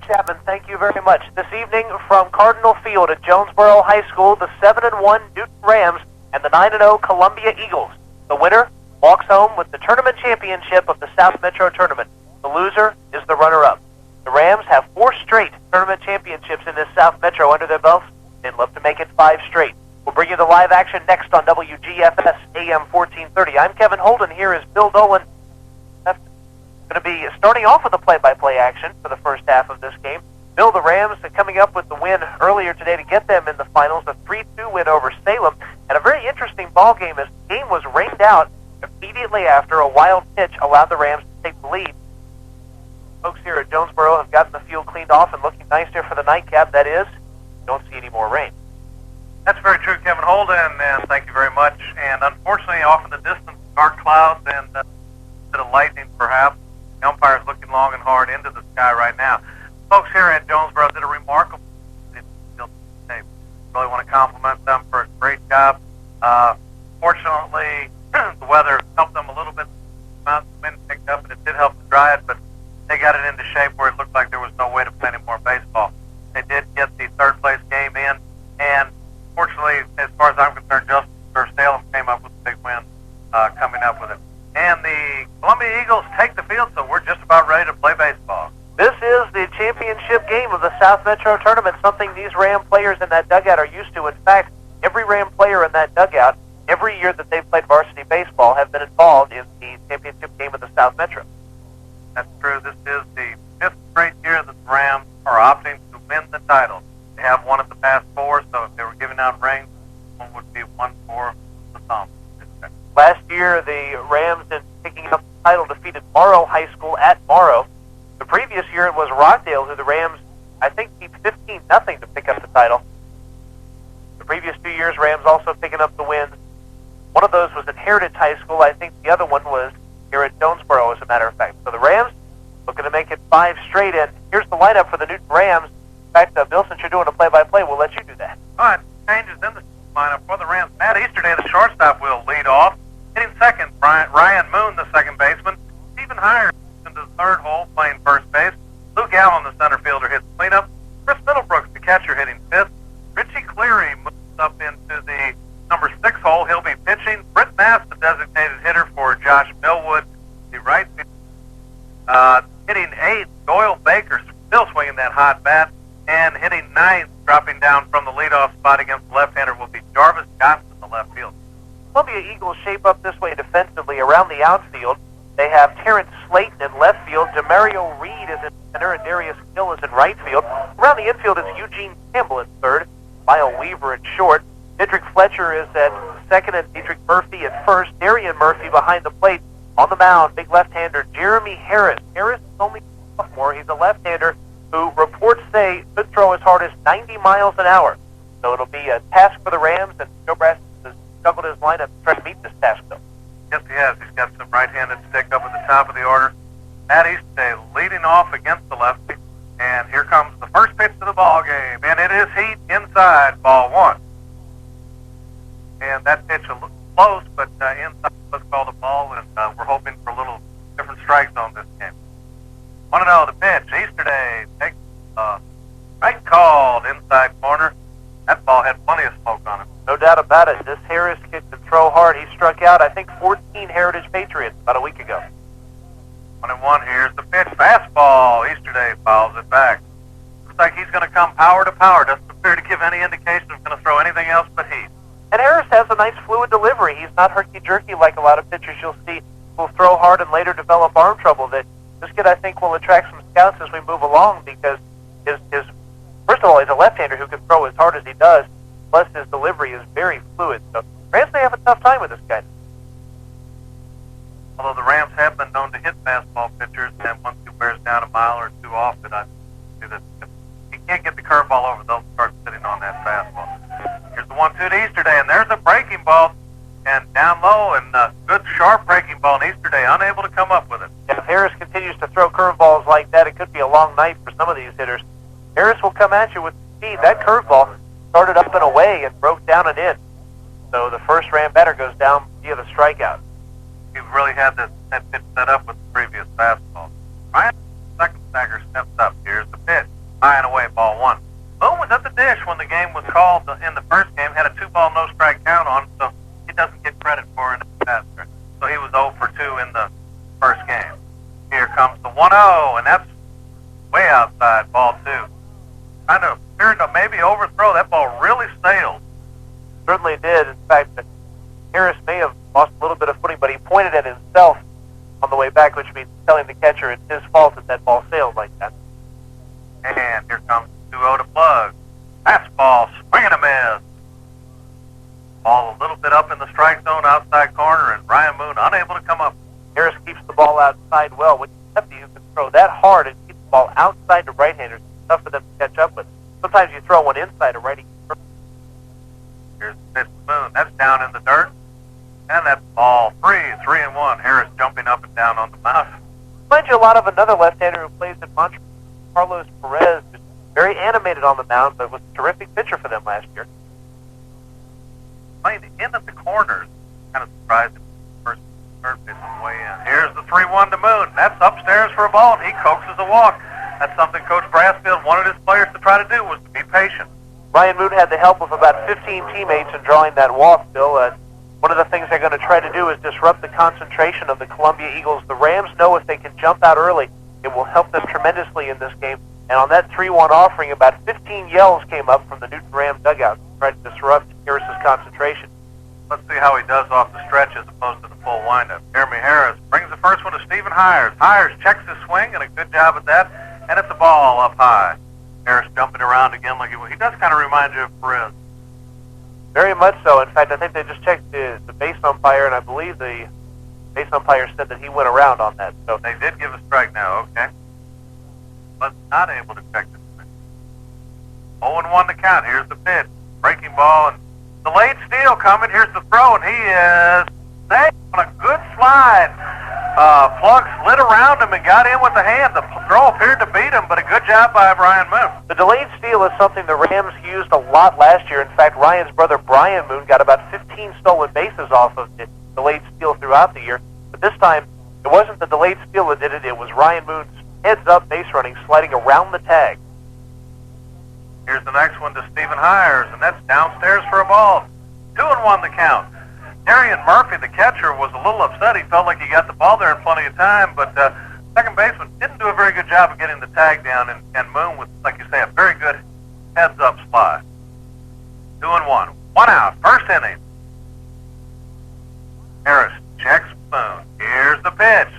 Chapman, thank you very much. This evening from Cardinal Field at Jonesboro High School, the 7-1 Newton Rams and the 9-0 Columbia Eagles. The winner walks home with the tournament championship of the South Metro Tournament. The loser is the runner-up. The Rams have 4 straight tournament championships in this South Metro under their belts. They'd love to make it 5 straight. We'll bring you the live action next on WGFS AM 1430. I'm Kevin Holden. Here is Bill Dolan. Going to be starting off with the play-by-play action for the first half of this game. Bill, the Rams are coming up with the win earlier today to get them in the finals, a 3-2 win over Salem, and a very interesting ball game as the game was rained out immediately after a wild pitch allowed the Rams to take the lead. Folks here at Jonesboro have gotten the field cleaned off and looking nice here for the nightcap. That is, don't see any more rain. That's very true, Kevin Holden, and thank you very much. And unfortunately, off in the distance, dark clouds and a bit of lightning, perhaps. The umpire's looking long and hard into the sky right now. Folks here at Jonesboro did a remarkable job. Really want to compliment them for a great job. Fortunately, the weather helped them a little bit. The wind picked up, and it did help to dry it, but they got it into shape where it looked like there was no way to play any more baseball. They did get the third-place game in, and fortunately, as far as I'm concerned, Salem came up with a big win coming up with it. And the Columbia Eagles take the field, so we're just about ready to play baseball. This is the championship game of the South Metro Tournament, something these Ram players in that dugout are used to. In fact, every Ram player in that dugout, every year that they've played varsity baseball, have been involved in the championship game of the South Metro. That's true. This is the 5th straight year that the Rams are opting to win the title. They have won at the past 4, so if they were giving out rings, one would be 1 for the thumb. Last year, the Rams, in picking up the title, defeated Morrow High School at Morrow. The previous year, it was Rockdale who the Rams, I think, beat 15-0 to pick up the title. The previous 2 years, Rams also picking up the wins. One of those was at Heritage High School. I think the other one was here at Jonesboro, as a matter of fact. So the Rams looking to make it 5 straight, and here's the lineup for the Newton Rams. In fact, Bill, since you're doing a play-by-play, we'll let you do that. All right, changes in the lineup for the Rams. Matt Easterday, the shortstop, will lead off. Hitting second, Ryan Moon, the second baseman. Stephen Hires into the third hole, playing first base. Luke Allen, the center fielder, hits cleanup. Chris Middlebrooks, the catcher, hitting fifth. Richie Cleary moves up into the number 6 hole. He'll be pitching. Britt Mass, the designated hitter for Josh Millwood, the right fielder. Hitting 8th, Doyle Baker, still swinging that hot bat. And hitting 9th, dropping down from the leadoff spot against the left-hander, will be Jarvis Johnson, the left field. Columbia Eagles shape up this way defensively around the outfield. They have Terrence Slayton in left field, Demario Reed is in center, and Darius Gill is in right field. Around the infield is Eugene Campbell in third, Lyle Weaver at short. Didrik Fletcher is at second, and Dietrich Murphy at first. Darian Murphy behind the plate. On the mound, big left-hander Jeremy Harris. Harris is only a sophomore. He's a left-hander who reports say could throw as hard as 90 miles an hour. So it'll be a task for the Rams, and Joe Brass has juggled his lineup to try to meet this task, though. Yes, he has. He's got some right-handed stick up at the top of the order. Matt Easterday leading off against the lefty. And here comes the first pitch to the ball game. And it is heat inside, ball 1. And that pitch a little close, but inside, let's call the ball. And we're hoping for a little different strike zone this game. 1-0 the pitch. Easterday takes right called inside corner. That ball had plenty of smoke on it. No doubt about it. This Harris kid can throw hard. He struck out, I think, 14 Heritage Patriots about a week ago. 1-1, here's the pitch. Fastball. Easterday fouls it back. Looks like he's going to come power to power. Doesn't appear to give any indication of going to throw anything else but heat. And Harris has a nice fluid delivery. He's not herky-jerky like a lot of pitchers you'll see who throw hard and later develop arm trouble. That this kid, I think, will attract some scouts as we move along because his first of all, he's a left-hander who can throw as hard as he does, plus his delivery is very fluid. So Rams may have a tough time with this guy. Although the Rams have been known to hit fastball pitchers, and once he wears down a mile or two off it, I see that if he can't get the curveball over, they'll start sitting on that fastball. Here's the 1-2 to Easterday, and there's a breaking ball, and down low, and good sharp breaking ball, and Easterday unable to come up with it. If Harris continues to throw curveballs like that, it could be a long night for some of these hitters. Harris will come at you with speed. That curveball started up and away and broke down and in. So the first Ram batter goes down via the strikeout. He really had that pitch set up with the previous fastball. Ryan Seckenstagger steps up. Here's the pitch. high and away, ball one. Boone was at the dish when the game was called in the first game, had a 2-ball no-strike count on, so he doesn't get credit for an disaster. So he was 0 for 2 in the first game. Here comes the 1-0, and that's way outside, ball two. Kind of appeared to maybe overthrow. That ball really sailed. Certainly did. In fact, Harris may have lost a little bit of footing, but he pointed at himself on the way back, which means telling the catcher it's his fault that that ball sailed like that. And here comes 2-0 to Plug. Fastball, swing and a miss. Ball a little bit up in the strike zone, outside corner, and Ryan Moon unable to come up. Harris keeps the ball outside well. When you have to, you can throw that hard and keep the ball outside to right-handers. It's tough for them to catch up with. Sometimes you throw one inside a righty. Here's the pitch to Moon. That's down in the dirt. And that ball, 3-1. Harris jumping up and down on the mound. Reminds you a lot of another left-hander who plays at Montreal, Carlos Perez, who's very animated on the mound, but was a terrific pitcher for them last year. Playing in at the corners, kind of surprised him. First, third base on the way in. Here's the 3-1 to Moon. That's upstairs for a ball, and he coaxes a walk. That's something Coach Brassfield wanted his players to try to do, was to be patient. Ryan Moon had the help of about 15 teammates in drawing that walk, Bill. One of the things they're going to try to do is disrupt the concentration of the Columbia Eagles. The Rams know if they can jump out early, it will help them tremendously in this game. And on that 3-1 offering, about 15 yells came up from the Newton Ram dugout to try to disrupt Harris's concentration. Let's see how he does off the stretch as opposed to the full windup. Jeremy Harris brings the first one to Stephen Hires. Hires checks his swing, and a good job at that, and it's a ball up high. Harris jumping around again like he does kind of remind you of Perez. Very much so. In fact, I think they just checked the base umpire, and I believe the base umpire said that he went around on that. So they did give a strike now, okay. But not able to check the swing. 0-1 to count. Here's the pitch. Breaking ball, and delayed steal coming. Here's the throw, and he is safe on a good slide. Plug slid around him and got in with the hand. The throw appeared to beat him, but a good job by Brian Moon. The delayed steal is something the Rams used a lot last year. In fact, Ryan's brother Brian Moon got about 15 stolen bases off of the delayed steal throughout the year. But this time, it wasn't the delayed steal that did it. It was Ryan Moon's heads-up base running, sliding around the tag. Here's the next one to Stephen Hires, and that's downstairs for a ball. 2-1 the count. Darian Murphy, the catcher, was a little upset. He felt like he got the ball there in plenty of time, but second baseman didn't do a very good job of getting the tag down, and Moon with, like you say, a very good heads-up slide. 2-1. 1 out. First inning. Harris checks Moon. Here's the pitch.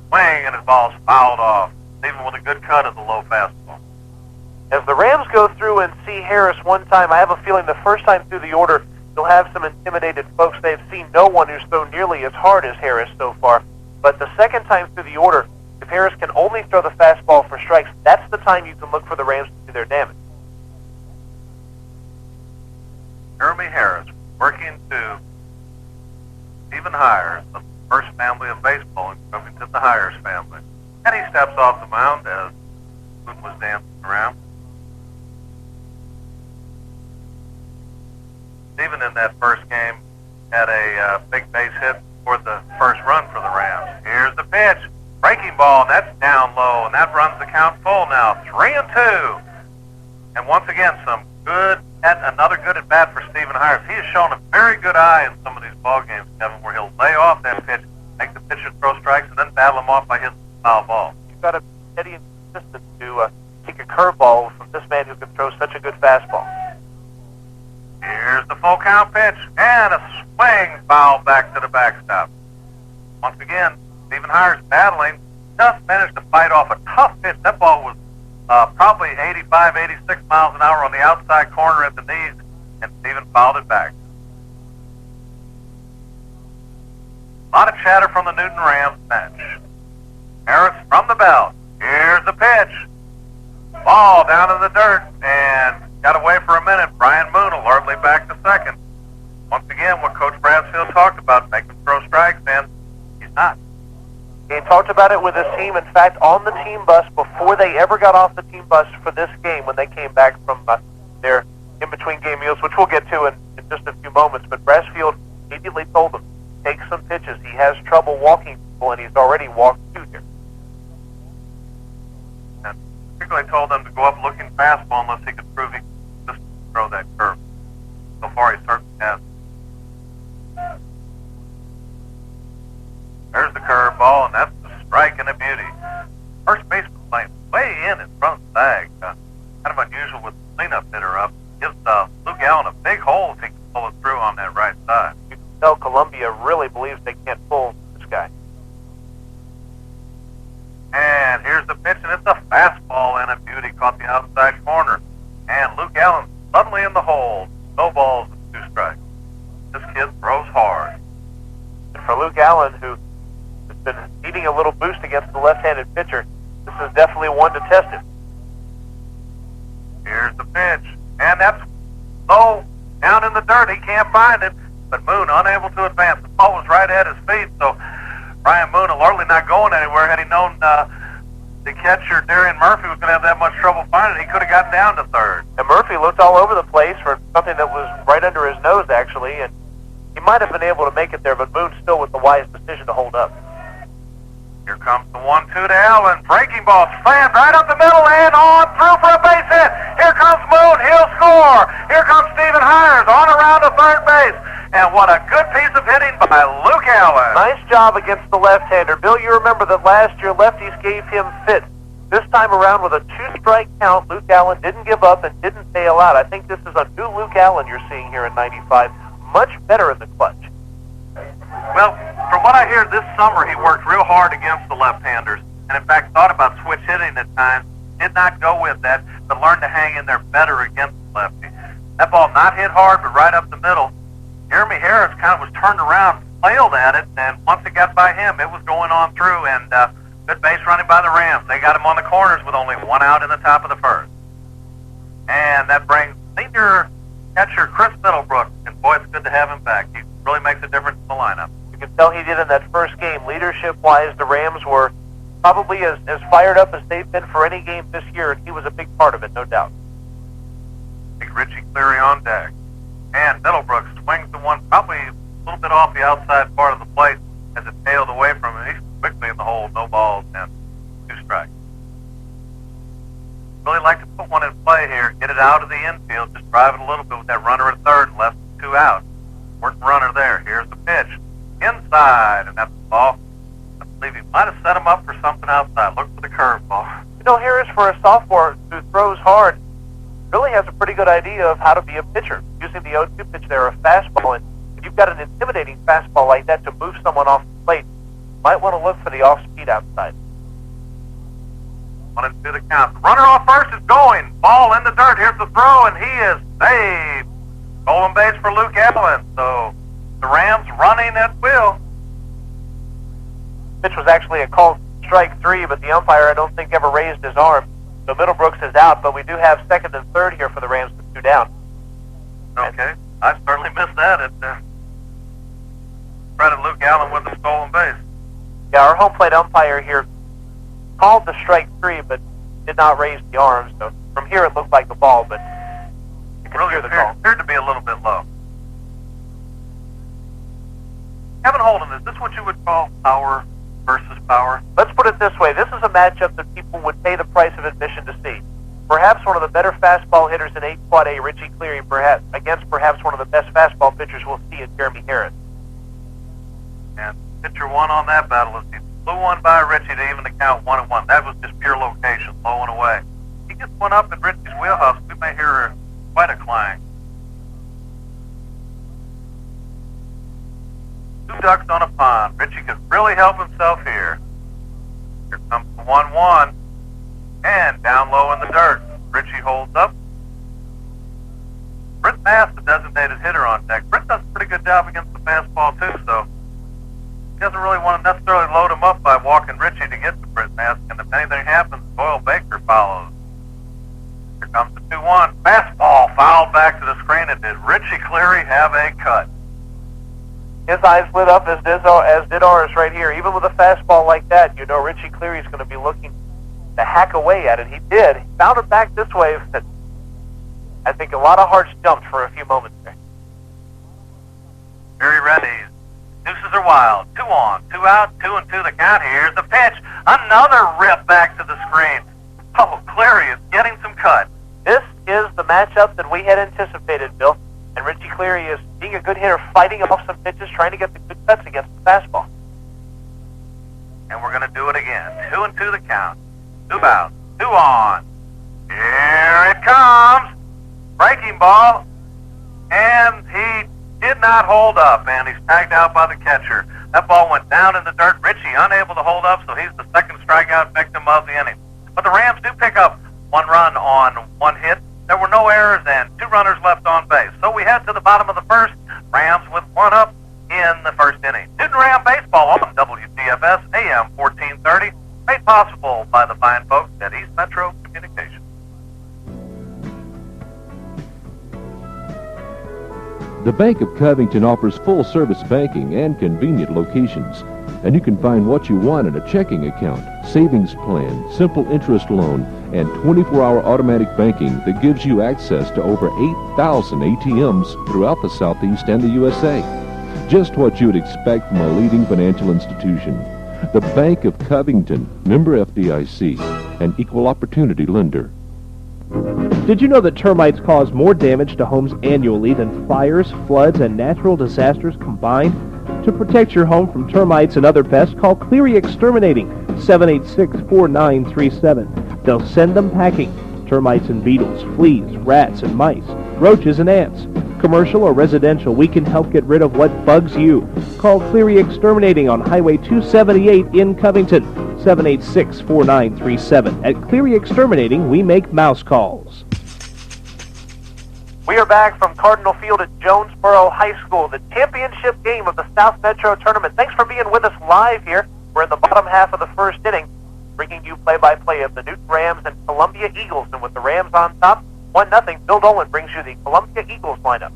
Swing, and his ball's fouled off, even with a good cut of the low fastball. As the Rams go through and see Harris one time, I have a feeling the first time through the order, you'll have some intimidated folks. They've seen no one who's thrown nearly as hard as Harris so far. But the second time through the order, if Harris can only throw the fastball for strikes, that's the time you can look for the Rams to do their damage. Jeremy Harris working to Stephen Hires, the first family of baseball, and coming to the Hires family. And he steps off the mound as Moon was dancing around. Stephen in that first game had a big base hit for the first run for the Rams. Here's the pitch. Breaking ball, and that's down low, and that runs the count full now. 3-2. And once again, another good at bat for Stephen Hires. He has shown a very good eye in some of these ball games, Kevin, where he'll lay off that pitch, make the pitcher throw strikes, and then battle him off by hitting the foul ball. You've got to be steady and consistent to take a curveball from this man who can throw such a good fastball. Here's the full count pitch, and a swing foul back to the backstop. Once again, Stephen Hires battling, just managed to fight off a tough pitch. That ball was probably 85, 86 miles an hour on the outside corner at the knees, and Stephen fouled it back. A lot of chatter from the Newton Rams bench. Harris from the belt. Here's the pitch. Ball down in the dirt, and got away for a minute. Brian Moon alertly back to second. Once again, what Coach Brassfield talked about, make him throw strikes, and he's not. He talked about it with his team. In fact, on the team bus, before they ever got off the team bus for this game, when they came back from their in-between game meals, which we'll get to in just a few moments, but Brassfield immediately told them, take some pitches. He has trouble walking people, and he's already walked 2 here. And particularly told them to go up looking fastball unless he could prove he could just throw that curve. So far, he certainly has. There's the curveball, and that's the strike and a beauty. First baseman playing way in front of the bag. Kind of unusual with the cleanup hitter up. Gives Luke Allen a big hole if he can pull it through on that right side. You can tell Columbia really believes they can't pull this guy. And here's the pitch, and it's a fastball and a beauty. Caught the outside corner. And Luke Allen suddenly in the hole. No balls and 2 strikes. This kid throws hard. And for Luke Allen, who has been needing a little boost against the left-handed pitcher, this is definitely one to test him. Here's the pitch. And that's low, down in the dirt. He can't find it. But Moon unable to advance. The ball was right at his feet, so Ryan Moon alertly not going anywhere. Had he known the catcher, Darian Murphy, was going to have that much trouble finding it, he could have gotten down to third. And Murphy looked all over the place for something that was right under his nose, actually, and he might have been able to make it there, but Moon still with the wise decision to hold up. Here comes the 1-2 to Allen. Breaking ball slammed right up the middle and on through for a base hit. Here comes Moon. He'll score. Here comes Stephen Hires on around to third base. And what a good piece of hitting by Luke Allen. Nice job against the left-hander. Bill, you remember that last year lefties gave him fits. This time around with a 2-strike count, Luke Allen didn't give up and didn't bail out. I think this is a new Luke Allen you're seeing here in 95. Much better in the clutch. Well, from what I hear this summer, he worked real hard against the left-handers, and in fact thought about switch hitting at times. Did not go with that, but learned to hang in there better against the lefty. That ball not hit hard, but right up the middle. Jeremy Harris kind of was turned around, flailed at it, and once it got by him, it was going on through, and good base running by the Rams. They got him on the corners with only 1 out in the top of the first. And that brings senior catcher Chris Middlebrook, and boy, it's good to have him back. He really makes a difference in the lineup. You can tell he did in that first game. Leadership-wise, the Rams were probably as fired up as they've been for any game this year, and he was a big part of it, no doubt. Big Richie Cleary on deck. And Middlebrook swings the one probably a little bit off the outside part of the plate as it tailed away from him. He's quickly in the hole, no balls, and 2 strikes. Really like to put one in play here, get it out of the infield, just drive it a little bit with that runner at third and left 2 out. Working runner there. Here's the pitch. Inside, and that's the ball. I believe he might have set him up for something outside. Look for the curveball. You know, Harris, for a sophomore who throws hard, really has a pretty good idea of how to be a pitcher. Using the 0-2 pitch there, a fastball, and if you've got an intimidating fastball like that to move someone off the plate, you might want to look for the off-speed outside. 1-2 the count. The runner off first is going. Ball in the dirt. Here's the throw, and he is saved. Stolen base for Luke Allen. So the Rams running at will. Pitch was actually a called strike 3, but the umpire, I don't think, ever raised his arm. So Middlebrooks is out, but we do have second and third here for the Rams with 2 down. Okay. I certainly missed that. Credit Luke Allen with the stolen base. Yeah, our home plate umpire here called the strike 3, but did not raise the arm. So from here it looked like a ball, but you can Really hear the call. appeared to be a little bit low. Kevin Holden, is this what you would call power versus power? Let's put it this way. This is a matchup that people would pay the price of admission to see. Perhaps one of the better fastball hitters in 8 quad A, Richie Cleary, against perhaps one of the best fastball pitchers we'll see in Jeremy Harris. And pitcher 1 on that battle is he blew one by Richie to even the count 1-1. That was just pure location, low and away. He gets one up in Richie's wheelhouse. We may hear quite a clang. 2 ducks on a pond. Richie could really help himself here. Here comes the 1-1. And down low in the dirt. Richie holds up. Britt Bass, the designated hitter on deck. Britt does a pretty good job against the fastball too, so he doesn't really want to necessarily load him up by walking Richie to get to Britt Bass. And if anything happens, Doyle Baker follows. Here comes the 2-1. Fastball fouled back to the screen. And did Richie Cleary have a cut? His eyes lit up as did ours right here. Even with a fastball like that, you know Richie Cleary's going to be looking to hack away at it. He did. He found it back this way. But I think a lot of hearts jumped for a few moments there. Very ready. Deuces are wild. 2 on, 2 out, 2-2 the count. Here's the pitch. Another rip back to the screen. Oh, Cleary is getting some cut. This is the matchup that we had anticipated, Bill. And Richie Cleary is being a good hitter, fighting off some pitches, trying to get the good cuts against the fastball. And we're going to do it again. 2-2 the count. 2 outs. 2 on. Here it comes. Breaking ball. And he did not hold up, and he's tagged out by the catcher. That ball went down in the dirt. Richie unable to hold up, so he's the second strikeout victim of the inning. But the Rams do pick up 1 run on 1 hit. There were no errors and 2 runners left on base. So we head to the bottom of the first. Rams with 1 up in the first inning. Newton Ram baseball on WGFS AM 1430, made possible by the fine folks at East Metro Communications. The Bank of Covington offers full-service banking and convenient locations, and you can find what you want in a checking account, savings plan, simple interest loan, and 24-hour automatic banking that gives you access to over 8,000 ATMs throughout the Southeast and the USA. Just what you would expect from a leading financial institution. The Bank of Covington, member FDIC, an equal opportunity lender. Did you know that termites cause more damage to homes annually than fires, floods, and natural disasters combined? To protect your home from termites and other pests, call Cleary Exterminating, 786-4937. They'll send them packing. Termites and beetles, fleas, rats and mice, roaches and ants. Commercial or residential, we can help get rid of what bugs you. Call Cleary Exterminating on Highway 278 in Covington, 786-4937. At Cleary Exterminating, we make mouse calls. We are back from Cardinal Field at Jonesboro High School, the championship game of the South Metro Tournament. Thanks for being with us live here. We're in the bottom half of the first inning, bringing you play-by-play of the Newton Rams and Columbia Eagles. And with the Rams on top, 1-0, Bill Dolan brings you the Columbia Eagles lineup.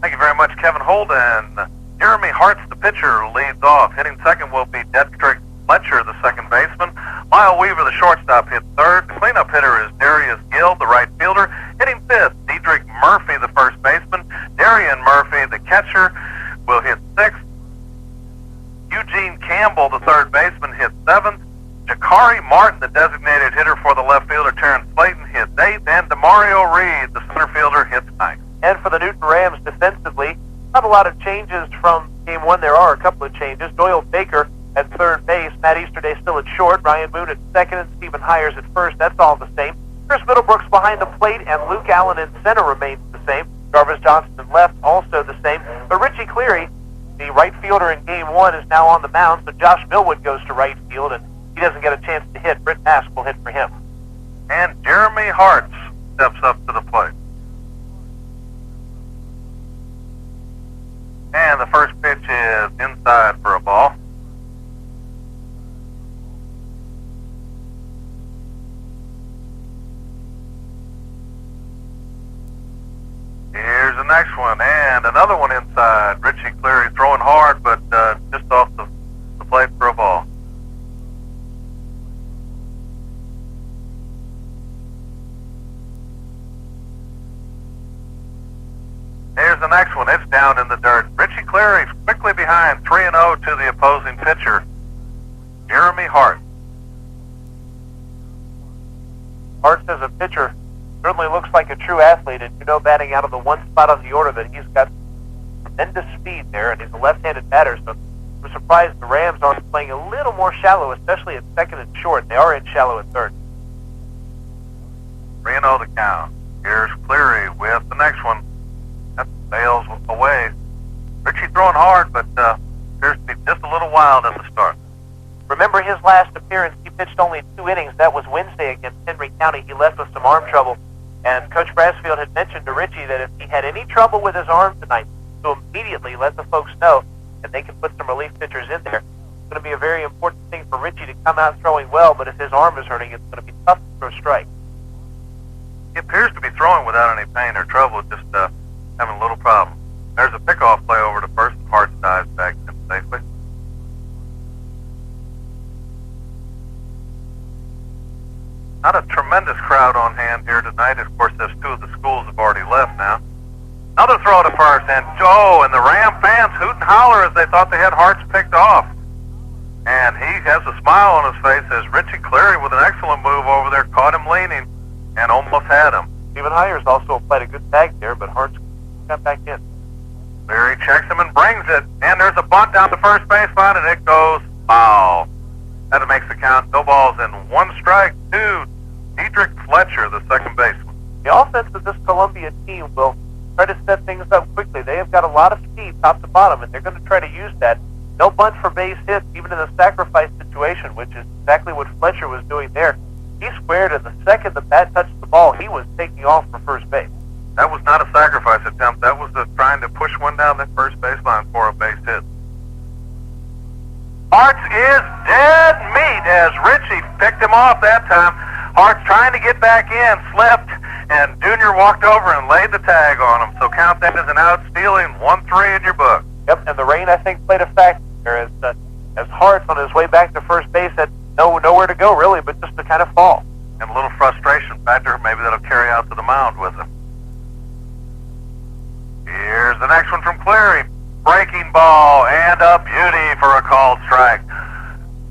Thank you very much, Kevin Holden. Jeremy Hartz, the pitcher, leads off. Hitting second will be Dedrick Fletcher, the second baseman. Lyle Weaver, the shortstop, hits third. The cleanup hitter is Darius Gill, the right fielder. Hitting fifth, Dedrick Murphy, the first baseman. Darian Murphy, the catcher, will hit sixth. Eugene Campbell, the third baseman, hits seventh. Jakari Martin, the designated hitter for the left fielder, Terrence Slayton, hits eighth. And DeMario Reed, the center fielder, hits ninth. And for the Newton Rams defensively, not a lot of changes from game one. There are a couple of changes. Doyle Baker at third base, Matt Easterday still at short, Ryan Moon at second, and Stephen Hires at first. That's all the same. Chris Middlebrooks behind the plate, and Luke Allen in center remains the same. Jarvis Johnson in left, also the same. But Richie Cleary, the right fielder in game one, is now on the mound, so Josh Millwood goes to right field, and he doesn't get a chance to hit. Britt Mask will hit for him. And Jeremy Hartz steps up to the plate. And the first pitch is inside for a ball. Here's the next one, and another one inside. Richie Cleary throwing hard, but just off the plate for a ball. Here's the next one. It's down in the dirt. Richie Cleary quickly behind, 3-0 to the opposing pitcher, Jeremy Hart. Hart as a pitcher certainly looks like a true athlete, and batting out of the one spot on the order that he's got tremendous speed there, and he's a left-handed batter, so I'm surprised the Rams aren't playing a little more shallow, especially at second and short. They are in shallow at third. 3-0 the count. Here's Cleary with the next one. That sails away. Richie throwing hard, but appears to be just a little wild at the start. Remember his last appearance, he pitched only 2 innings. That was Wednesday against Henry County. He left with some arm trouble. And Coach Brassfield had mentioned to Richie that if he had any trouble with his arm tonight, to immediately let the folks know, and they can put some relief pitchers in there. It's going to be a very important thing for Richie to come out throwing well, but if his arm is hurting, it's going to be tough to throw strike. He appears to be throwing without any pain or trouble, just having a little problem. There's a pickoff play over to first. Hart dives back in safely. Not a tremendous crowd on hand here tonight. Of course, those 2 of the schools have already left now. Another throw to first, and the Ram fans hoot and holler as they thought they had Hart's picked off. And he has a smile on his face as Richie Cleary, with an excellent move over there, caught him leaning and almost had him. Stephen Hires also applied a good tag there, but Hart's got back in. Cleary checks him and brings it, and there's a bunt down the first baseline, and it goes foul. That makes the count. No balls and one strike to Diedrich Fletcher, the second baseman. The offense of this Columbia team will try to set things up quickly. They have got a lot of speed top to bottom, and they're going to try to use that. No bunt for base hits, even in a sacrifice situation, which is exactly what Fletcher was doing there. He squared, and the second the bat touched the ball, he was taking off for first base. That was not a sacrifice attempt. That was trying to push one down that first baseline for a base hit. Hartz is dead meat as Richie picked him off that time. Hartz trying to get back in, slipped, and Junior walked over and laid the tag on him. So count that as an out, stealing 1-3 in your book. Yep, and the rain, I think, played a factor as Hartz on his way back to first base had nowhere to go, really, but just to kind of fall. And a little frustration factor, maybe that'll carry out to the mound with him. Here's the next one from Cleary. Breaking ball and a beauty for a called strike.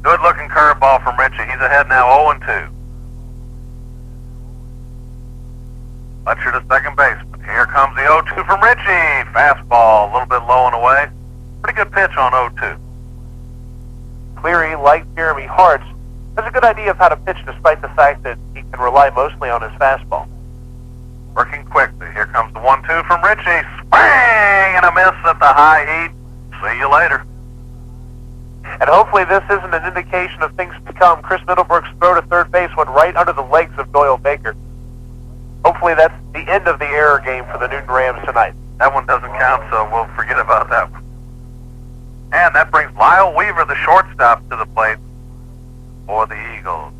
Good looking curveball from Richie. He's ahead now 0-2. Fletcher to second baseman. Here comes the 0-2 from Richie. Fastball, a little bit low and away. Pretty good pitch on 0-2. Cleary, like Jeremy Hartz, has a good idea of how to pitch despite the fact that he can rely mostly on his fastball. Working quickly. Here comes the 1-2 from Richie. Swing and a miss at the high heat. See you later. And hopefully this isn't an indication of things to come. Chris Middlebrook's throw to third base went right under the legs of Doyle Baker. Hopefully that's the end of the error game for the Newton Rams tonight. That one doesn't count, so we'll forget about that one. And that brings Lyle Weaver, the shortstop, to the plate for the Eagles.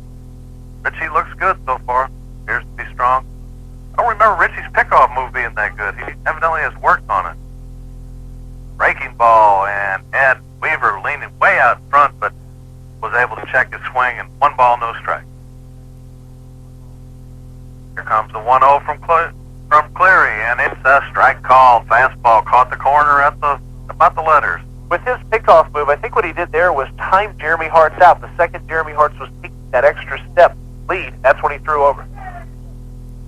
Richie looks good so far. Appears to be strong. I don't remember Richie's pickoff move being that good. He evidently has worked on it. Breaking ball, and Ed Weaver leaning way out in front, but was able to check his swing, and 1 ball, no strike. Here comes the 1-0 from Cleary, and it's a strike call. Fastball caught the corner at about the letters. With his pickoff move, I think what he did there was time Jeremy Hartz out. The second Jeremy Hartz was taking that extra step lead, that's when he threw over.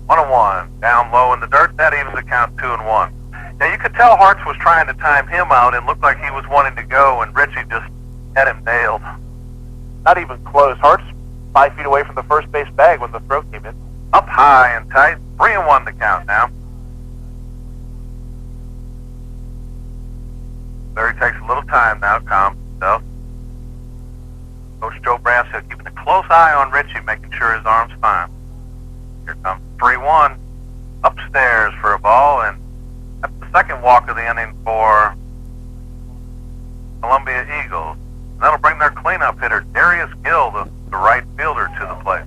1-1, down low in the dirt. That evens the count 2-1. Now you could tell Hartz was trying to time him out and looked like he was wanting to go, and Richie just had him nailed. Not even close. Hartz 5 feet away from the first base bag when the throw came in. Up high and tight. 3-1 the count now. Larry takes a little time now to calm himself. Coach Joe Brassfield keeping a close eye on Richie, making sure his arm's fine. Here comes 3-1. Upstairs for a ball, and that's the second walk of the inning for Columbia Eagles. And that'll bring their cleanup hitter, Darius Gill, the right fielder, to the plate.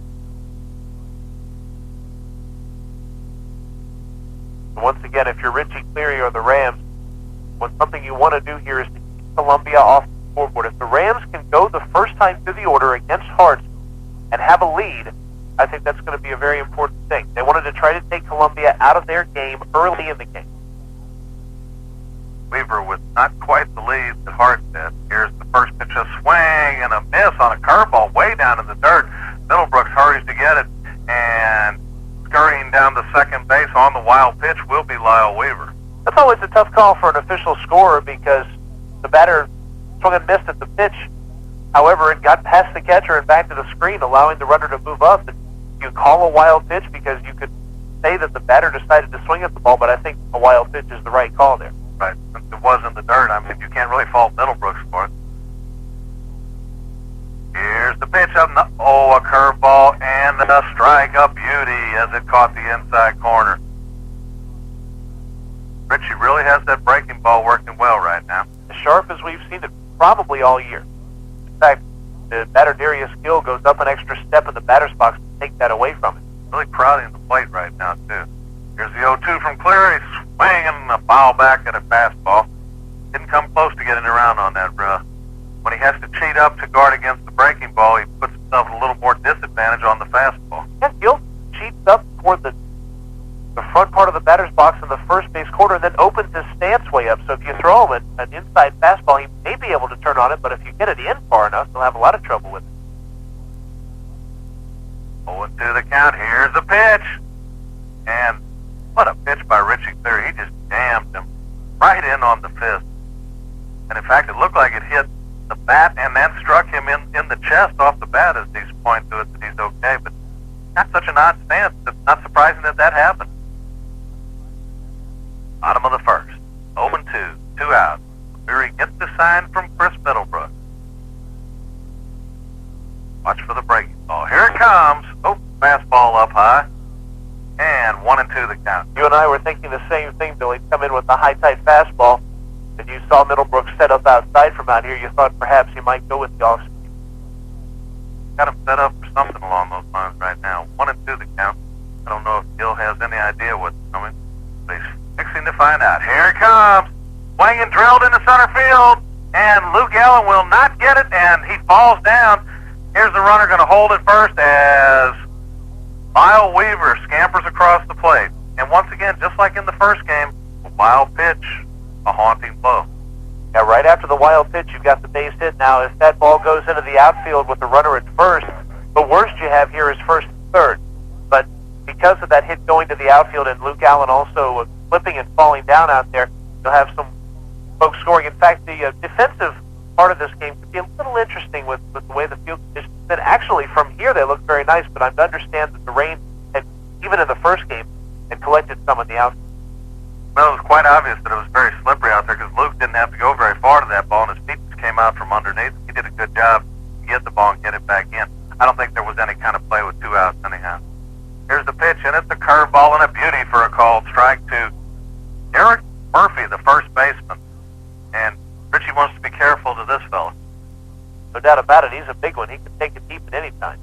Once again, if you're Richie Cleary or the Rams, something you want to do here is to keep Columbia off the scoreboard. If the Rams can go the first time through the order against Hartz and have a lead, I think that's going to be a very important thing. They wanted to try to take Columbia out of their game early in the game. Weaver with not quite the lead that Hartz did. Here's the first pitch, a swing and a miss on a curveball way down in the dirt. Middlebrooks hurries to get it, and scurrying down the second base on the wild pitch will be Lyle Weaver. That's always a tough call for an official scorer because the batter swung and missed at the pitch. However, it got past the catcher and back to the screen, allowing the runner to move up. You call a wild pitch because you could say that the batter decided to swing at the ball, but I think a wild pitch is the right call there. Right. Since it was in the dirt, I mean, you can't really fault Middlebrooks for it. Here's the pitch up. A curveball and a strike, a beauty as it caught the inside corner. Richie really has that breaking ball working well right now. As sharp as we've seen it probably all year. In fact, the batter Darius Gill goes up an extra step in the batter's box to take that away from it. Really crowding the plate right now, too. Here's the 0-2 from Cleary, swinging a foul back at a fastball. Didn't come close to getting around on that. When he has to cheat up to guard against the breaking ball, he puts himself at a little more disadvantage on the fastball. Yeah, Gill cheats up toward the the front part of the batter's box in the first base corner and then opens his stance way up. So if you throw him an inside fastball, he may be able to turn on it, but if you get it in far enough, he'll have a lot of trouble with it. 0-2 the count. Here's the pitch. And what a pitch by Richie Cleary. He just jammed him right in on the fist. And in fact, it looked like it hit the bat and then struck him in the chest off the bat as he's pointing to it that he's okay. But that's such an odd stance. It's not surprising that that happened. Bottom of the first. 0-2. 2 outs. Cleary gets the sign from Chris Middlebrook. Watch for the breaking ball. Here it comes. Oh, fastball up high. And 1-2 the count. You and I were thinking the same thing, Billy. Come in with a high-tight fastball, and you saw Middlebrook set up outside from out here. You thought perhaps he might go with the off-speed. Got him set up for something along those lines right now. 1-2 the count. I don't know if Gil has any idea what's coming, but he's fixing to find out. Here it comes. Swing and drilled into center field, and Luke Allen will not get it, and he falls down. Here's the runner going to hold it first as Lyle Weaver scampers across the plate. And once again, just like in the first game, a wild pitch, a haunting blow. Yeah, right after the wild pitch, you've got the base hit. Now, if that ball goes into the outfield with the runner at first, the worst you have here is first and third. But because of that hit going to the outfield and Luke Allen also flipping and falling down out there, you'll have some folks scoring. In fact, the defensive part of this game could be a little interesting with the way the field conditions. And actually, from here, they look very nice, but I'm to understand that the rain, had, even in the first game, had collected some of the outfield. Well, it was quite obvious that it was very slippery out there because Luke didn't have to go very far to that ball, and his feet just came out from underneath. He did a good job to get the ball and get it back in. I don't think there was any kind of play with 2 outs anyhow. Here's the pitch, and it's a curveball and a beauty for a called strike to Derek Murphy, the first baseman. And Richie wants to be careful to this fella. No doubt about it. He's a big one. He can take it deep at any time.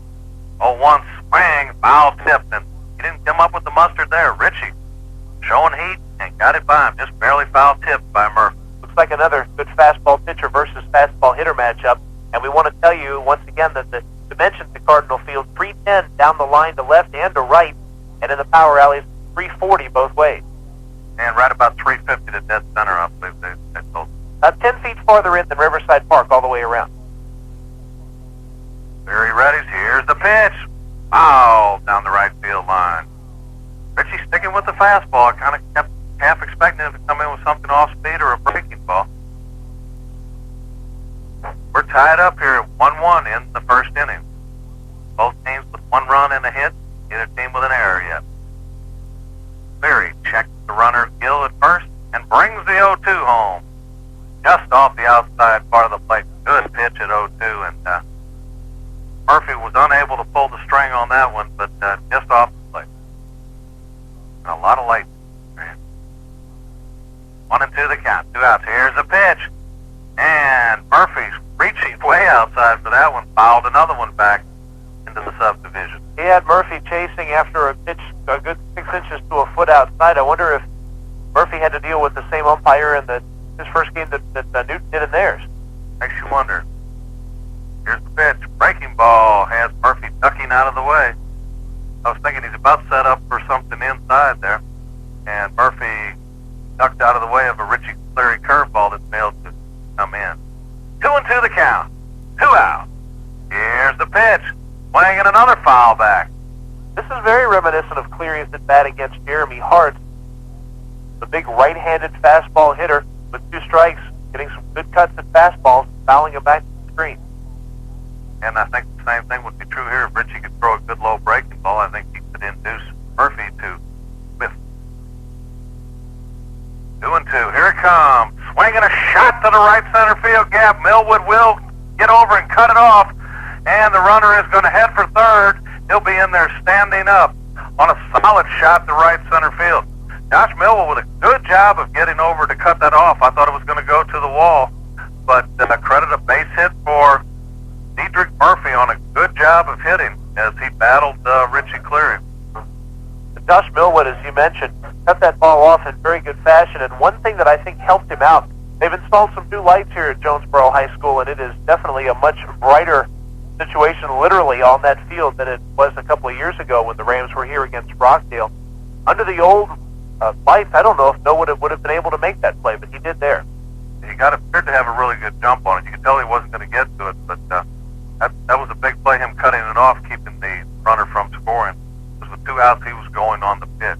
0-1 swing, foul tipped, and he didn't come up with the mustard there. Richie showing heat and got it by him, just barely foul tipped by Murphy. Looks like another good fastball pitcher versus fastball hitter matchup. And we want to tell you once again that the dimensions at Cardinal Field, 310 down the line to left and to right, and in the power alleys, 340 both ways. And right about 350 to dead center, I believe they told. 10 feet farther in than Riverside Park all the way around. Very ready. Here's the pitch. Foul down the right field line. Richie sticking with the fastball. I kind of kept half expecting him to come in with something off speed or a breaking ball. We're tied up here at 1-1 in the first inning. Both teams with 1 run and a hit. Neither team with an error yet. Cleary checks the runner Gill at first and brings the 0-2 home. Just off the outside part of the plate. Good pitch at 0-2, and Murphy was unable to pull the string on that one, but just off the plate. And a lot of light. 1-2 the count. 2 outs. Here's the pitch. And Murphy's reaching way outside for that one. Fouled another one back into the subdivision. He had Murphy chasing after a pitch a good 6 inches to a foot outside. I wonder if Murphy had to deal with the same umpire in his first game that Newton did in theirs. Makes you wonder. Here's the pitch. Breaking ball has Murphy ducking out of the way. I was thinking he's about set up for something inside there. And Murphy ducked out of the way of a Richie Cleary curveball that failed to come in. 2-2 the count. 2 out. Here's the pitch. Swing and another foul back. This is very reminiscent of Cleary's at bat against Jeremy Hart, the big right-handed fastball hitter with 2 strikes, getting some good cuts at fastballs, fouling him back to the screen. And I think the same thing would be true here. If Richie could throw a good low breaking ball, I think he could induce Murphy to whiff. 2-2. Here it comes. Swinging a shot to the right center field gap. Millwood will get over and cut it off. And the runner is going to head for third. He'll be in there standing up on a solid shot to right center field. Josh Millwood with a good job of getting over to cut that off. I thought it was going to go to the wall. But credit a base hit for Diedrich Murphy on a good job of hitting as he battled Richie Cleary. Josh Millwood, as you mentioned, cut that ball off in very good fashion. And one thing that I think helped him out, they've installed some new lights here at Jonesboro High School, and it is definitely a much brighter situation literally on that field than it was a couple of years ago when the Rams were here against Rockdale. under the old lights, I don't know if Noah would have been able to make that play, but he did there. He appeared to have a really good jump on it. You could tell he wasn't going to get to it, but that was a big play, him cutting it off, keeping the runner from scoring. Because with 2 outs, he was going on the pitch.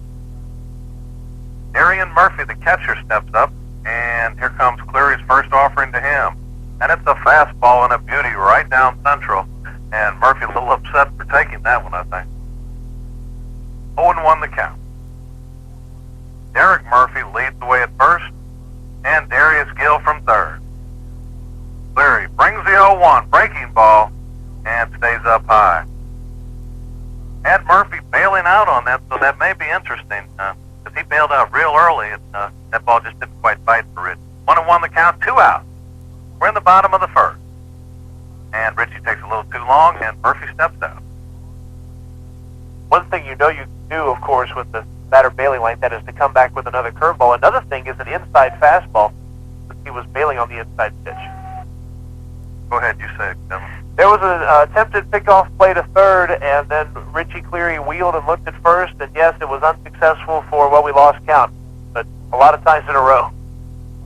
Darian Murphy, the catcher, steps up, and here comes Cleary's first offering to him. And it's a fastball and a beauty right down central. And Murphy a little upset for taking that one, I think. 0-1 the count. Derek Murphy leads the way at first, and Darius Gill from third. Cleary brings the 0-1 breaking ball and stays up high. Had Murphy bailing out on that, so that may be interesting. Because he bailed out real early, and that ball just didn't quite bite for Richie. 1-1 the count, 2 outs. We're in the bottom of the first. And Richie takes a little too long, and Murphy steps out. One thing you know you can do, of course, with the batter bailing like that is to come back with another curveball. Another thing is an inside fastball, since he was bailing on the inside pitch. Go ahead, you say it, Kevin. There was an attempted pickoff play to third, and then Richie Cleary wheeled and looked at first, and yes, it was unsuccessful for, well, we lost count, but a lot of times in a row.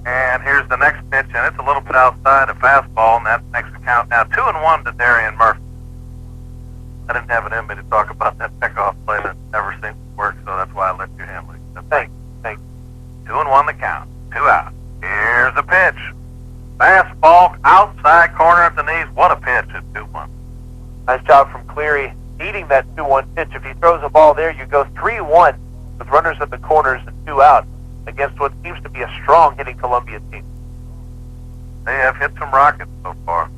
And here's the next pitch, and it's a little bit outside a fastball, and that makes the count now 2-1 to Darian Murphy. I didn't have it in me to talk about that pickoff play that never seemed to work, so that's why I let you handle it. Thanks. 2-1 the count, 2 out. Here's the pitch. Fastball, outside corner at the knees. What a pitch at 2-1. Nice job from Cleary needing that 2-1 pitch. If he throws a ball there, you go 3-1 with runners at the corners and 2 out against what seems to be a strong hitting Columbia team. They have hit some rockets so far.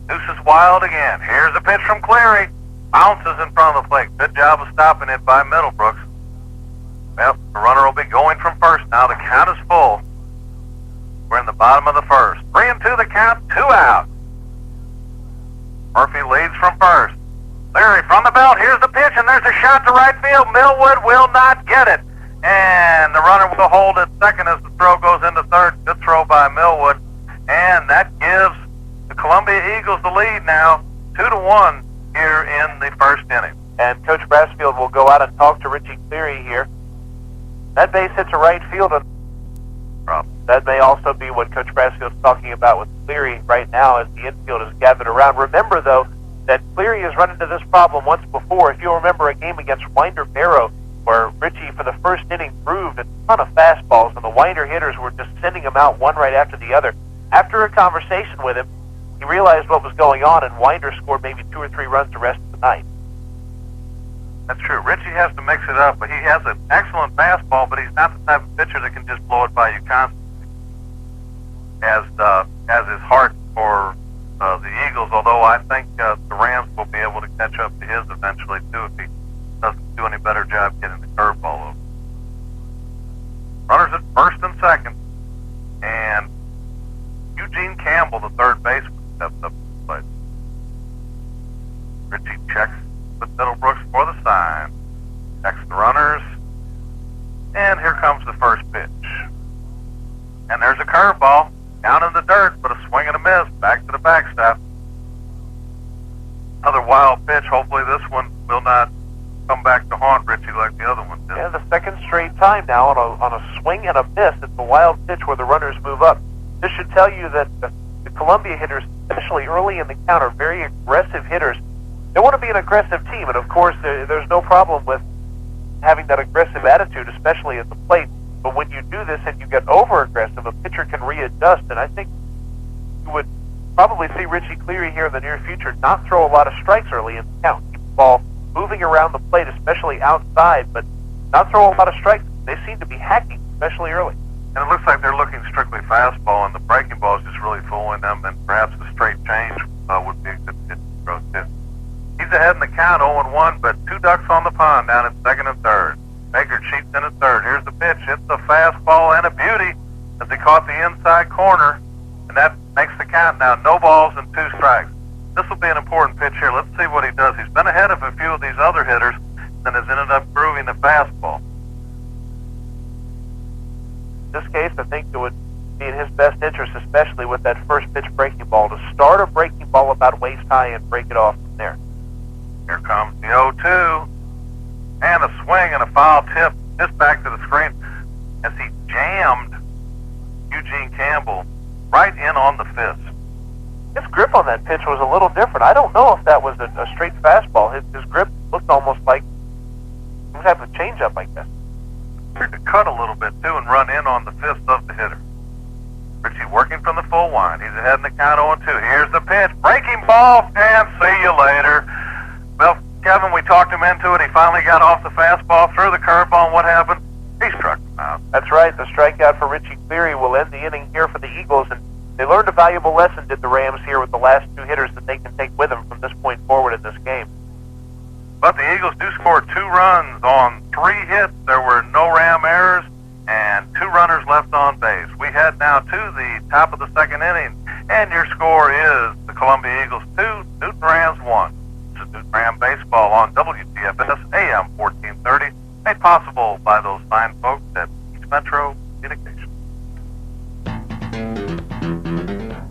Deuce is wild again. Here's a pitch from Cleary. Bounces in front of the plate. Good job of stopping it by Middlebrooks. Well, the runner will be going from first now. The count is full. We're in the bottom of the first. 3-2 the count, 2 out. Murphy leads from first. Cleary from the belt. Here's the pitch, and there's a shot to right field. Millwood will not get it. And the runner will hold at second as the throw goes into third. Good throw by Millwood. And that gives the Columbia Eagles the lead now, 2-1 here in the first inning. And Coach Brassfield will go out and talk to Richie Cleary here. That base hit to right field. That may also be what Coach Brassfield is talking about with Cleary right now as the infield is gathered around. Remember, though, that Cleary has run into this problem once before. If you'll remember a game against Winder Barrow where Richie, for the first inning, proved a ton of fastballs, and the Winder hitters were just sending them out one right after the other. After a conversation with him, he realized what was going on, and Winder scored maybe 2 or 3 runs the rest of the night. That's true. Richie has to mix it up, but he has an excellent fastball, but he's not the type of pitcher that can just blow it by you constantly. As his heart for the Eagles, although I think the Rams will be able to catch up to his eventually, too, if he doesn't do any better job getting the curveball over. Runners at first and second, and Eugene Campbell, the third baseman, steps up to the plate. Richie checks with Middlebrooks for the sign. Checks the runners. And here comes the first pitch. And there's a curveball down in the dirt, but a swing and a miss back to the backstop. Another wild pitch. Hopefully this one will not come back to haunt Richie like the other one did. Yeah, the second straight time now on a swing and a miss. It's a wild pitch where the runners move up. This should tell you that the Columbia hitters, especially early in the count, are very aggressive hitters. They want to be an aggressive team, and of course there's no problem with having that aggressive attitude, especially at the plate. But when you do this and you get over-aggressive, a pitcher can readjust, and I think you would probably see Richie Cleary here in the near future not throw a lot of strikes early in the count. Keep the ball moving around the plate, especially outside, but not throw a lot of strikes. They seem to be hacking, especially early. And it looks like they're looking strictly fastball, and the breaking ball is just really fooling them, and perhaps a straight change would be a good pitch to throw too. He's ahead in the count, 0-1, but 2 ducks on the pond down at second and third. Baker cheats in at third. Here's the pitch. It's a fastball and a beauty as he caught the inside corner, and that makes the count now. No balls and 2 strikes. This will be an important pitch here. Let's see what he does. He's been ahead of a few of these other hitters and has ended up grooving the fastball. In this case, I think it would be in his best interest, especially with that first pitch breaking ball, to start a breaking ball about waist high and break it off from there. Here comes the 0-2. And a swing and a foul tip this back to the screen as he jammed Eugene Campbell right in on the fist. His grip on that pitch was a little different. I don't know if that was a straight fastball. His grip looked almost like some type of changeup, I guess. Appeared to cut a little bit, too, and run in on the fist of the hitter. Richie working from the full wind. He's ahead in the count 0-2. Here's the pitch. Breaking ball, and see you later. Well, Kevin, we talked him into it. He finally got off the fastball, threw the curveball, and what happened? He struck him out. That's right. The strikeout for Richie Cleary will end the inning here for the Eagles, and they learned a valuable lesson, did the Rams, here with the last two hitters that they can take with them from this point forward in this game. But the Eagles do score 2 runs on 3 hits. There were no Ram errors and 2 runners left on base. We head now to the top of the second inning, and your score is the Columbia Eagles 2, Newton Rams 1. This is Newton Ram Baseball on WGFS AM 1430, made possible by those fine folks at East Metro Communications.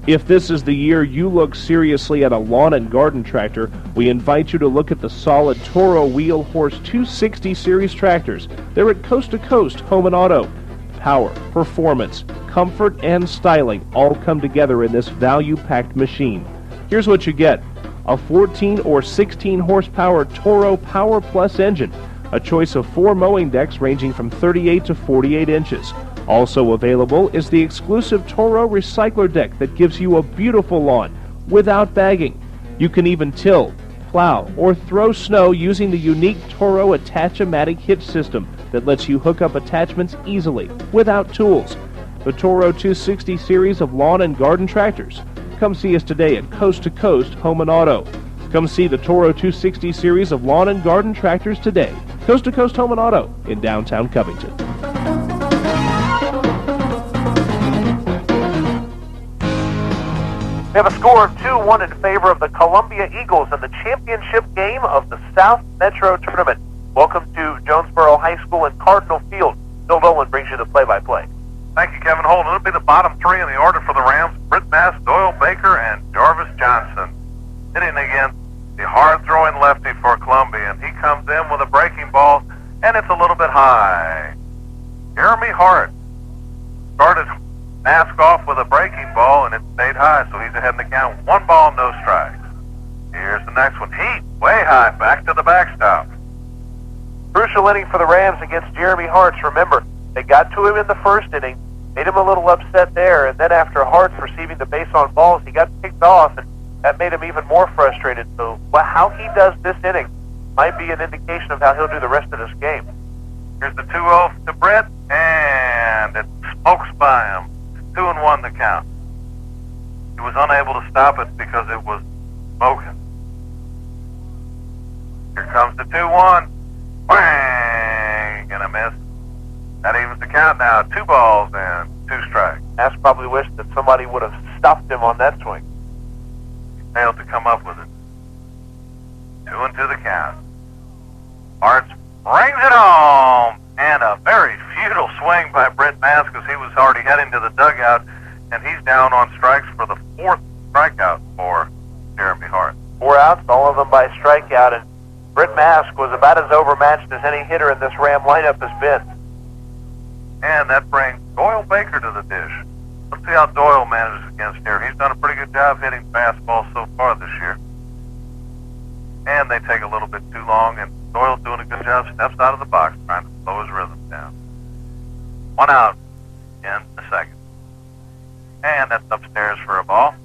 If this is the year you look seriously at a lawn and garden tractor, we invite you to look at the solid Toro Wheel Horse 260 series tractors. They're at Coast to Coast Home and Auto. Power, performance, comfort, and styling all come together in this value-packed machine. Here's what you get: a 14 or 16 horsepower Toro Power Plus engine, a choice of 4 mowing decks ranging from 38 to 48 inches. Also available is the exclusive Toro Recycler deck that gives you a beautiful lawn without bagging. You can even till, plow, or throw snow using the unique Toro Attach-O-Matic hitch system that lets you hook up attachments easily without tools. The Toro 260 series of lawn and garden tractors. Come see us today at Coast to Coast Home and Auto. Come see the Toro 260 series of lawn and garden tractors today. Coast to Coast Home and Auto in downtown Covington. We have a score of 2-1 in favor of the Columbia Eagles in the championship game of the South Metro Tournament. Welcome to Jonesboro High School and Cardinal Field. Bill Dolan brings you the play-by-play. Thank you, Kevin Holden. It'll be the bottom 3 in the order for the Rams: Britt Bass, Doyle Baker, and Jarvis Johnson. Hitting against the hard-throwing lefty for Columbia, and he comes in with a breaking ball, and it's a little bit high. Jeremy Hart started Mask off with a breaking ball, and it stayed high, so he's ahead in the count. 1 ball, no strikes. Here's the next one. Heat, way high, back to the backstop. Crucial inning for the Rams against Jeremy Hartz. Remember, they got to him in the first inning, made him a little upset there, and then after Hartz receiving the base on balls, he got picked off, and that made him even more frustrated. So how he does this inning might be an indication of how he'll do the rest of this game. Here's the 2-0 to Britt, and it smokes by him. 2-1 the count. He was unable to stop it because it was smoking. Here comes the 2-1. Bang! And a miss. That evens the count now. 2 balls and 2 strikes. Ash probably wished that somebody would have stopped him on that swing. He failed to come up with it. 2-2 the count. Hartz brings it home. And a very futile swing by Britt Bass because he was already heading to the dugout, and he's down on strikes for the 4th strikeout for Jeremy Hart. 4 outs, all of them by strikeout, and Britt Mask was about as overmatched as any hitter in this Ram lineup has been. And that brings Doyle Baker to the dish. Let's see how Doyle manages against here. He's done a pretty good job hitting fastballs so far this year. And they take a little bit too long, and Doyle's doing a good job. Steps out of the box, trying to slow his rhythm down. 1 out in the second. And that's upstairs for a ball.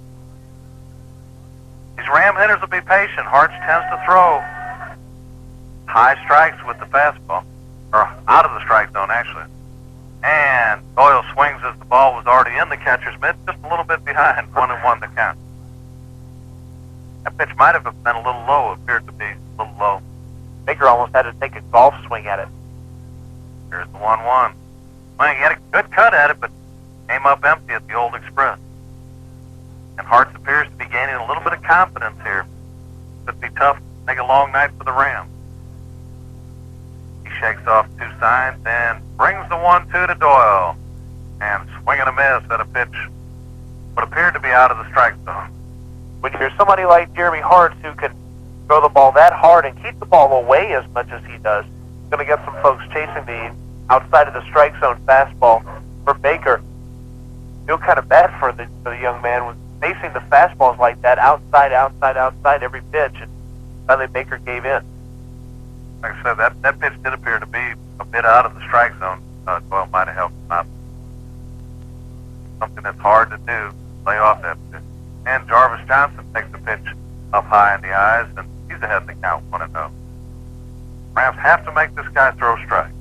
These Ram hitters will be patient. Hartz tends to throw high strikes with the fastball. Or out of the strike zone, actually. And Doyle swings as the ball was already in the catcher's mitt, just a little bit behind. 1-1 the count. That pitch might have been a little low. It appeared to be a little low. Baker almost had to take a golf swing at it. Here's the 1-1. Well, he had a good cut at it, but came up empty at the Old Express. And Hartz appears to be gaining a little bit of confidence here. Could be tough. Make a long night for the Rams. He shakes off 2 signs and brings the 1-2 to Doyle. And swing and a miss at a pitch what appeared to be out of the strike zone. When you're somebody like Jeremy Hartz who can throw the ball that hard and keep the ball away as much as he does, you're going to get some folks chasing the outside of the strike zone fastball for Baker. Feel kind of bad for the young man with facing the fastballs like that, outside every pitch, and finally Baker gave in. Like I said, that pitch did appear to be a bit out of the strike zone. Doyle might have helped him out. Something that's hard to do, lay off that pitch. And Jarvis Johnson takes the pitch up high in the eyes, and he's ahead of the count, 1-0. Rams have to make this guy throw strike.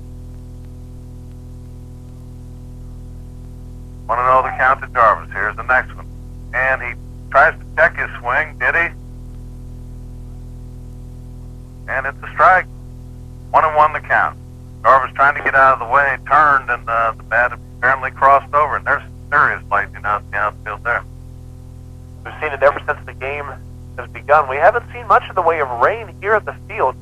1-0 the count to Jarvis. Here's the next one. And he tries to check his swing, did he? And it's a strike. 1-1 the count. Jarvis trying to get out of the way, turned, and the bat apparently crossed over, and there's serious lightning out in the outfield there. We've seen it ever since the game has begun. We haven't seen much in the way of rain here at the field,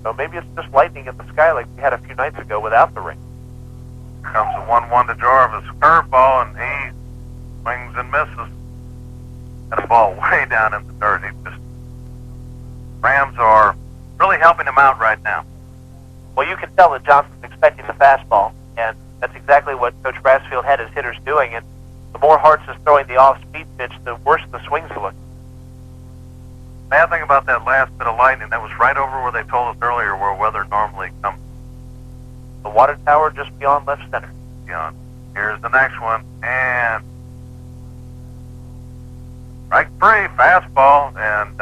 so maybe it's just lightning in the sky like we had a few nights ago without the rain. Here comes the 1-1 to Jarvis. Curveball, and he swings and misses. And a ball way down in the dirt. Rams are really helping him out right now. Well, you can tell that Johnson's expecting the fastball, and that's exactly what Coach Brassfield had his hitters doing, and the more Hartz is throwing the off-speed pitch, the worse the swings are looking. Bad thing about that last bit of lightning, that was right over where they told us earlier where weather normally comes. The water tower just beyond left center. Beyond. Here's the next one, and strike three, fastball, and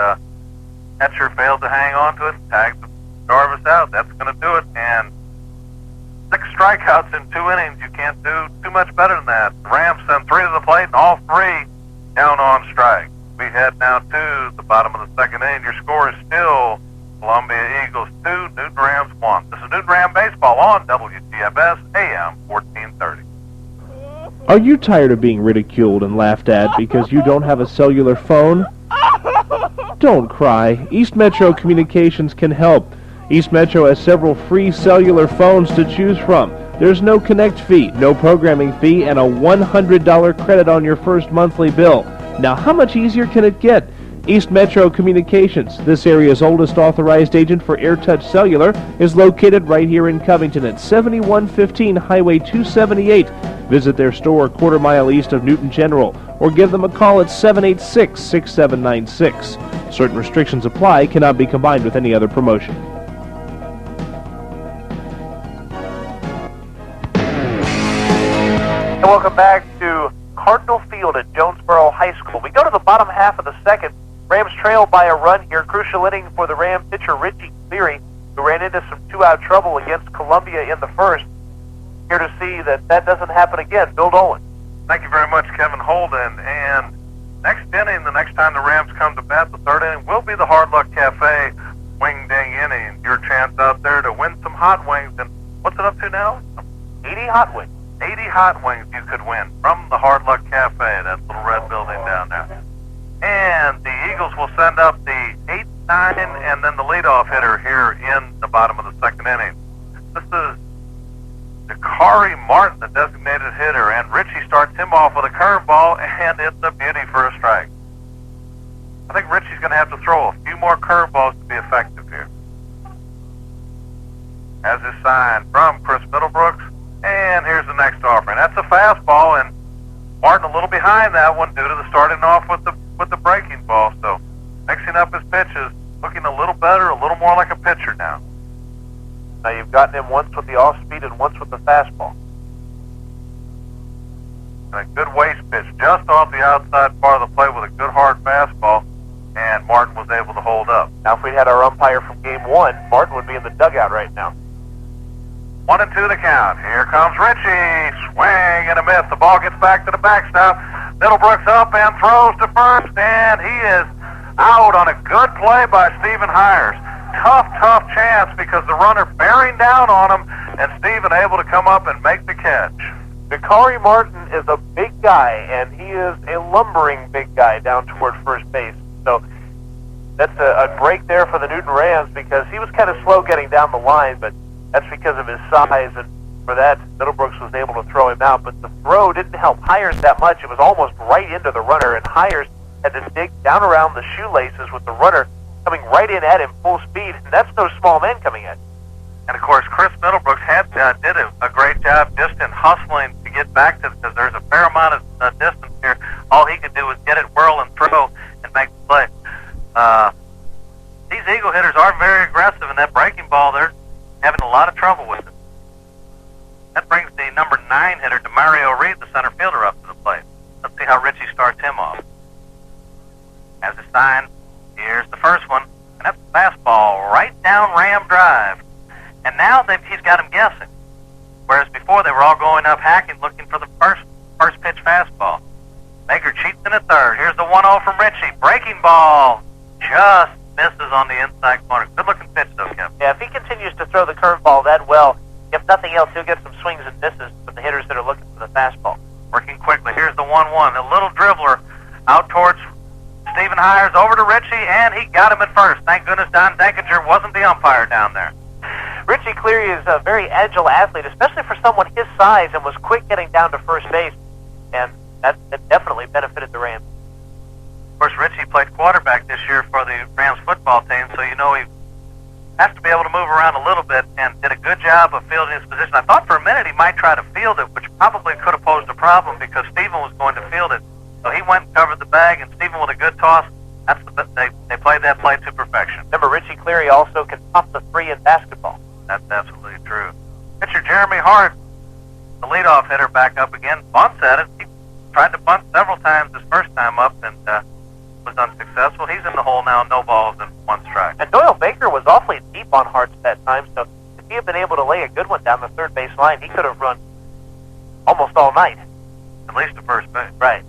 catcher failed to hang on to it, tagged Jarvis out. That's going to do it, and 6 strikeouts in 2 innings. You can't do too much better than that. The Rams send 3 to the plate, and all 3 down on strike. We head now to the bottom of the 2nd inning. Your score is still Columbia Eagles 2, Newton Rams 1. This is Newton Ram Baseball on WGFS AM 1430. Are you tired of being ridiculed and laughed at because you don't have a cellular phone? Don't cry. East Metro Communications can help. East Metro has several free cellular phones to choose from. There's no connect fee, no programming fee, and a $100 credit on your first monthly bill. Now, how much easier can it get? East Metro Communications, this area's oldest authorized agent for AirTouch Cellular, is located right here in Covington at 7115 Highway 278. Visit their store a quarter mile east of Newton General, or give them a call at 786-6796. Certain restrictions apply, cannot be combined with any other promotion. And welcome back to Cardinal Field at Jonesboro High School. We go to the bottom half of the 2nd. Rams trail by a run here. Crucial inning for the Ram pitcher Richie Cleary, who ran into some 2-out trouble against Columbia in the 1st. Here to see that doesn't happen again. Bill Dolan. Thank you very much, Kevin Holden. And next inning, the next time the Rams come to bat, the 3rd inning, will be the Hard Luck Cafe Wing Ding inning. Your chance out there to win some hot wings. And what's it up to now? 80 hot wings. 80 hot wings you could win from the Hard Luck Cafe, that little red building down there. And the Eagles will send up the 8th, 9th, and then the leadoff hitter here in the bottom of the 2nd inning. This is Dakari Martin, the designated hitter, and Richie starts him off with a curveball, and it's a beauty for a strike. I think Richie's going to have to throw a few more curveballs to be effective here. As is signed from Chris Middlebrooks, and here's the next offering. That's a fastball, and Martin a little behind that one due to the starting off with the breaking ball. So mixing up his pitches, looking a little better, a little more like a pitcher now. Now you've gotten him once with the off-speed and once with the fastball. And a good waist pitch just off the outside part of the plate with a good hard fastball, and Martin was able to hold up. Now if we'd had our umpire from Game 1, Martin would be in the dugout right now. 1-2 the count. Here comes Richie. Swing and a miss. The ball gets back to the backstop. Middlebrooks up and throws to first, and he is out on a good play by Stephen Hires. Tough chance because the runner bearing down on him, and Stephen able to come up and make the catch. Dakari Martin is a big guy, and he is a lumbering big guy down toward first base. So that's a break there for the Newton Rams because he was kind of slow getting down the line, but that's because of his size, and for that, Middlebrooks was able to throw him out. But the throw didn't help Hires that much. It was almost right into the runner, and Hires had to dig down around the shoelaces with the runner coming right in at him full speed, and that's no small man coming in. And, of course, Chris Middlebrooks did a great job just in hustling to get back to, because there's a fair amount of distance here. All he could do was get it, whirl, and throw, and make the play. These Eagle hitters are very aggressive, and that breaking ball, they're having a lot of trouble with it. That brings the number 9 hitter, Demario Reed, the center fielder, up to the plate. Let's see how Richie starts him off. As a sign, here's the first one, and that's a fastball right down Ram Drive. And now he's got him guessing. Whereas before they were all going up hacking, looking for the first pitch fastball. Baker cheats in at third. Here's the 1-0 from Richie. Breaking ball just misses on the inside corner. Good looking pitch though, Kevin. Yeah, if he continues to throw the curveball that well, if nothing else, he'll get some swings and misses from the hitters that are looking for the fastball. Working quickly. Here's the 1-1. A little dribbler out towards Stephen Hires, over to Richie, and he got him at first. Thank goodness Don Denkinger wasn't the umpire down there. Richie Cleary is a very agile athlete, especially for someone his size, and was quick getting down to first base, and that definitely benefited the Rams. Of course, Richie played quarterback this year for the Rams football team, so you know he has to be able to move around a little bit, and did a good job of fielding his position. I thought for a minute he might try to field it, which probably could have posed a problem because Stephen was going to field it. So he went and covered the bag, and Stephen with a good toss. They played that play to perfection. Remember, Richie Cleary also can pop the 3 in basketball. That's absolutely true. Pitcher Jeremy Hart, the leadoff hitter, back up again, bunts at it. He tried to bunt several times his first time up and was unsuccessful. He's in the hole now, no balls and 1 strike. And Doyle Baker was awfully deep on Hart's that time, so if he had been able to lay a good one down the third base line, he could have run almost all night. At least to first base. Right.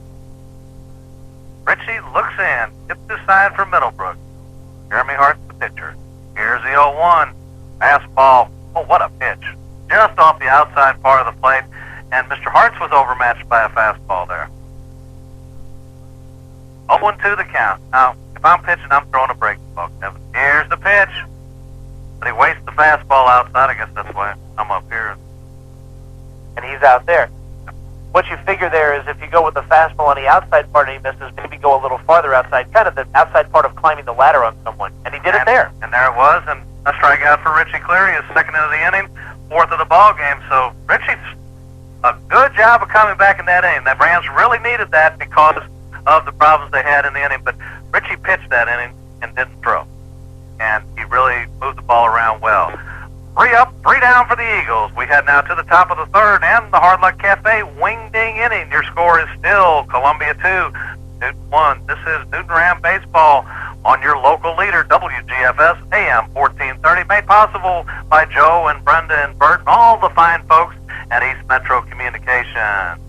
Richie looks in, gets this side for Middlebrook. Jeremy Hart's the pitcher. Here's the 0-1. Fastball. Oh, what a pitch. Just off the outside part of the plate, and Mr. Hart's was overmatched by a fastball there. 0-2 the count. Now, if I'm pitching, I'm throwing a breaking ball, Kevin. Here's the pitch. But he wastes the fastball outside. I guess that's why I'm up here. And he's out there. What you figure there is if you go with the fastball on the outside part and he misses, maybe go a little farther outside, kind of the outside part of climbing the ladder on someone. And he did it there. And there it was, and a strikeout for Richie Cleary, his second into the inning, 4th of the ball game. So Richie's a good job of coming back in that inning. The Rams really needed that because of the problems they had in the inning. But Richie pitched that inning and didn't throw. And he really moved the ball around well. 3 up, 3 down for the Eagles. We head now to the top of the third and the Hard Luck Cafe wing-ding inning. Your score is still Columbia 2, Newton 1. This is Newton Ram Baseball on your local leader, WGFS AM 1430, made possible by Joe and Brenda and Bert and all the fine folks at East Metro Communications.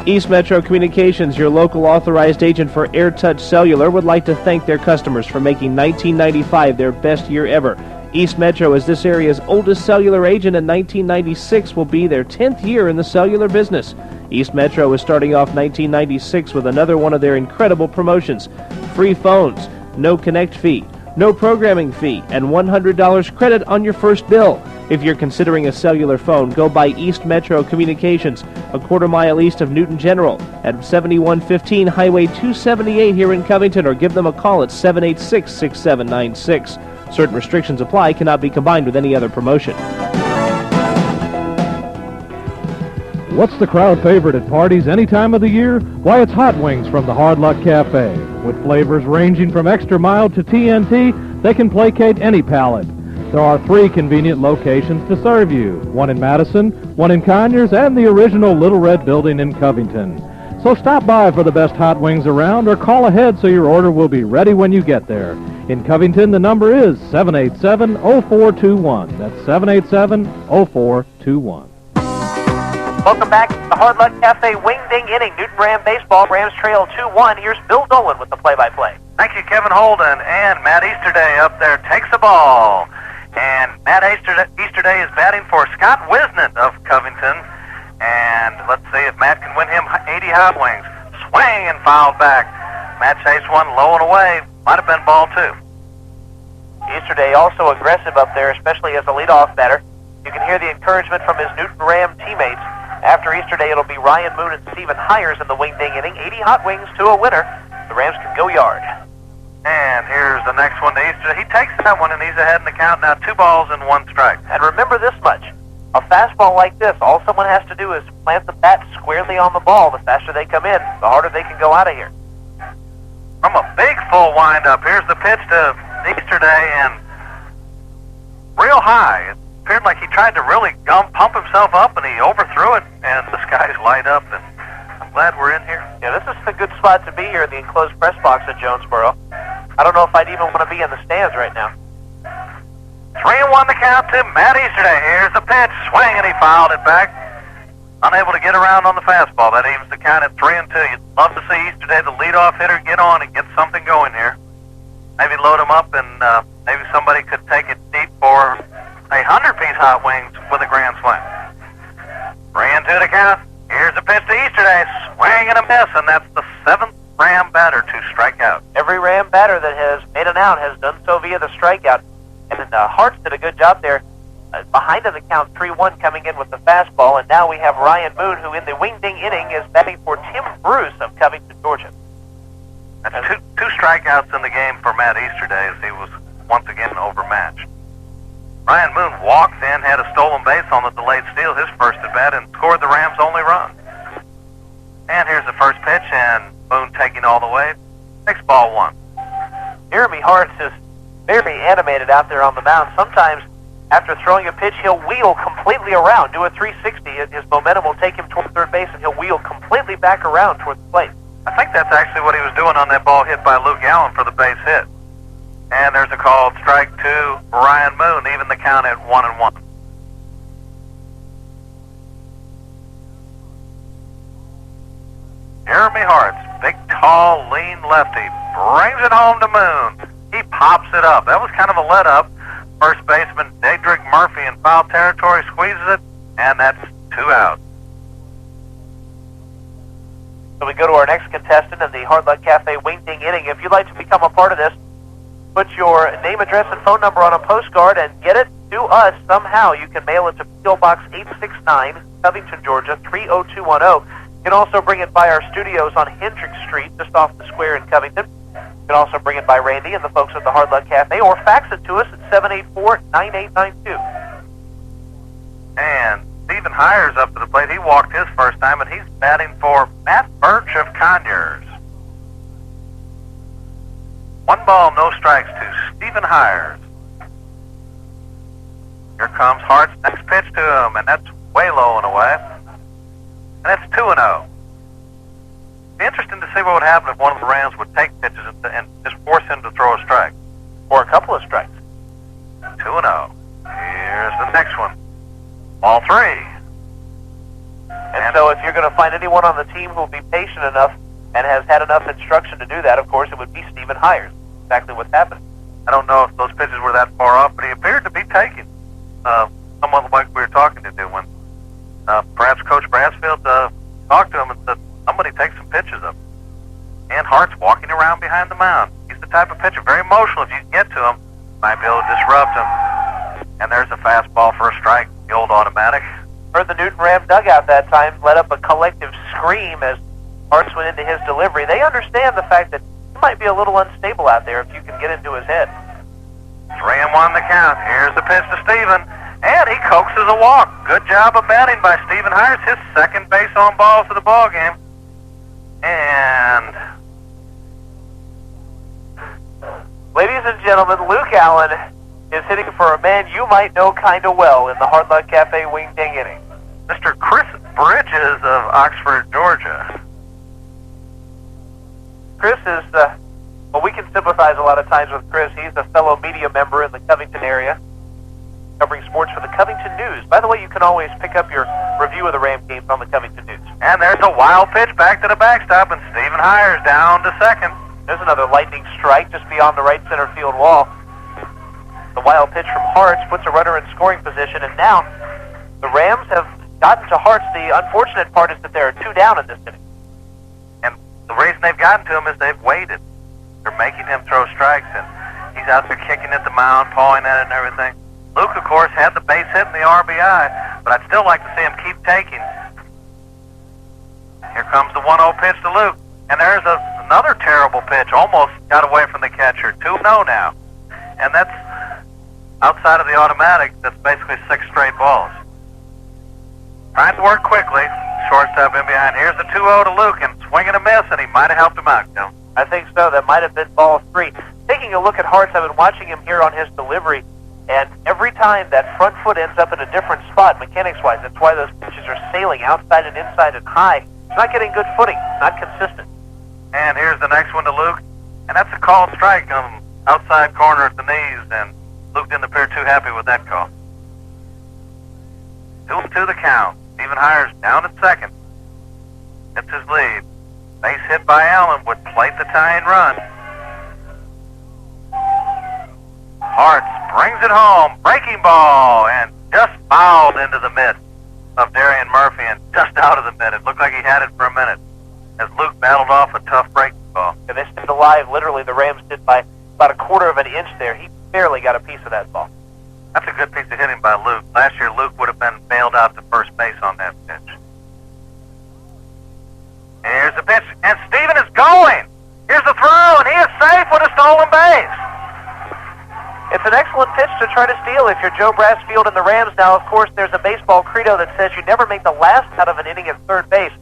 East Metro Communications, your local authorized agent for AirTouch Cellular, would like to thank their customers for making 1995 their best year ever. East Metro is this area's oldest cellular agent, and 1996 will be their 10th year in the cellular business. East Metro is starting off 1996 with another one of their incredible promotions. Free phones, no connect fee, no programming fee, and $100 credit on your first bill. If you're considering a cellular phone, go by East Metro Communications, a quarter-mile east of Newton General, at 7115 Highway 278 here in Covington, or give them a call at 786-6796. Certain restrictions apply, cannot be combined with any other promotion. What's the crowd favorite at parties any time of the year? Why, it's hot wings from the Hard Luck Cafe. With flavors ranging from extra mild to TNT, they can placate any palate. There are 3 convenient locations to serve you, one in Madison, one in Conyers, and the original Little Red Building in Covington. So stop by for the best hot wings around, or call ahead so your order will be ready when you get there. In Covington, the number is 787-0421. That's 787-0421. Welcome back to the Hard Luck Cafe wing-ding inning. Newton Ram Baseball. Rams trail 2-1. Here's Bill Dolan with the play-by-play. Thank you, Kevin Holden. And Matt Easterday up there takes the ball. And Matt Easterday is batting for Scott Wisnant of Covington. And let's see if Matt can win him 80 hot wings. Swing and fouled back. Matt chased one low and away. Might have been ball 2. Easterday also aggressive up there, especially as a leadoff batter. You can hear the encouragement from his Newton Ram teammates. After Easterday, it'll be Ryan Moon and Stephen Hires in the wing-ding inning. 80 hot wings to a winner. The Rams can go yard. And here's the next one to Easter. He takes that one, and he's ahead in the count now. 2 balls and 1 strike. And remember this much. A fastball like this, all someone has to do is plant the bat squarely on the ball. The faster they come in, the harder they can go out of here. From a big full windup, here's the pitch to Easterday, and real high. It appeared like he tried to really pump himself up, and he overthrew it, and the skies light up, and I'm glad we're in here. Yeah, this is a good spot to be here in the enclosed press box at Jonesboro. I don't know if I'd even want to be in the stands right now. 3-1 the count to Matt Easterday. Here's the pitch. Swing, and he fouled it back. Unable to get around on the fastball. That evens the count at 3-2. You'd love to see Easterday, the leadoff hitter, get on and get something going here. Maybe load him up, and maybe somebody could take it deep for 100-piece hot wings with a grand slam. 3-2 the count. Here's the pitch to Easterday. Swing and a miss, and that's the 7th Ram batter to strike out. Every Ram batter that has made an out has done so via the strikeout. And Hartz did a good job there. Behind in the count, 3-1 coming in with the fastball. And now we have Ryan Moon, who in the wing-ding inning is batting for Tim Bruce of Covington, Georgia. That's two strikeouts in the game for Matt Easterday as he was once again overmatched. Ryan Moon walked in, had a stolen base on the delayed steal, his first at bat, and scored the Rams' only run. And here's the first pitch, and Moon taking all the way. Takes ball 1. Jeremy Hartz is very animated out there on the mound. Sometimes after throwing a pitch, he'll wheel completely around, do a 360. His momentum will take him toward third base, and he'll wheel completely back around toward the plate. I think that's actually what he was doing on that ball hit by Luke Allen for the base hit. And there's a called strike 2 for Ryan Moon, even the count at 1-1. Jeremy Hartz, big, tall, lean lefty, brings it home to Moon. He pops it up. That was kind of a let-up. First baseman Dedrick Murphy in foul territory squeezes it, and that's 2 outs. So we go to our next contestant in the Hard Luck Cafe Wing-Ding inning. If you'd like to become a part of this, put your name, address, and phone number on a postcard and get it to us somehow. You can mail it to P.O. Box 869, Covington, Georgia, 30210. You can also bring it by our studios on Hendrick Street, just off the square in Covington. You can also bring it by Randy and the folks at the Hard Luck Cafe, or fax it to us at 784-9892. And Stephen Hires up to the plate. He walked his first time, and he's batting for Matt Birch of Conyers. 1 ball, no strikes to Stephen Hires. Here comes Hart's next pitch to him, and that's way low and away. And it's 2-0. Be interesting to see what would happen if one of the Rams would take pitches and just force him to throw a strike. Or a couple of strikes. 2-0. Here's the next one. Ball 3. And so if you're going to find anyone on the team who will be patient enough and has had enough instruction to do that, of course, it would be Stephen Hires. Exactly what's happened. I don't know if those pitches were that far off, but he appeared to be taking someone like we were talking to do when perhaps Coach Bransfield talked to him and said, somebody take some pitches of him. And Hart's walking around behind the mound. He's the type of pitcher, very emotional. If you can get to him, might be able to disrupt him. And there's a fastball for a strike, the old automatic. Heard the Newton Ram dugout that time, let up a collective scream as Hartz went into his delivery. They understand the fact that he might be a little unstable out there if you can get into his head. 3-1 the count. Here's the pitch to Stephen, and he coaxes a walk. Good job of batting by Stephen Hires, his second base on balls to the ball game. And ladies and gentlemen, Luke Allen is hitting for a man you might know kind of well in the Hard Luck Cafe Wing-Ding inning. Mr. Chris Bridges of Oxford, Georgia. Chris is, well, we can sympathize a lot of times with Chris. He's a fellow media member in the Covington area, covering sports for the Covington News. By the way, you can always pick up your review of the Ram games on the Covington News. And there's a wild pitch back to the backstop, and Stephen Hires down to second. There's another lightning strike just beyond the right center field wall. The wild pitch from Hartz puts a runner in scoring position, and now the Rams have gotten to Hartz. The unfortunate part is that there are 2 down in this inning. And the reason they've gotten to him is they've waited. They're making him throw strikes, and he's out there kicking at the mound, pawing at it and everything. Luke, of course, had the base hit in the RBI, but I'd still like to see him keep taking. Here comes the 1-0 pitch to Luke, and there's Another terrible pitch. Almost got away from the catcher. 2-0 now. And that's outside of the automatic. That's basically 6 straight balls. Trying to work quickly. Shortstop in behind. Here's the 2-0 to Luke, and swing and a miss, and he might have helped him out, Joe. I think so. That might have been ball 3. Taking a look at Hart's, I've been watching him here on his delivery, and every time that front foot ends up in a different spot, mechanics-wise, that's why those pitches are sailing outside and inside and high. He's not getting good footing, not consistent. And here's the next one to Luke, and that's a called strike on outside corner at the knees, and Luke didn't appear too happy with that call. 2-2 the count. Stephen Hires down at second. Gets his lead. Base hit by Allen would plate the tying run. Hart brings it home. Breaking ball, and just fouled into the mitt of Darian Murphy, and just out of the mitt. It looked like he had it for a minute as Luke battled off a tough breaking ball. And they stayed alive. Literally, the Rams did by about a quarter of an inch there. He barely got a piece of that ball. That's a good piece of hitting by Luke. Last year, Luke would have been bailed out to first base on that pitch. Here's the pitch, and Steven is going. Here's the throw, and he is safe with a stolen base. It's an excellent pitch to try to steal if you're Joe Brassfield and the Rams. Now, of course, there's a baseball credo that says you never make the last out of an inning at third base.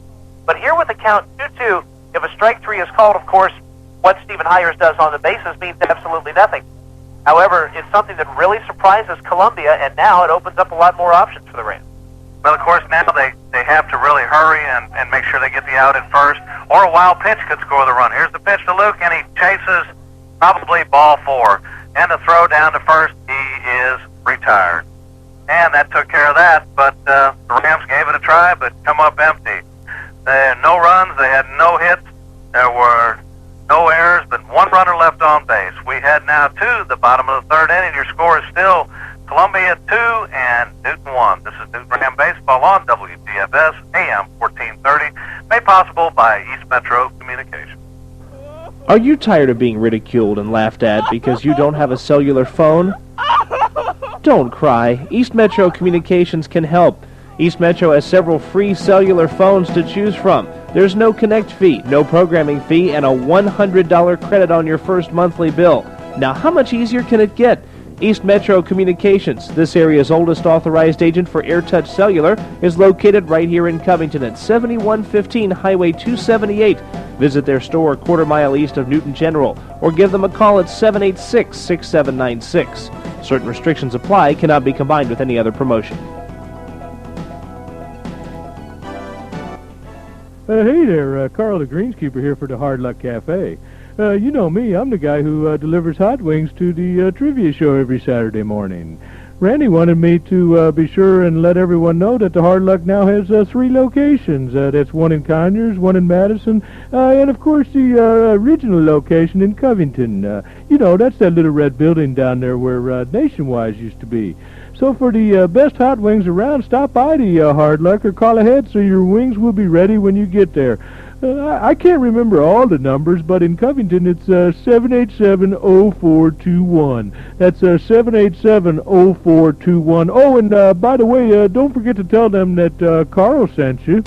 But here with the count 2-2, if a strike 3 is called, of course, what Stephen Hires does on the bases means absolutely nothing. However, it's something that really surprises Columbia, and now it opens up a lot more options for the Rams. Well, of course, now they have to really hurry and make sure they get the out at first, or a wild pitch could score the run. Here's the pitch to Luke, and he chases probably ball 4. And the throw down to first, he is retired. And that took care of that, but the Rams gave it a try, but come up empty. They had no runs, they had no hits, there were no errors, but 1 runner left on base. We head now to the bottom of the 3rd inning. Your score is still Columbia 2 and Newton 1. This is Newton Ram Baseball on WGFS, AM 1430, made possible by East Metro Communications. Are you tired of being ridiculed and laughed at because you don't have a cellular phone? Don't cry. East Metro Communications can help. East Metro has several free cellular phones to choose from. There's no connect fee, no programming fee, and a $100 credit on your first monthly bill. Now, how much easier can it get? East Metro Communications, this area's oldest authorized agent for AirTouch Cellular, is located right here in Covington at 7115 Highway 278. Visit their store a quarter-mile east of Newton General, or give them a call at 786-6796. Certain restrictions apply, cannot be combined with any other promotion. Hey there, Carl the Greenskeeper here for the Hard Luck Cafe. You know me, I'm the guy who delivers hot wings to the trivia show every Saturday morning. Randy wanted me to be sure and let everyone know that the Hard Luck now has 3 locations. That's one in Conyers, one in Madison, and of course the original location in Covington. You know, that's that little red building down there where Nationwide used to be. So for the best hot wings around, stop by the Hard Luck or call ahead so your wings will be ready when you get there. I can't remember all the numbers, but in Covington it's 787-0421. That's 787-0421. Oh, and by the way, don't forget to tell them that Carl sent you.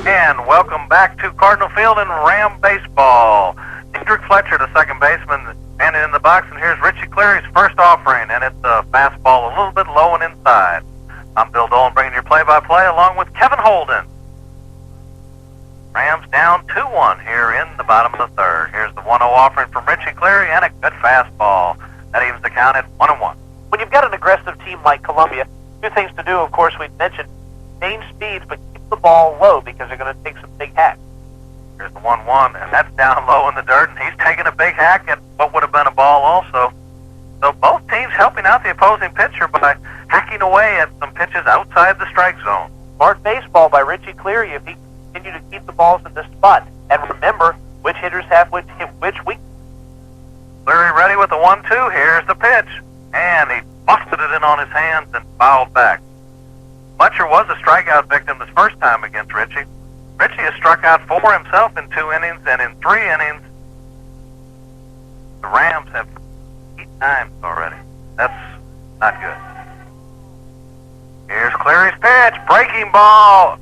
And welcome back to Cardinal Field and Ram Baseball. Diedrich Fletcher, the second baseman, standing in the box, and here's Richie Cleary's first offering, and it's a fastball a little bit low and inside. I'm Bill Dolan bringing your play-by-play along with Kevin Holden. Rams down 2-1 here in the bottom of the 3rd. Here's the 1-0 offering from Richie Cleary, and a good fastball. That evens the count at 1-1. When you've got an aggressive team like Columbia, 2 things to do, of course, we've mentioned. Gain speeds, but keep the ball low because they're going to take some big hacks. Here's the 1-1, and that's down low in the dirt, and he's taking a big hack at what would have been a ball also. So both teams helping out the opposing pitcher by hacking away at some pitches outside the strike zone. Smart baseball by Richie Cleary if he continue to keep the balls in this spot. And remember which hitters have which week. Cleary ready with the 1-2. Here's the pitch. And he busted it in on his hands and fouled back. Fletcher was a strikeout victim this first time against Richie. Richie has struck out 4 himself in 2 innings, and in 3 innings, the Rams have 8 times already. That's not good. Here's Cleary's pitch. Breaking ball.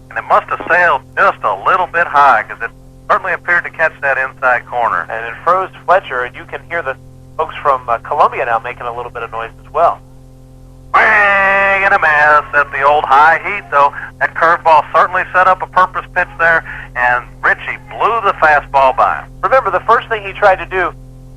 and it must have sailed just a little bit high because it certainly appeared to catch that inside corner. And it froze Fletcher, and you can hear the folks from Columbia now making a little bit of noise as well. Bang and a miss at the old high heat, though. That curveball certainly set up a purpose pitch there, and Richie blew the fastball by him. Remember, the first thing he tried to do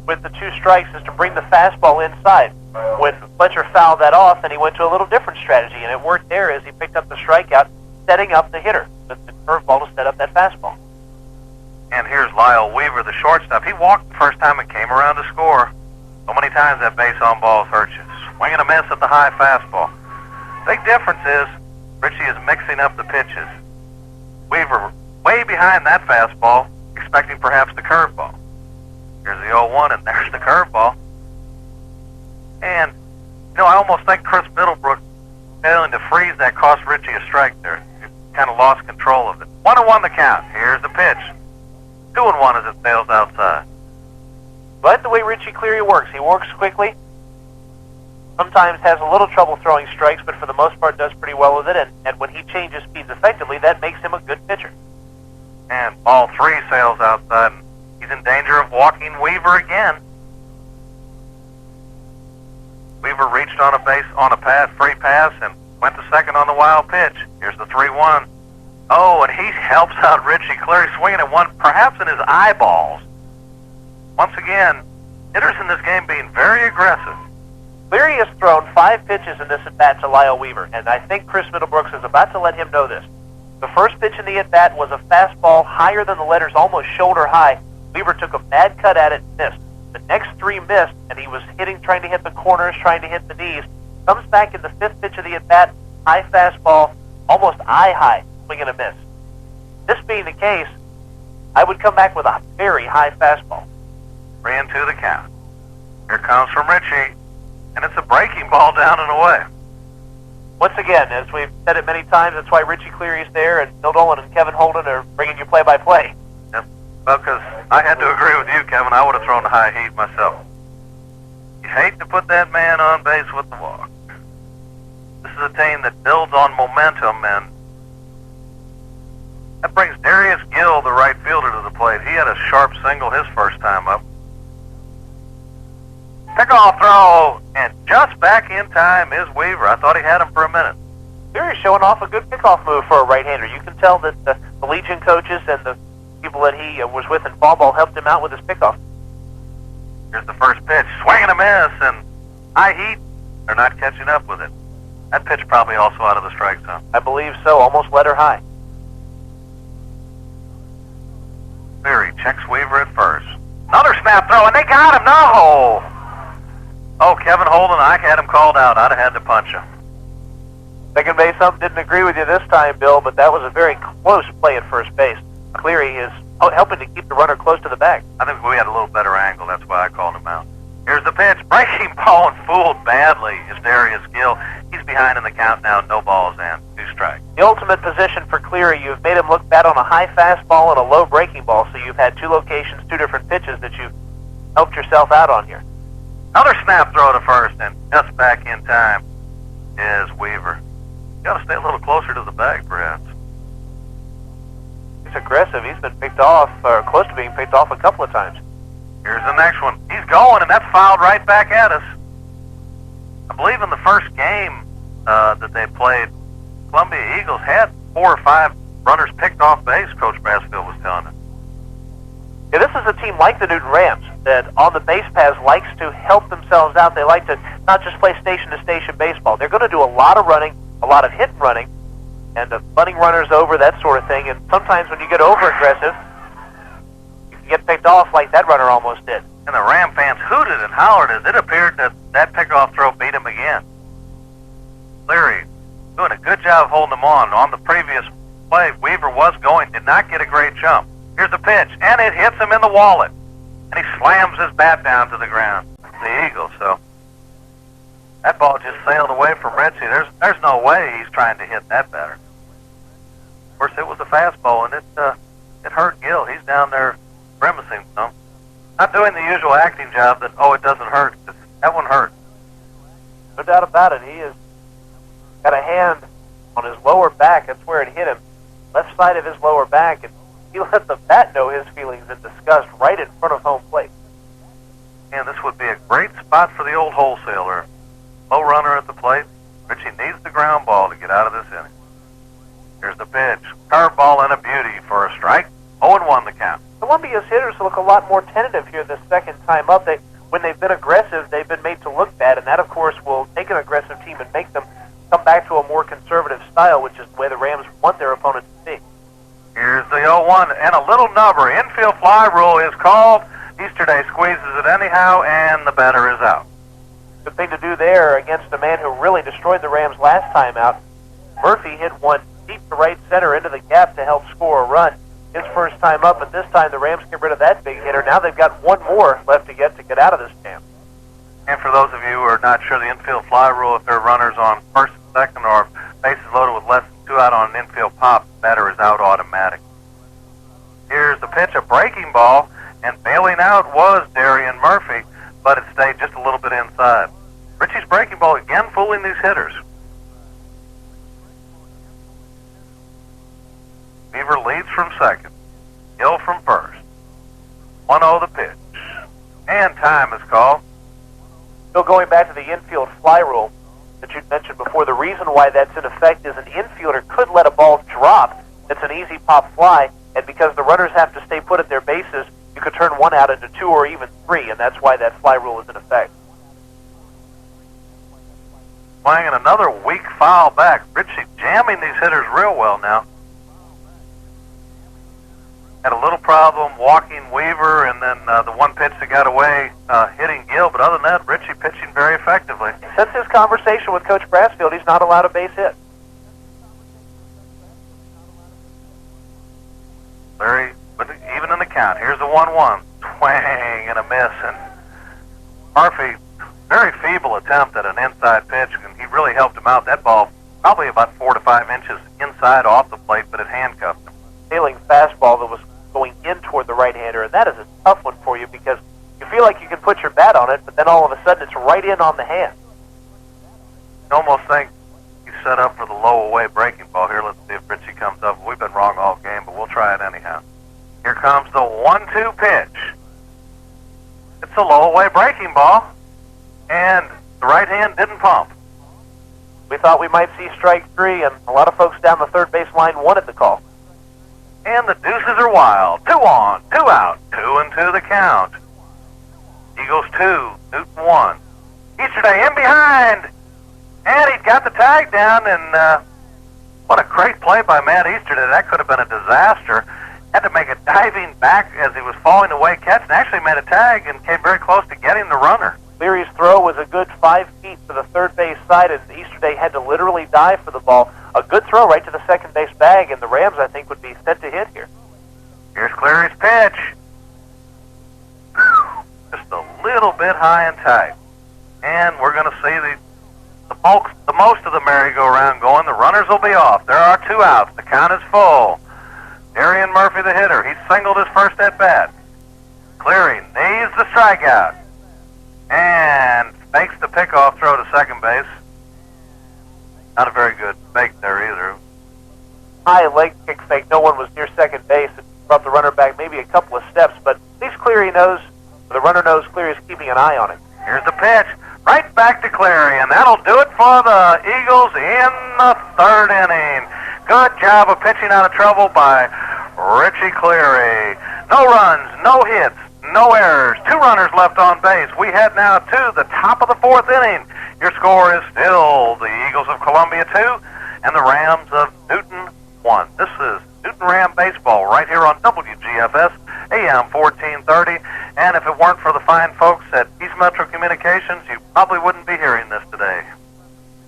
with the 2 strikes is to bring the fastball inside. When Fletcher fouled that off, then he went to a little different strategy, and it worked there as he picked up the strikeout, setting up the hitter with the curveball to set up that fastball. And here's Lyle Weaver, the shortstop. He walked the first time and came around to score. So many times that base on balls hurt you. Swing and a miss at the high fastball. Big difference is Richie is mixing up the pitches. Weaver way behind that fastball, expecting perhaps the curveball. Here's the 0-1, and there's the curveball. And, I almost think Chris Middlebrook failing to freeze that cost Richie a strike there. He kind of lost control of it. 1-1 the count. Here's the pitch. 2-1 as it sails outside. But the way Richie Cleary works, he works quickly, sometimes has a little trouble throwing strikes, but for the most part does pretty well with it, and when he changes speeds effectively, that makes him a good pitcher. And ball 3 sails outside, and he's in danger of walking Weaver again. Weaver reached on a base, on a free pass, and went to second on the wild pitch. Here's the 3-1. Oh, and he helps out Richie Cleary, swinging at one, perhaps in his eyeballs. Once again, hitters in this game being very aggressive. Cleary has thrown 5 pitches in this at-bat to Lyle Weaver, and I think Chris Middlebrooks is about to let him know this. The first pitch in the at-bat was a fastball higher than the letters, almost shoulder high. Weaver took a bad cut at it and missed. The next 3 missed, and he was trying to hit the corners, trying to hit the knees. Comes back in the 5th pitch of the at-bat, high fastball, almost eye-high, swing and a miss. This being the case, I would come back with a very high fastball. 3-2 the count. Here comes from Richie, and it's a breaking ball down and away. Once again, as we've said it many times, that's why Richie Cleary's there, and Bill Dolan and Kevin Holden are bringing you play-by-play. Yep. Well, because I had to agree with you, Kevin. I would have thrown the high heat myself. You hate to put that man on base with the walk. This is a team that builds on momentum, and that brings Darius Gill, the right fielder, to the plate. He had a sharp single his first time up. Pickoff throw, and just back in time is Weaver. I thought he had him for a minute. Cleary's showing off a good pickoff move for a right-hander. You can tell that the Legion coaches and the people that he was with in fall ball helped him out with his pickoff. Here's the first pitch. Swing and a miss, and high heat. They're not catching up with it. That pitch probably also out of the strike zone. I believe so, almost letter high. Cleary checks Weaver at first. Another snap throw, and they got him. No! Oh, Kevin Holden, I had him called out. I'd have had to punch him. Second base ump didn't agree with you this time, Bill, but that was a very close play at first base. Cleary is helping to keep the runner close to the bag. I think we had a little better angle. That's why I called him out. Here's the pitch. Breaking ball and fooled badly is Darius Gill. He's behind in the count now. No balls in. 2 strikes. The ultimate position for Cleary, you've made him look bad on a high fastball and a low breaking ball, so you've had 2 locations, 2 different pitches that you've helped yourself out on here. Another snap throw to first, and just back in time is Weaver. You got to stay a little closer to the bag, perhaps. He's aggressive. He's been picked off, or close to being picked off a couple of times. Here's the next one. He's going, and that's fouled right back at us. I believe in the first game that they played, Columbia Eagles had 4 or 5 runners picked off base, Coach Brassfield was telling us. Yeah, this is a team like the Newton Rams that on the base paths likes to help themselves out. They like to not just play station-to-station baseball. They're going to do a lot of running, a lot of hit and running, and bunting runners over, that sort of thing. And sometimes when you get over-aggressive, you can get picked off like that runner almost did. And the Ram fans hooted and hollered as it appeared that that pickoff throw beat him again. Cleary doing a good job of holding him on. On the previous play, Weaver was going, did not get a great jump. Here's the pitch, and it hits him in the wallet. And he slams his bat down to the ground. The Eagles, so that ball just sailed away from Richie. There's no way he's trying to hit that better. Of course, it was a fastball, and it hurt Gill. He's down there grimacing some. Not doing the usual acting job that, it doesn't hurt. That one hurt. No doubt about it. He has got a hand on his lower back. That's where it hit him. left side of his lower back, and he let the bat know his feelings in disgust right in front of home plate. And this would be a great spot for the old wholesaler. Low runner at the plate. Richie needs the ground ball to get out of this inning. Here's the pitch. Curveball and a beauty for a strike. 0-1 the count. Columbia's hitters look a lot more tentative here this second time up. When they've been aggressive, they've been made to look bad, and that, of course, will take an aggressive team and make them come back to a more conservative style, which is the way the Rams want their opponents to be. Here's the 0-1, and a little nubber. Infield fly rule is called. Easterday squeezes it anyhow, and the batter is out. Good thing to do there against a man who really destroyed the Rams last time out. Murphy hit one deep to right center into the gap to help score a run. His first time up, but this time the Rams get rid of that big hitter. Now they've got one more left to get out of this jam. And for those of you who are not sure the infield fly rule, if there are runners on first and second or bases loaded with less than 2 out on an infield pop, the batter is out automatic. Here's the pitch, a breaking ball, and bailing out was Darian Murphy, but it stayed just a little bit inside. Richie's breaking ball again fooling these hitters. Beaver leads from second. Hill from first. 1-0 the pitch. And time is called. Still going back to the infield fly rule that you mentioned before, the reason why that's in effect is an infielder could let a ball drop that's an easy pop fly, and because the runners have to stay put at their bases, you could turn 1 out into 2 or even 3, and that's why that fly rule is in effect. Playing another weak foul back. Richie jamming these hitters real well now. Had a little problem walking Weaver, and then the one pitch that got away hitting Gill, but other than that, Richie pitching very effectively. Since his conversation with Coach Brassfield, he's not allowed a base hit. Larry, but even in the count, here's the 1-1. Swing and a miss, and Murphy, very feeble attempt at an inside pitch, and he really helped him out. That ball probably about 4 to 5 inches inside off the plate, but it handcuffed him. Failing fastball that was going in toward the right-hander, and that is a tough one for you because you feel like you can put your bat on it, but then all of a sudden it's right in on the hand. You almost think he's set up for the low-away breaking ball. Here, let's see if Richie comes up. We've been wrong all game, but we'll try it anyhow. Here comes the 1-2 pitch. It's a low-away breaking ball, and the right hand didn't pump. We thought we might see strike 3, and a lot of folks down the third base line wanted the call. And the deuces are wild. 2 on, 2 out, 2-2 the count. Eagles 2, Newton 1. Easterday in behind, and he got the tag down, and what a great play by Matt Easterday. That could have been a disaster. Had to make a diving back as he was falling away catch, and actually made a tag and came very close to getting the runner. Cleary's throw was a good 5 feet to the third base side, and Easterday had to literally dive for the ball. A good throw right to the second base bag, and the Rams, I think, would be set to hit here. Here's Cleary's pitch. Just a little bit high and tight. And we're going to see the most of the merry-go-round going. The runners will be off. There are 2 outs. The count is full. Darian Murphy, the hitter. He singled his first at-bat. Cleary needs the strikeout. And fakes the pickoff throw to second base. Not a very good fake there either. High leg kick fake. No one was near second base. It brought the runner back maybe a couple of steps, but at least Cleary knows, the runner knows Cleary's keeping an eye on him. Here's the pitch. Right back to Cleary, and that'll do it for the Eagles in the 3rd inning. Good job of pitching out of trouble by Richie Cleary. No runs, no hits, no errors. 2 runners left on base. We head now to the top of the 4th inning. Your score is still the Eagles of Columbia 2 and the Rams of Newton 1. This is Newton Ram Baseball right here on WGFS, AM 1430. And if it weren't for the fine folks at East Metro Communications, you probably wouldn't be hearing this today.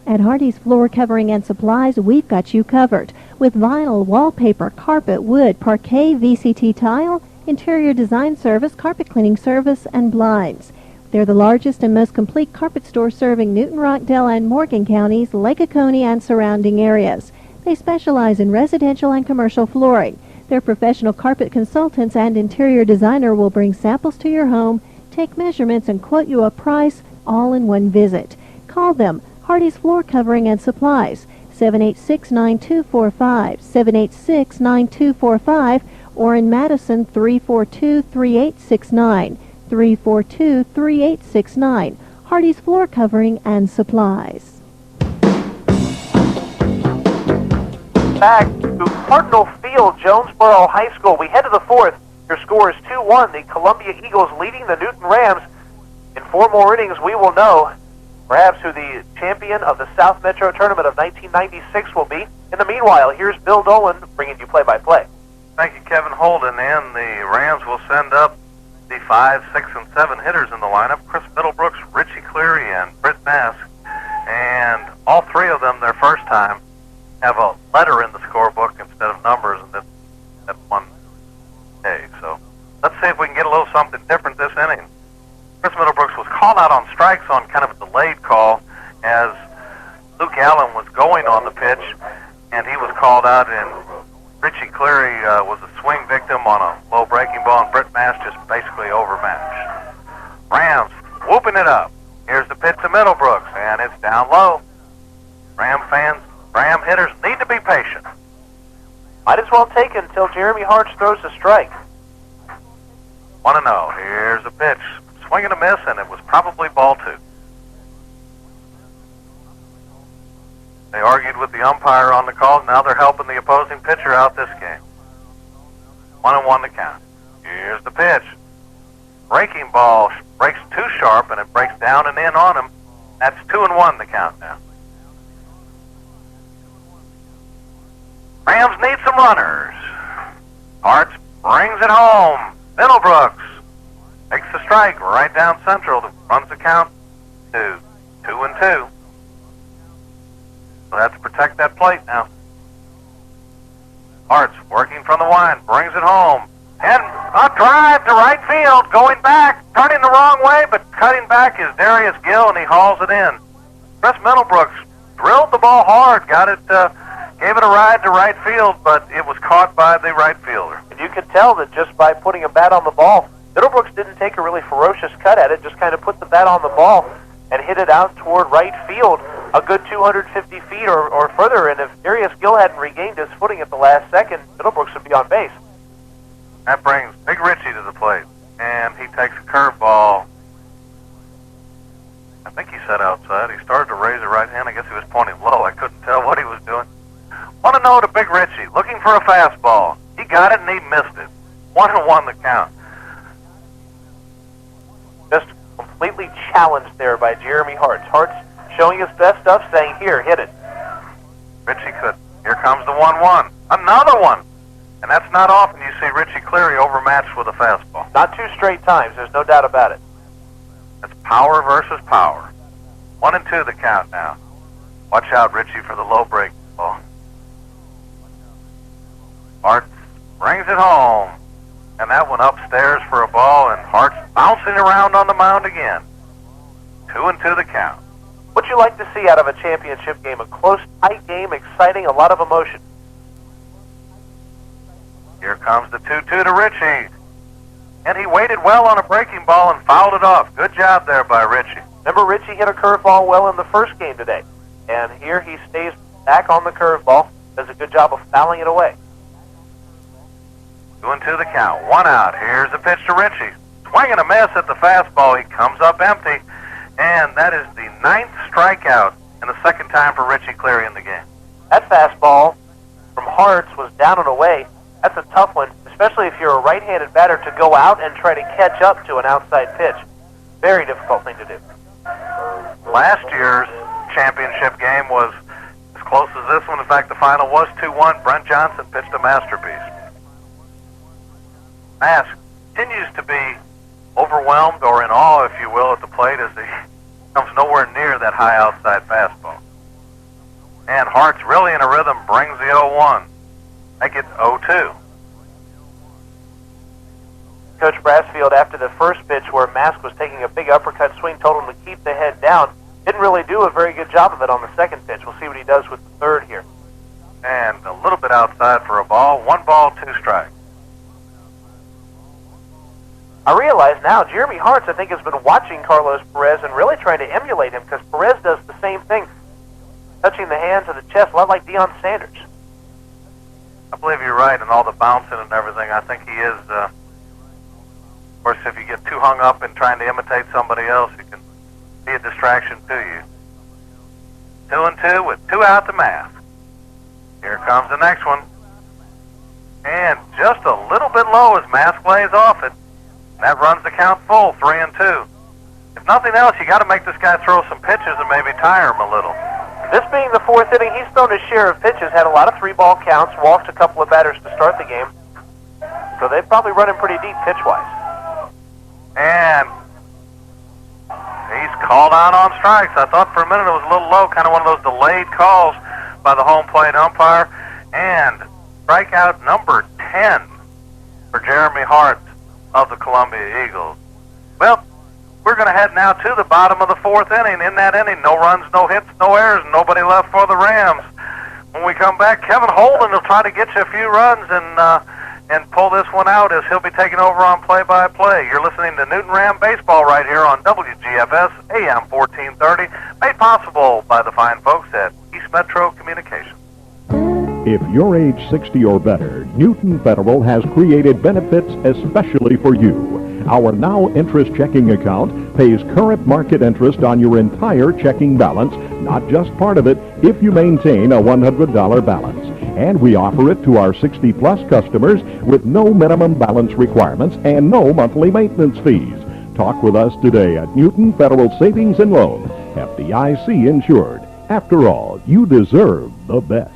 At Hardy's Floor Covering and Supplies, we've got you covered with vinyl, wallpaper, carpet, wood, parquet, VCT tile, interior design service, carpet cleaning service, and blinds. They're the largest and most complete carpet store serving Newton, Rockdale, and Morgan counties, Lake Oconee, and surrounding areas. They specialize in residential and commercial flooring. Their professional carpet consultants and interior designer will bring samples to your home, take measurements, and quote you a price all in one visit. Call them, Hardy's Floor Covering and Supplies, 786-9245, 786-9245, or in Madison 342-3869, 342-3869. Hardy's Floor Covering and Supplies. Back to Cardinal Field, Jonesboro High School. We head to the fourth. Your score is 2-1. The Columbia Eagles leading the Newton Rams. In 4 more innings, we will know perhaps who the champion of the South Metro Tournament of 1996 will be. In the meanwhile, here's Bill Dolan bringing you play-by-play. Thank you, Kevin Holden. And the Rams will send up the 5, 6, and 7 hitters in the lineup: Chris Middlebrooks, Richie Cleary, and Britt Mask. And all 3 of them, their first time, have a letter in the scorebook instead of numbers in that one day. So let's see if we can get a little something different this inning. Chris Middlebrooks was called out on strikes on kind of a delayed call as Luke Allen was going on the pitch, and he was called out, and Richie Cleary was a swing victim on a low breaking ball, and Britt Mask just basically overmatched. Rams whooping it up. Here's the pitch to Middlebrooks, and it's down low. Ram hitters need to be patient. Might as well take it until Jeremy Hartz throws a strike. 1-0. Here's the pitch. Swing and a miss, and it was probably ball 2. They argued with the umpire on the call. Now they're helping the opposing pitcher out this game. 1-1 the count. Here's the pitch. Breaking ball breaks too sharp, and it breaks down and in on him. That's 2-1 the count now. Rams need some runners. Hartz brings it home. Middlebrooks takes the strike right down central. Runs the count to 2-2. So that's to protect that plate now. Hartz working from the line, brings it home. And a drive to right field, going back, turning the wrong way, but cutting back is Darius Gill, and he hauls it in. Chris Middlebrooks drilled the ball hard, got it, gave it a ride to right field, but it was caught by the right fielder. And you could tell that just by putting a bat on the ball, Middlebrooks didn't take a really ferocious cut at it, just kind of put the bat on the ball and hit it out toward right field a good 250 feet or further, and if Darius Gill hadn't regained his footing at the last second, Middlebrooks would be on base. That brings Big Richie to the plate, and he takes a curveball. I think he set outside. He started to raise the right hand. I guess he was pointing low. I couldn't tell what he was doing. 1-0 to Big Richie, looking for a fastball. He got it, and he missed it. 1-1 the count. Just completely challenged there by Jeremy Hartz. Hartz showing his best stuff, saying, here, hit it. Richie could. Here comes the 1-1. Another one. And that's not often you see Richie Cleary overmatched with a fastball. Not 2 straight times, there's no doubt about it. That's power versus power. 1-2 the count now. Watch out, Richie, for the low break ball. Hart brings it home. And that one upstairs for a ball, and Hart's bouncing around on the mound again. 2-2 the count. What'd you like to see out of a championship game? A close, tight game, exciting, a lot of emotion. Here comes the 2-2 to Richie. And he waited well on a breaking ball and fouled it off. Good job there by Richie. Remember, Richie hit a curveball well in the first game today. And here he stays back on the curveball, does a good job of fouling it away. 2-2 the count. 1 out. Here's the pitch to Richie. Swing and a miss at the fastball. He comes up empty. And that is the 9th strikeout and the 2nd time for Richie Cleary in the game. That fastball from Hartz was down and away. That's a tough one, especially if you're a right-handed batter, to go out and try to catch up to an outside pitch. Very difficult thing to do. Last year's championship game was as close as this one. In fact, the final was 2-1. Brent Johnson pitched a masterpiece. Mask continues to be overwhelmed or in awe, if you will, at the plate as he comes nowhere near that high outside fastball. And Hart's really in a rhythm, brings the 0-1. Make it 0-2. Coach Brassfield, after the first pitch where Mask was taking a big uppercut swing, told him to keep the head down. Didn't really do a very good job of it on the second pitch. We'll see what he does with the third here. And a little bit outside for a ball. 1 ball, 2 strikes. I realize now Jeremy Hartz, I think, has been watching Carlos Perez and really trying to emulate him, because Perez does the same thing. touching the hands and the chest, a lot like Deion Sanders. I believe you're right, and all the bouncing and everything. I think he is. Of course, if you get too hung up in trying to imitate somebody else, it can be a distraction to you. 2-2 with 2 out to Math. Here comes the next one. And just a little bit low as Mask lays off it. That runs the count full, 3-2. If nothing else, you got to make this guy throw some pitches and maybe tire him a little. This being the 4th inning, he's thrown his share of pitches, had a lot of 3-ball counts, walked a couple of batters to start the game. So they've probably run him pretty deep pitch-wise. And he's called out on strikes. I thought for a minute it was a little low, kind of one of those delayed calls by the home plate umpire. And strikeout number 10 for Jeremy Hart of the Columbia Eagles. Well, we're going to head now to the bottom of the 4th inning. In that inning, no runs, no hits, no errors, nobody left for the Rams. When we come back, Kevin Holden will try to get you a few runs and pull this one out as he'll be taking over on play-by-play. You're listening to Newton Ram Baseball right here on WGFS AM 1430, made possible by the fine folks at East Metro Communications. If you're age 60 or better, Newton Federal has created benefits especially for you. Our Now Interest checking account pays current market interest on your entire checking balance, not just part of it, if you maintain a $100 balance. And we offer it to our 60-plus customers with no minimum balance requirements and no monthly maintenance fees. Talk with us today at Newton Federal Savings and Loan, FDIC insured. After all, you deserve the best.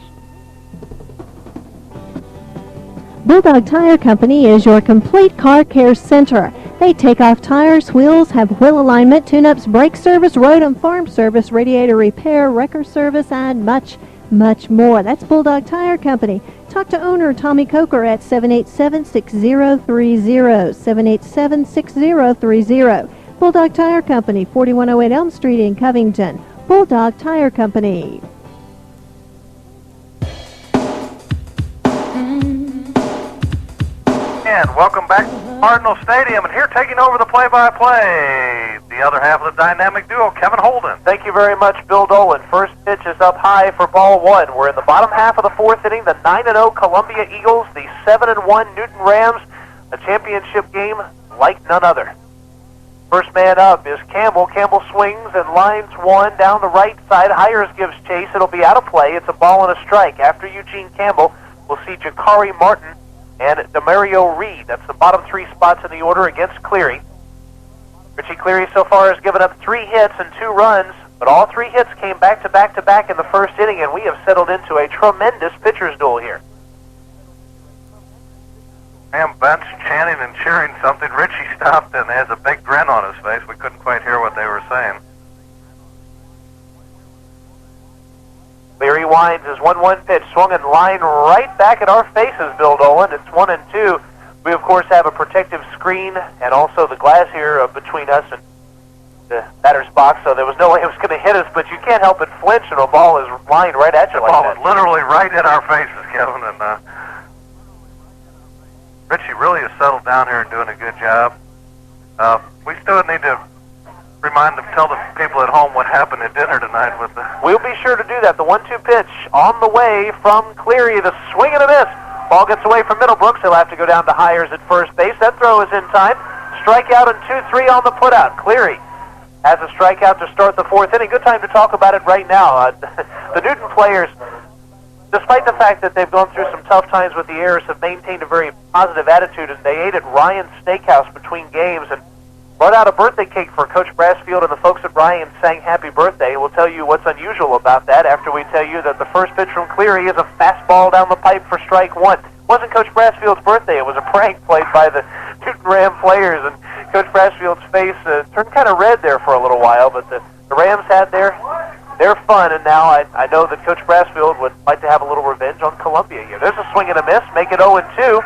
Bulldog Tire Company is your complete car care center. They take off tires, wheels, have wheel alignment, tune-ups, brake service, road and farm service, radiator repair, wrecker service, and much, much more. That's Bulldog Tire Company. Talk to owner Tommy Coker at 787-6030, 787-6030. Bulldog Tire Company, 4108 Elm Street in Covington. Bulldog Tire Company. And welcome back to Cardinal Stadium, and here taking over the play-by-play, the other half of the dynamic duo, Kevin Holden. Thank you very much, Bill Dolan. First pitch is up high for ball 1. We're in the bottom half of the 4th inning. The 9-0 Columbia Eagles, the 7-1 Newton Rams, a championship game like none other. First man up is Campbell. Campbell swings and lines one down the right side. Hires gives chase. It'll be out of play. It's a ball and a strike. After Eugene Campbell, we'll see Jakari Martin and Demario Reed. That's the bottom 3 spots in the order against Cleary. Richie Cleary so far has given up 3 hits and 2 runs, but all 3 hits came back to back to back in the first inning, and we have settled into a tremendous pitcher's duel here. And bench chanting and cheering something. Richie stopped and has a big grin on his face. We couldn't quite hear what they were saying. Cleary winds his 1-1 pitch, swung and line right back at our faces, Bill Dolan. It's 1-2. We, of course, have a protective screen and also the glass here between us and the batter's box, so there was no way it was going to hit us, but you can't help but flinch when a ball is lined right at you like that. The ball was literally right at our faces, Kevin, and Richie really has settled down here and doing a good job. We still need to tell the people at home what happened at dinner tonight with the... We'll be sure to do that. The 1-2 pitch on the way from Cleary. The swing and a miss. Ball gets away from Middlebrooks. He'll have to go down to Hires at first base. That throw is in time. Strikeout and 2-3 on the putout. Cleary has a strikeout to start the 4th inning. Good time to talk about it right now. The Newton players, despite the fact that they've gone through some tough times with the errors, have maintained a very positive attitude, and they ate at Ryan's Steakhouse between games and brought out a birthday cake for Coach Brassfield, and the folks at Ryan sang happy birthday. We'll tell you what's unusual about that after we tell you that the first pitch from Cleary is a fastball down the pipe for strike 1. It wasn't Coach Brassfield's birthday. It was a prank played by the Newton Ram players, and Coach Brassfield's face turned kind of red there for a little while, but the Rams had their fun, and now I know that Coach Brassfield would like to have a little revenge on Columbia here. There's a swing and a miss, make it 0-2.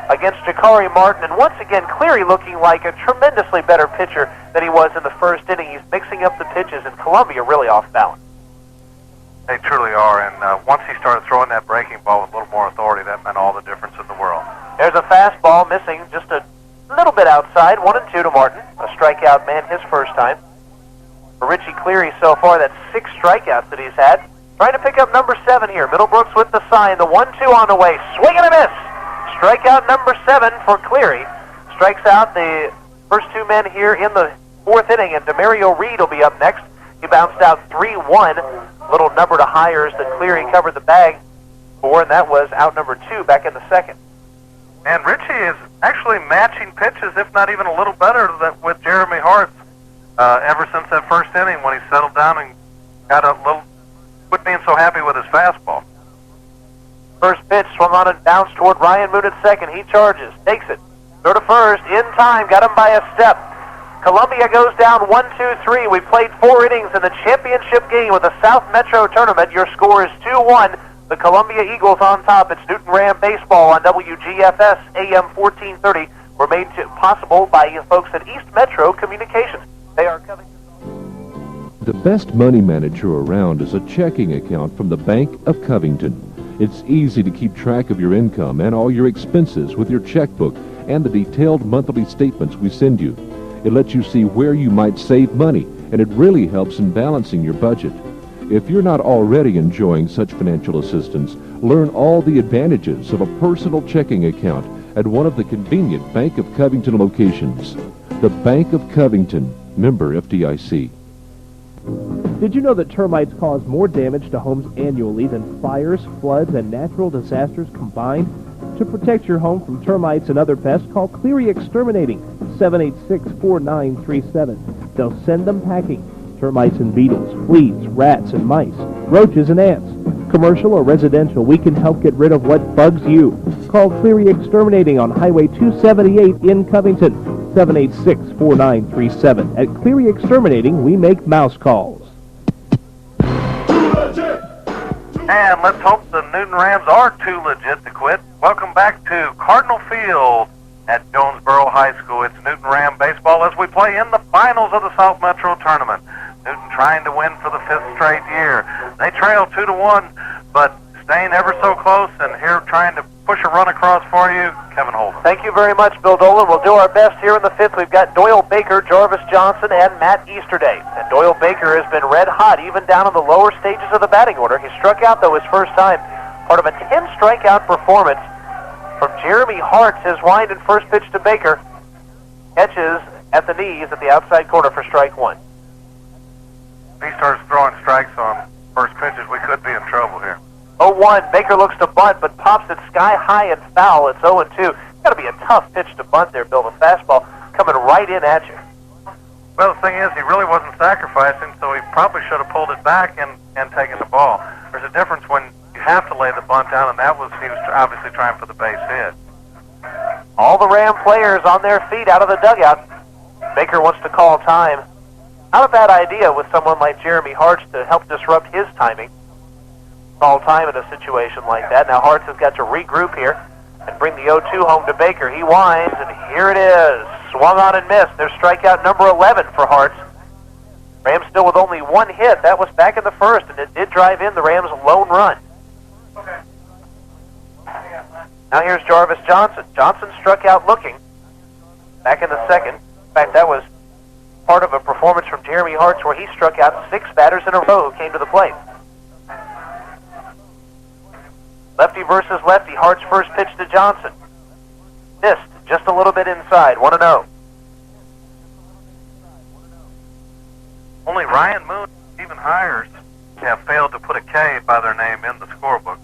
Against Jakari Martin, and once again, Cleary looking like a tremendously better pitcher than he was in the first inning. He's mixing up the pitches, and Columbia really off balance. They truly are, and once he started throwing that breaking ball with a little more authority, that meant all the difference in the world. There's a fastball missing just a little bit outside, 1-2 to Martin. A strikeout man his first time. For Richie Cleary so far, that's 6 strikeouts that he's had. Trying to pick up number 7 here. Middlebrooks with the sign. The 1-2 on the way. Swing and a miss. Strikeout number 7 for Cleary. Strikes out the first 2 men here in the 4th inning, and Demario Reed will be up next. He bounced out 3-1. Little number to hires that Cleary covered the bag for, and that was out number 2 back in the 2nd. And Richie is actually matching pitches, if not even a little better with Jeremy Hart ever since that first inning when he settled down and got a little, quit being so happy with his fastball. First pitch swung on and bounced toward Ryan Moon at second. He charges, takes it. Throw to first, in time, got him by a step. Columbia goes down 1-2-3. We played 4 innings in the championship game with the South Metro Tournament. Your score is 2-1. The Columbia Eagles on top. It's Newton Ram Baseball on WGFS AM 1430. We're made possible by folks at East Metro Communications. They are coming. The best money manager around is a checking account from the Bank of Covington. It's easy to keep track of your income and all your expenses with your checkbook and the detailed monthly statements we send you. It lets you see where you might save money, and it really helps in balancing your budget. If you're not already enjoying such financial assistance, learn all the advantages of a personal checking account at one of the convenient Bank of Covington locations. The Bank of Covington, member FDIC. Did you know that termites cause more damage to homes annually than fires, floods, and natural disasters combined? To protect your home from termites and other pests, call Cleary Exterminating, 786-4937. They'll send them packing. Termites and beetles, fleas, rats and mice, roaches and ants. Commercial or residential, we can help get rid of what bugs you. Call Cleary Exterminating on Highway 278 in Covington, 786-4937. At Cleary Exterminating, we make mouse calls. And let's hope the Newton Rams are too legit to quit. Welcome back to Cardinal Field at Jonesboro High School. It's Newton Ram Baseball as we play in the finals of the South Metro Tournament. Newton trying to win for the 5th straight year. They trail 2-1, but staying ever so close, and here trying to push a run across for you, Kevin Holden. Thank you very much, Bill Dolan. We'll do our best here in the 5th. We've got Doyle Baker, Jarvis Johnson, and Matt Easterday. And Doyle Baker has been red hot, even down in the lower stages of the batting order. He struck out, though, his first time. Part of a 10-strikeout performance from Jeremy Hart. His wind and first pitch to Baker. Catches at the knees at the outside corner for strike 1. If he starts throwing strikes on first pitches, we could be in trouble here. 0-1. Baker looks to bunt, but pops it sky high and foul. It's 0-2. Got to be a tough pitch to bunt there, Bill. The fastball coming right in at you. Well, the thing is, he really wasn't sacrificing, so he probably should have pulled it back and taken the ball. There's a difference when you have to lay the bunt down, and he was obviously trying for the base hit. All the Ram players on their feet out of the dugout. Baker wants to call time. Not a bad idea with someone like Jeremy Hartz to help disrupt his timing. Call time in a situation like that. Now Hartz has got to regroup here and bring the 0-2 home to Baker. He winds, and here it is. Swung on and missed. There's strikeout number 11 for Hartz. Rams still with only 1 hit. That was back in the first, and it did drive in the Rams' lone run. Now here's Jarvis Johnson. Johnson struck out looking back in the second. In fact, that was part of a performance from Jeremy Hartz where he struck out 6 batters in a row who came to the plate. Lefty versus lefty. Hart's first pitch to Johnson. Missed just a little bit inside. 1-0. Only Ryan Moon and Stephen Hires have failed to put a K by their name in the scorebook.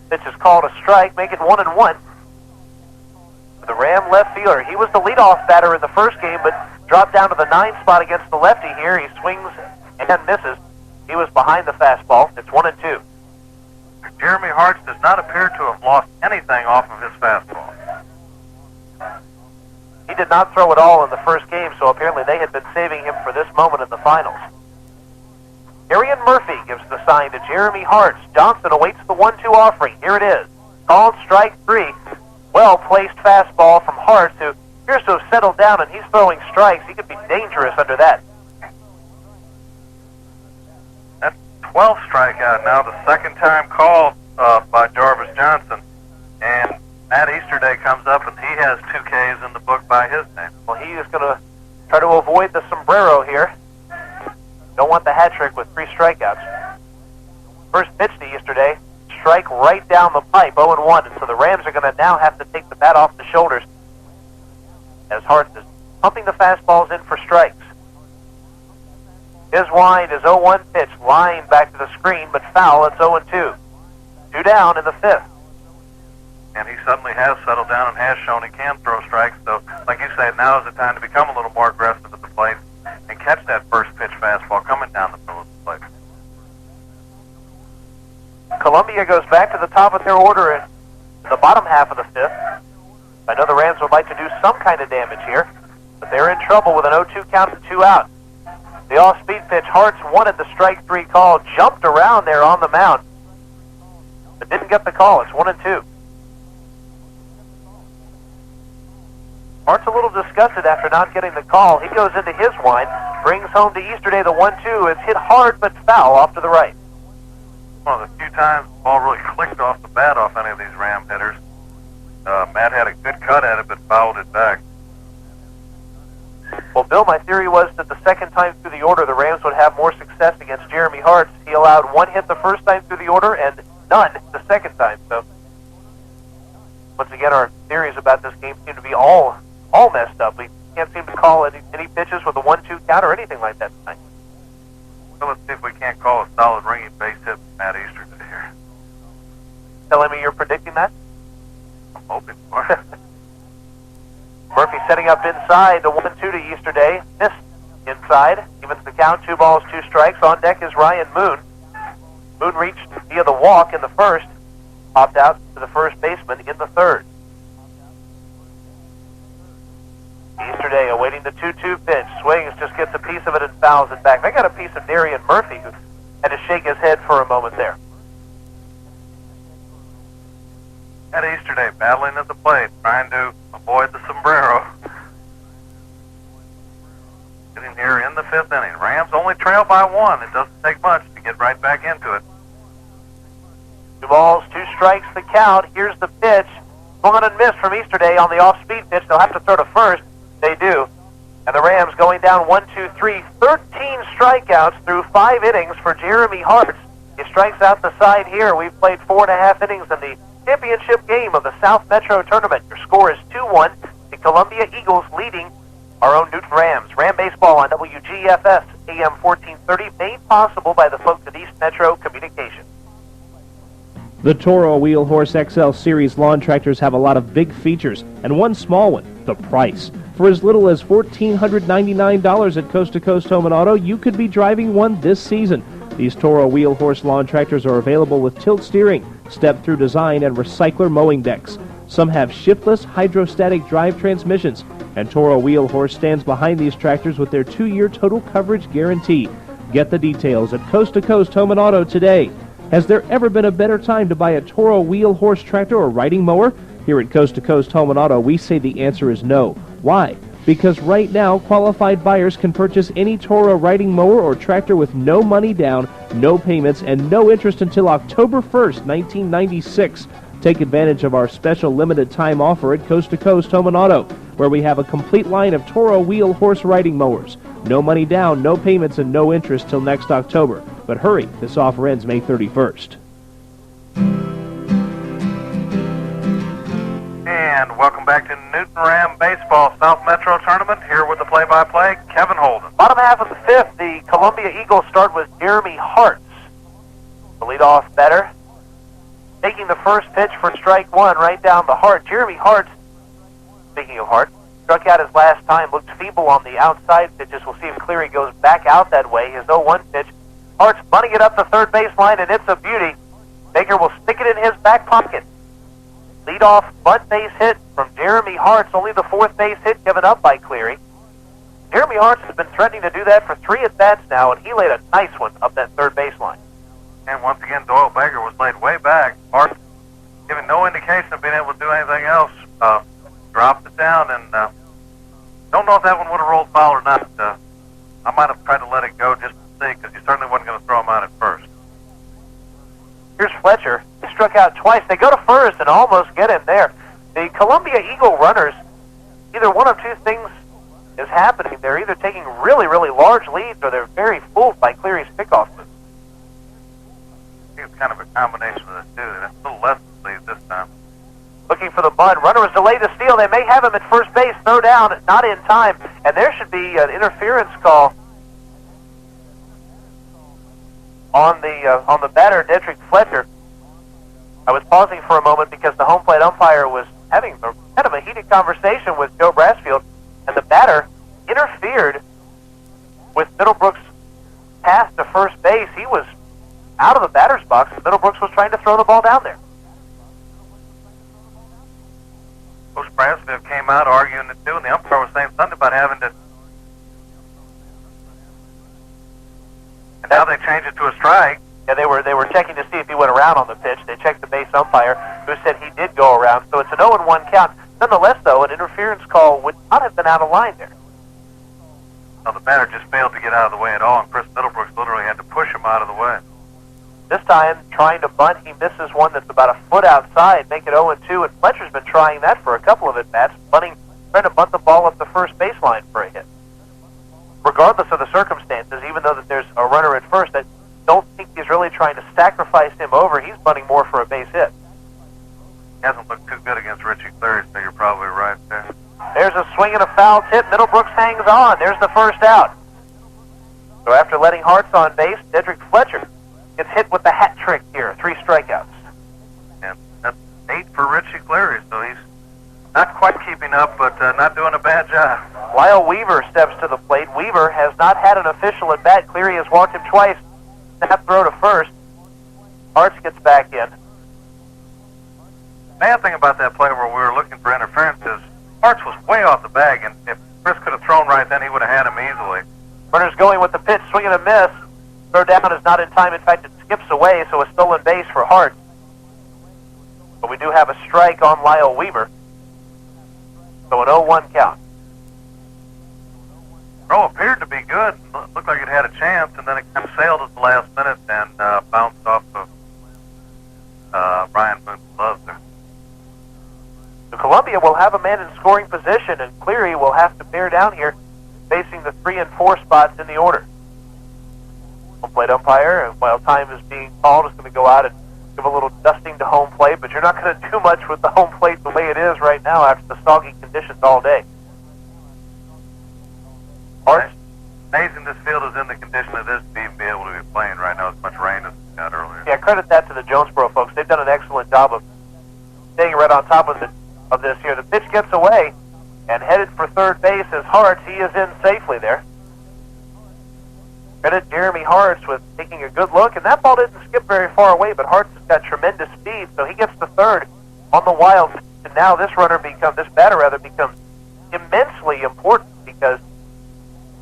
Pitch is called a strike, make it 1-1. The Ram left fielder. He was the leadoff batter in the first game, but dropped down to the 9 spot against the lefty here. He swings and misses. He was behind the fastball. It's 1-2. Jeremy Hartz does not appear to have lost anything off of his fastball. He did not throw it all in the first game, so apparently they had been saving him for this moment in the finals. Arian Murphy gives the sign to Jeremy Hartz. Johnson awaits the 1-2 offering. Here it is. Called strike 3. Well-placed fastball from Hartz, who appears to have settled down, and he's throwing strikes. He could be dangerous under that. That's 12th strikeout now, the second time called by Jarvis Johnson. And Matt Easterday comes up, and he has 2 Ks in the book by his name. Well, he is going to try to avoid the sombrero here. Don't want the hat trick with 3 strikeouts. First pitch to yesterday, strike right down the pipe, 0-1, and so the Rams are going to now have to take the bat off the shoulders as Hart is pumping the fastballs in for strikes. His wind is 0-1 pitch, line back to the screen, but foul. It's 0-2. 2 down in the 5th. And he suddenly has settled down and has shown he can throw strikes. So, like you say, now is the time to become a little more aggressive at the plate and catch that first pitch fastball coming down the middle of the plate. Columbia goes back to the top of their order in the bottom half of the 5th. I know the Rams would like to do some kind of damage here, but they're in trouble with an 0-2 count and 2 out. The off-speed pitch, Hartz wanted the strike 3 call, jumped around there on the mound, but didn't get the call. It's 1-2. Hart's a little disgusted after not getting the call. He goes into his wind, brings home to Easterday the 1-2. It's hit hard but foul off to the right. One of the few times the ball really clicked off the bat off any of these Ram hitters. Matt had a good cut at it but fouled it back. Well, Bill, my theory was that the second time through the order, the Rams would have more success against Jeremy Hart. He allowed 1 hit the first time through the order and none the second time. So, once again, our theories about this game seem to be all messed up. We can't seem to call any pitches with a 1-2 count or anything like that tonight. So let's see if we can't call a solid ringing base hit from Matt Easterday here. Telling me you're predicting that? I'm hoping for it. Murphy setting up inside, the 1-2 to Easterday. Missed inside. Evens the count, 2 balls, 2 strikes. On deck is Ryan Moon. Moon reached via the walk in the first. Popped out to the first baseman in the third. Easterday awaiting the 2-2 pitch. Swings, just gets a piece of it and fouls it back. They got a piece of Darian Murphy, who had to shake his head for a moment there. Matt Easterday battling at the plate, trying to avoid the sombrero. Getting here in the 5th inning. Rams only trail by 1. It doesn't take much to get right back into it. 2 balls, 2 strikes, the count. Here's the pitch. Swung and missed from Easterday on the off-speed pitch. They'll have to throw to first. They do. And the Rams going down 1-2-3. 13 strikeouts through 5 innings for Jeremy Hart. He strikes out the side here. We've played 4.5 innings in the championship game of the South Metro Tournament. Your score is 2-1. The Columbia Eagles leading our own Newton Rams. Ram baseball on WGFS AM 1430, made possible by the folks at East Metro Communications. The Toro Wheel Horse XL Series lawn tractors have a lot of big features, and one small one, the price. For as little as $1,499 at Coast to Coast Home and Auto, you could be driving one this season. These Toro Wheel Horse lawn tractors are available with tilt steering, step-through design, and recycler mowing decks. Some have shiftless hydrostatic drive transmissions, and Toro Wheel Horse stands behind these tractors with their 2-year total coverage guarantee. Get the details at Coast to Coast Home and Auto today. Has there ever been a better time to buy a Toro Wheel Horse tractor or riding mower? Here at Coast to Coast Home and Auto, we say the answer is no. Why? Because right now, qualified buyers can purchase any Toro riding mower or tractor with no money down, no payments, and no interest until October 1st, 1996. Take advantage of our special limited time offer at Coast to Coast Home and Auto, where we have a complete line of Toro Wheel Horse riding mowers. No money down, no payments, and no interest till next October. But hurry, this offer ends May 31st. And welcome back to Newton Ram Baseball South Metro Tournament. Here with the play-by-play, Kevin Holden. Bottom half of the 5th, the Columbia Eagles start with Jeremy Hart, the leadoff batter. Taking the first pitch for strike 1 right down the heart. Jeremy Hart, speaking of Hart, struck out his last time, looked feeble on the outside pitches. We'll see if Cleary goes back out that way. His 0-1 pitch. Hart's bunting it up the third baseline, and it's a beauty. Baker will stick it in his back pocket. Leadoff bunt base hit from Jeremy Hart's, only the 4th base hit given up by Cleary. Jeremy Hart's has been threatening to do that for 3 at-bats now, and he laid a nice one up that third baseline. And once again, Doyle Baker was laid way back. Hart giving no indication of being able to do anything else. Dropped it down, and don't know if that one would have rolled foul or not. I might have tried to let it go just to see, because you certainly wasn't going to throw him out at first. Here's Fletcher. He struck out twice. They go to first and almost get him there. The Columbia Eagle runners, either one of 2 things is happening. They're either taking really, really large leads, or they're very fooled by Cleary's pickoff move. He was kind of a combination of the two. That's a little less than lead this time. Looking for the bunt. Runner was delayed to steal. They may have him at first base. Throw down, not in time. And there should be an interference call on the batter, Dedrick Fletcher. I was pausing for a moment because the home plate umpire was having kind of a heated conversation with Joe Brassfield, and the batter interfered with Middlebrooks' pass to first base. He was out of the batter's box, and Middlebrooks was trying to throw the ball down there. Coach Brassfield came out arguing it too, and the umpire was saying something about having to. And now they changed it to a strike. Yeah, they were checking to see if he went around on the pitch. They checked the base umpire, who said he did go around. So it's an 0-1 count. Nonetheless, though, an interference call would not have been out of line there. Well, the batter just failed to get out of the way at all, and Chris Middlebrooks literally had to push him out of the way. This time, trying to bunt, he misses one that's about a foot outside, make it 0-2, and Fletcher's been trying that for a couple of at-bats, trying to bunt the ball up the first baseline for a hit. Regardless of the circumstances, even though that there's a runner at first, I don't think he's really trying to sacrifice him over. He's bunting more for a base hit. He hasn't looked too good against Richie Cleary, so you're probably right there. There's a swing and a foul tip. Middlebrooks hangs on. There's the first out. So after letting Hartz on base, Dedrick Fletcher gets hit with the hat trick here. 3 strikeouts. And that's 8 for Richie Cleary, so he's not quite keeping up, but not doing a bad job. Lyle Weaver steps to the plate. Weaver has not had an official at bat. Cleary has walked him twice. Snap throw to first. Hartz gets back in. Bad thing about that play where we were looking for interference is Hartz was way off the bag, and if Chris could have thrown right then, he would have had him easily. Runner's going with the pitch, swing and a miss. Throw down is not in time. In fact, it skips away, so a stolen base for Hartz. But we do have a strike on Lyle Weaver. So an 0-1 count. Throw appeared to be good. Looked like it had a chance, and then it kind of sailed at the last minute and bounced off of Brian Boone's gloves there. So Columbia will have a man in scoring position, and Cleary will have to bear down here, facing the 3 and 4 spots in the order. Home plate umpire, and while time is being called, is going to go out and give a little dusting to home plate, but you're not going to do much with the home plate the way it is right now after the soggy conditions all day. Hartz? Amazing this field is in the condition of this to even be able to be playing right now as much rain as we got earlier. Yeah, credit that to the Jonesboro folks. They've done an excellent job of staying right on top of this here. The pitch gets away, and headed for third base is Hartz. He is in safely there. Credit Jeremy Hartz with taking a good look, and that ball didn't skip very far away, but Hartz has got tremendous speed, so he gets to third on the wild. And now this batter becomes immensely important, because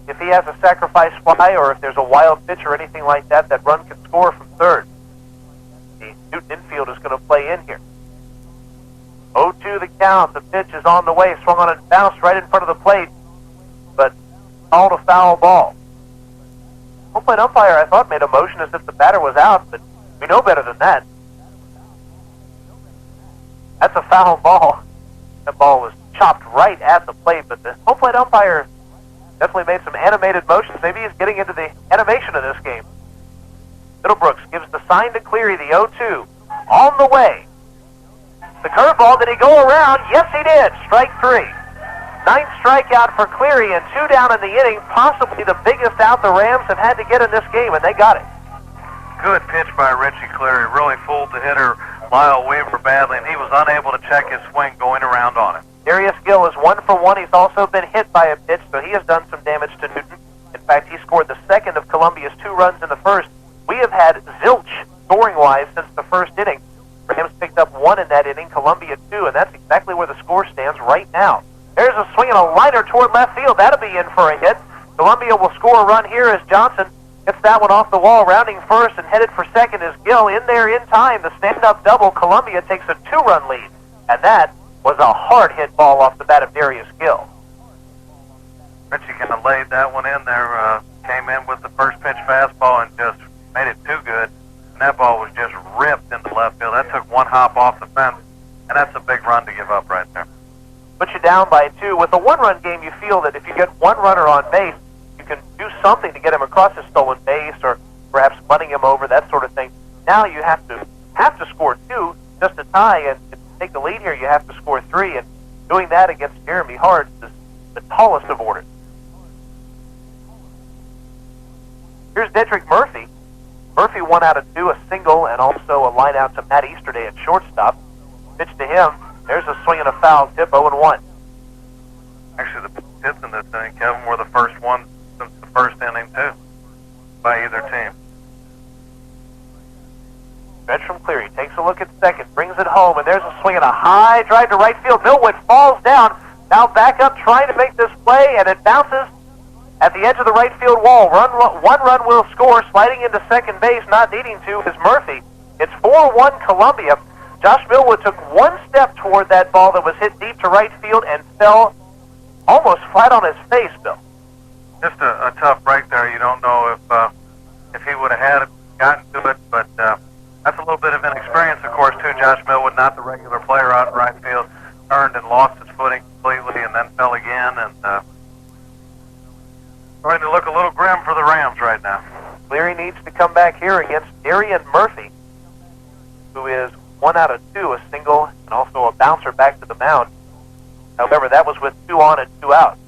if he has a sacrifice fly or if there's a wild pitch or anything like that, that run can score from third. The Newton infield is going to play in here. 0-2 the count. The pitch is on the way. Swung on and bounced right in front of the plate, but called a foul ball. Home plate umpire, I thought, made a motion as if the batter was out, but we know better than that. That's a foul ball. That ball was chopped right at the plate, but the home plate umpire definitely made some animated motions. Maybe he's getting into the animation of this game. Middlebrooks gives the sign to Cleary, the 0-2. On the way. The curveball, did he go around? Yes, he did. Strike 3. 9th strikeout for Cleary, and 2 down in the inning. Possibly the biggest out the Rams have had to get in this game, and they got it. Good pitch by Richie Cleary. Really fooled the hitter Lyle Weaver badly, and he was unable to check his swing going around on it. Darius Gill is 1 for 1. He's also been hit by a pitch, so he has done some damage to Newton. In fact, he scored the second of Columbia's 2 runs in the first. We have had zilch scoring-wise since the first inning. Rams picked up 1 in that inning, Columbia 2, and that's exactly where the score stands right now. There's a swing and a liner toward left field. That'll be in for a hit. Columbia will score a run here as Johnson gets that one off the wall. Rounding first and headed for second is Gill. In there in time. The stand-up double. Columbia takes a 2-run lead. And that was a hard hit ball off the bat of Darius Gill. Richie kind of laid that one in there. Came in with the first pitch fastball and just made it too good. And that ball was just ripped into left field. That took 1 hop off the fence. And that's a big run to give up right there. Put you down by 2. With a 1-run game, you feel that if you get 1 runner on base, you can do something to get him across his stolen base or perhaps bunting him over, that sort of thing. Now you have to score 2 just to tie, and to take the lead here, you have to score 3, and doing that against Jeremy Hart is the tallest of orders. Here's Dedrick Murphy. Murphy 1 out of 2, a single, and also a line out to Matt Easterday at shortstop. Pitch to him. There's a swing and a foul tip, 0-1. Actually, the hits in this inning, Kevin, were the first one since the first inning, too, by either team. Stretch from Cleary takes a look at second, brings it home, and there's a swing and a high drive to right field. Millwood falls down, now back up trying to make this play, and it bounces at the edge of the right field wall. One run will score. Sliding into second base, not needing to, is Murphy. It's 4-1 Columbia. Josh Millwood took one step toward that ball that was hit deep to right field and fell almost flat on his face, Bill. Just a tough break there. You don't know if he would have gotten to it, but that's a little bit of inexperience, of course, too. Josh Millwood, not the regular player out in right field, turned and lost his footing completely and then fell again, and starting to look a little grim for the Rams right now. Cleary needs to come back here against Darian Murphy, who is 1 out of 2, a single, and also a bouncer back to the mound. However, that was with 2 on and 2 out.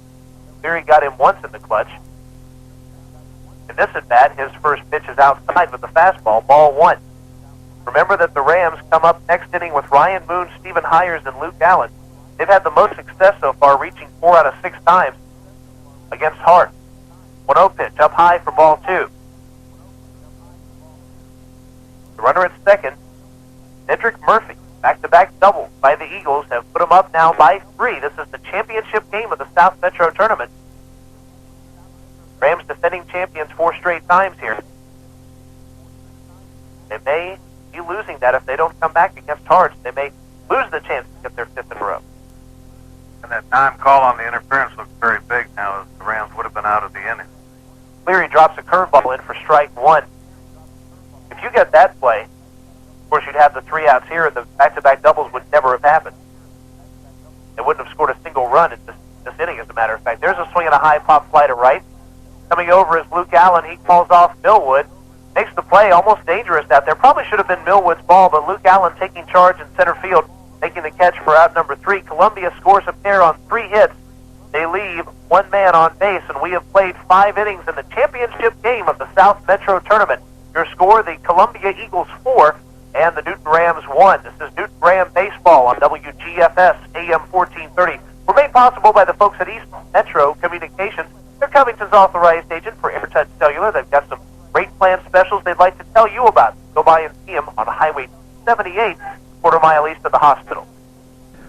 Cleary got him once in the clutch. In this at-bat, his first pitch is outside with the fastball, ball 1. Remember that the Rams come up next inning with Ryan Moon, Stephen Hires, and Luke Allen. They've had the most success so far, reaching 4 out of 6 times against Hart. 1-0 pitch, up high for ball 2. The runner at second, Dedrick Murphy. Back-to-back doubles by the Eagles have put them up now by 3. This is the championship game of the South Metro Tournament. Rams defending champions 4 straight times here. They may be losing that if they don't come back against Hart. They may lose the chance to get their 5th in a row. And that time call on the interference looks very big now, as the Rams would have been out of the inning. Cleary drops a curveball in for strike 1. If you get that play, of course you'd have the 3 outs here, and the back-to-back doubles would never have happened. They wouldn't have scored a single run in this inning, as a matter of fact. There's a swing and a high pop fly to right. Coming over is Luke Allen. He calls off Millwood. Makes the play almost dangerous out there. Probably should have been Millwood's ball, but Luke Allen taking charge in center field, making the catch for out number 3. Columbia scores a pair on 3 hits. They leave 1 man on base, and we have played 5 innings in the championship game of the South Metro Tournament. Your score, the Columbia Eagles 4 and the Newton Rams 1. This is Newton Ram Baseball on WGFS AM 1430. We're made possible by the folks at East Metro Communications. They're Covington's authorized agent for AirTouch Cellular. They've got some great plan specials they'd like to tell you about. Go by and see them on Highway 78, quarter-mile east of the hospital.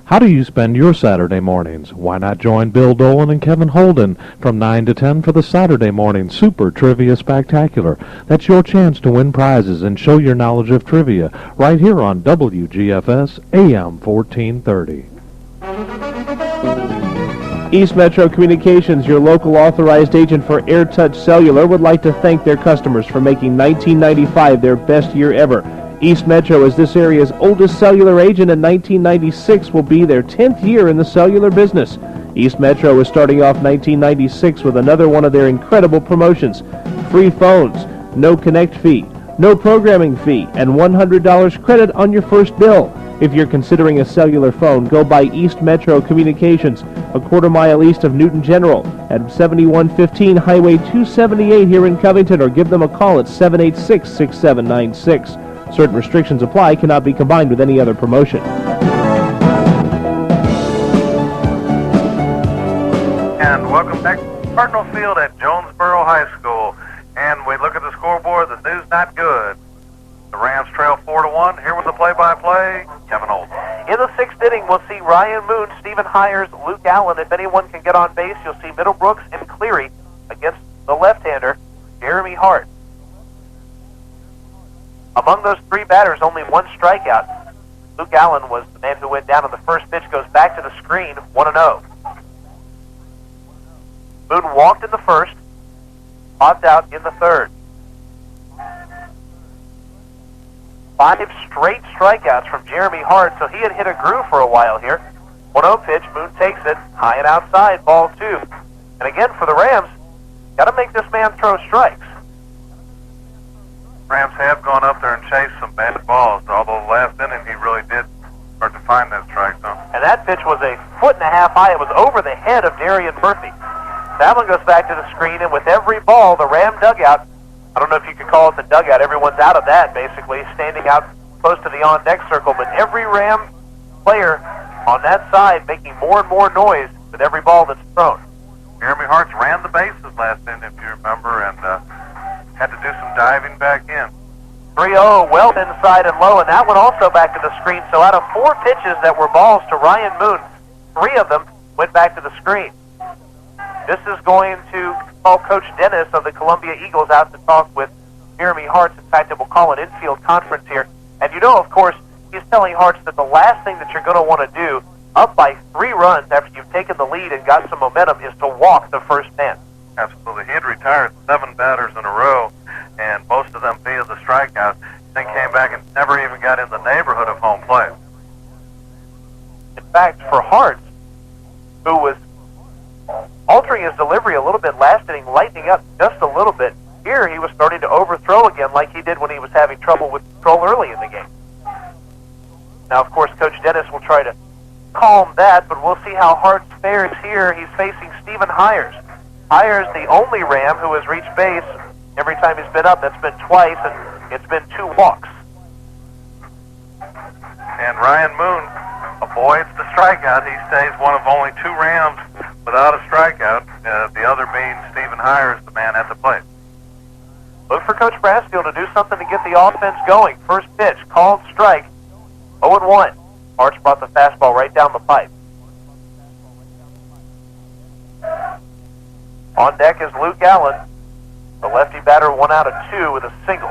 How do you spend your Saturday mornings? Why not join Bill Dolan and Kevin Holden from 9 to 10 for the Saturday morning Super Trivia Spectacular? That's your chance to win prizes and show your knowledge of trivia right here on WGFS AM 1430. East Metro Communications, your local authorized agent for AirTouch Cellular, would like to thank their customers for making 1995 their best year ever. East Metro is this area's oldest cellular agent, and 1996 will be their 10th year in the cellular business. East Metro is starting off 1996 with another one of their incredible promotions. Free phones, no connect fee, no programming fee, and $100 credit on your first bill. If you're considering a cellular phone, go by East Metro Communications, a quarter-mile east of Newton General, at 7115 Highway 278 here in Covington, or give them a call at 786-6796. Certain restrictions apply, cannot be combined with any other promotion. And welcome back to Cardinal Field at Jonesboro High School. And we look at the scoreboard, the news not good. The Rams trail 4-1. Here with the play-by-play, Kevin Holden. In the 6th inning, we'll see Ryan Moon, Stephen Hires, Luke Allen. If anyone can get on base, you'll see Middlebrooks and Cleary against the left-hander, Jeremy Hart. Among those 3 batters, only 1 strikeout. Luke Allen was the man who went down on the first pitch, goes back to the screen, 1-0. Moon walked in the first, popped out in the third. 5 straight strikeouts from Jeremy Hart, so he had hit a groove for a while here. 1-0 pitch, Moon takes it, high and outside, ball 2. And again, for the Rams, got to make this man throw strikes. Rams have gone up there and chased some bad balls, although the last inning he really did start to find that strike zone. And that pitch was 1.5 feet high. It was over the head of Darian Murphy. That one goes back to the screen, and with every ball, the Ram dugout, I don't know if you could call it the dugout, everyone's out of that, basically, standing out close to the on-deck circle, but every Ram player on that side making more and more noise with every ball that's thrown. Jeremy Hartz ran the bases last inning, if you remember, and had to do some diving back in. 3-0, well inside and low, and that one also back to the screen. So out of 4 pitches that were balls to Ryan Moon, 3 of them went back to the screen. This is going to call Coach Dennis of the Columbia Eagles out to talk with Jeremy Hartz. In fact, it will call an infield conference here. And you know, of course, he's telling Hartz that the last thing that you're going to want to do, up by 3 runs after you've taken the lead and got some momentum, is to walk the first man. Absolutely. He had retired 7 batters in a row, and most of them via the strikeout, then came back and never even got in the neighborhood of home plate. In fact, for Hartz, who was altering his delivery a little bit last inning, lightening up just a little bit, here he was starting to overthrow again like he did when he was having trouble with control early in the game. Now, of course, Coach Dennis will try to calm that, but we'll see how Hartz fares here. He's facing Stephen Hires. Hires, the only Ram who has reached base every time he's been up. That's been twice, and it's been 2 walks. And Ryan Moon avoids the strikeout. He stays one of only 2 Rams without a strikeout, the other being Stephen Hires, the man at the plate. Look for Coach Brassfield to do something to get the offense going. First pitch, called strike, 0-1. Hartz brought the fastball right down the pipe. On deck is Luke Allen, the lefty batter, 1 out of 2 with a single.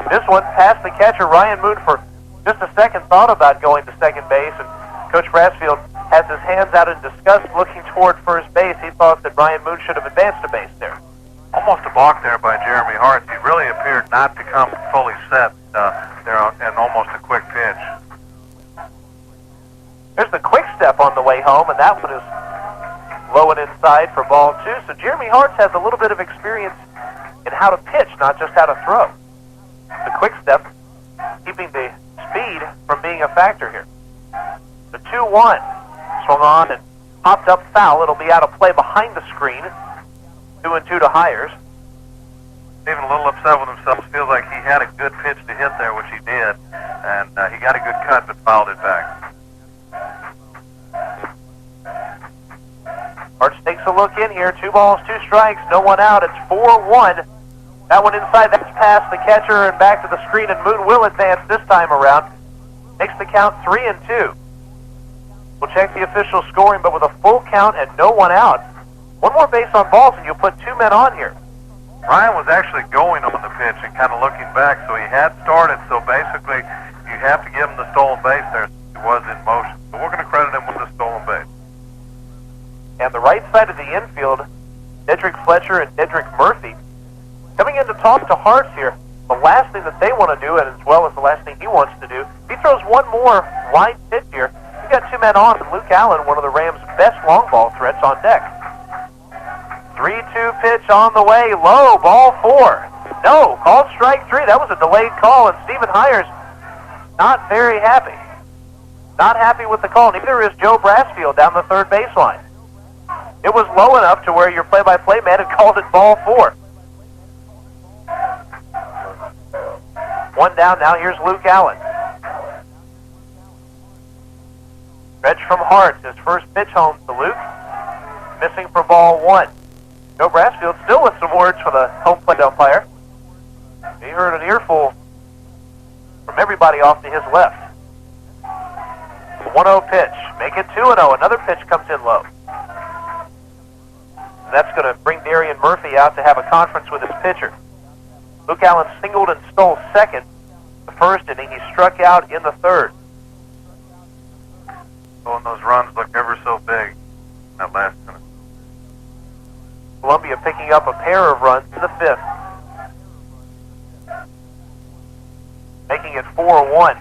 This one past the catcher, Ryan Moon, for just a second thought about going to second base, and Coach Brassfield has his hands out in disgust looking toward first base. He thought that Ryan Moon should have advanced a base there. Almost a balk there by Jeremy Hartz. He really appeared not to come fully set there and almost a quick pitch. There's the quick step on the way home, and that one is low and inside for ball 2. So Jeremy Hartz has a little bit of experience in how to pitch, not just how to throw. The quick step, keeping the speed from being a factor here. The 2-1 swung on and popped up foul. It'll be out of play behind the screen. 2-2 to Hires. Even a little upset with himself. Feels like he had a good pitch to hit there, which he did, and he got a good cut but fouled it back. Hartz takes a look in here. 2 balls, 2 strikes, no one out. It's 4-1. That one inside. That's past the catcher and back to the screen, and Moon will advance this time around. Makes the count 3-2. We'll check the official scoring, but with a full count and no one out, 1 more base on balls, and you'll put 2 men on here. Ryan was actually going on the pitch and kind of looking back, so he had started. So basically, you have to give him the stolen base there. He was in motion. So we're going to credit him with the stolen base. And the right side of the infield, Dedrick Fletcher and Dedrick Murphy, coming in to talk to Hartz here. The last thing that they want to do, and as well as the last thing he wants to do, he throws 1 more wide pitch here. We got 2 men on, and Luke Allen, one of the Rams' best long ball threats, on deck. 3-2 pitch on the way, low, ball 4. No, called strike 3. That was a delayed call, and Stephen Hires not very happy. Not happy with the call. Neither is Joe Brassfield down the third baseline. It was low enough to where your play-by-play man had called it ball 4. 1 down now. Here's Luke Allen. Stretch from Hartz. His first pitch home to Luke. Missing for ball 1. Joe Brassfield still with some words for the home plate umpire. He heard an earful from everybody off to his left. 1-0 pitch. Make it 2-0. Another pitch comes in low. And that's going to bring Darian Murphy out to have a conference with his pitcher. Luke Allen singled and stole second the first inning. He struck out in the third. So when those runs look ever so big in that last inning. Columbia picking up a pair of runs in the 5th. Making it 4-1.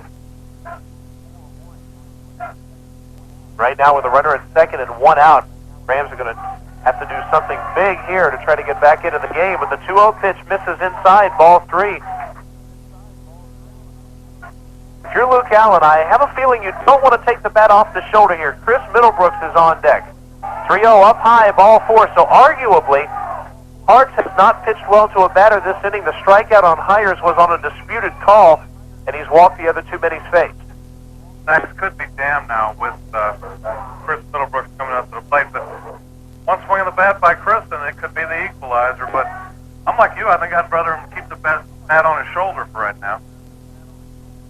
Right now with a runner at second and 1 out, Rams are going to have to do something big here to try to get back into the game, but the 2-0 pitch misses inside, ball 3. If you're Luke Allen, I have a feeling you don't want to take the bat off the shoulder here. Chris Middlebrooks is on deck. 3-0 up high, ball 4. So arguably, Hartz has not pitched well to a batter this inning. The strikeout on Hires was on a disputed call, and he's walked the other 2 men he's faced. Next could be damned now with Chris Middlebrooks coming out to the plate, but one swing of the bat by Chris, and it could be the equalizer. But I'm like you. I think I'd rather him keep the bat on his shoulder for right now.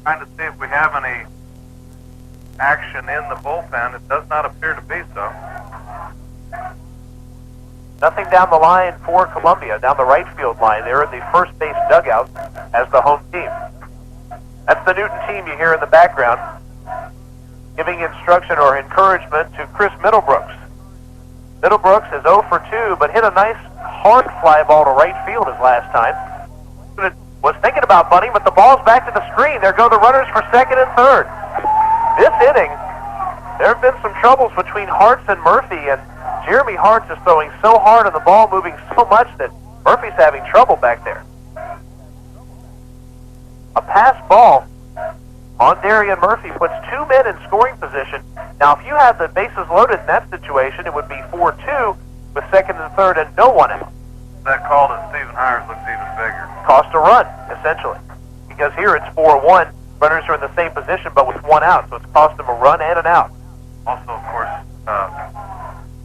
Trying to see if we have any action in the bullpen. It does not appear to be so. Nothing down the line for Columbia, down the right field line. They're in the first base dugout as the home team. That's the Newton team you hear in the background, giving instruction or encouragement to Chris Middlebrooks. Middlebrooks is 0 for 2, but hit a nice hard fly ball to right field his last time. Was thinking about bunting, but the ball's back to the screen. There go the runners for second and third. This inning, there have been some troubles between Hartz and Murphy, and Jeremy Hartz is throwing so hard and the ball moving so much that Murphy's having trouble back there. A pass ball on Darian Murphy puts 2 men in scoring position. Now, if you had the bases loaded in that situation, it would be 4-2 with second and third and no one out. That call to Stephen Hires looks even bigger. Cost a run, essentially. Because here it's 4-1. Runners are in the same position, but with 1 out, so it's cost them a run and an out. Also, of course,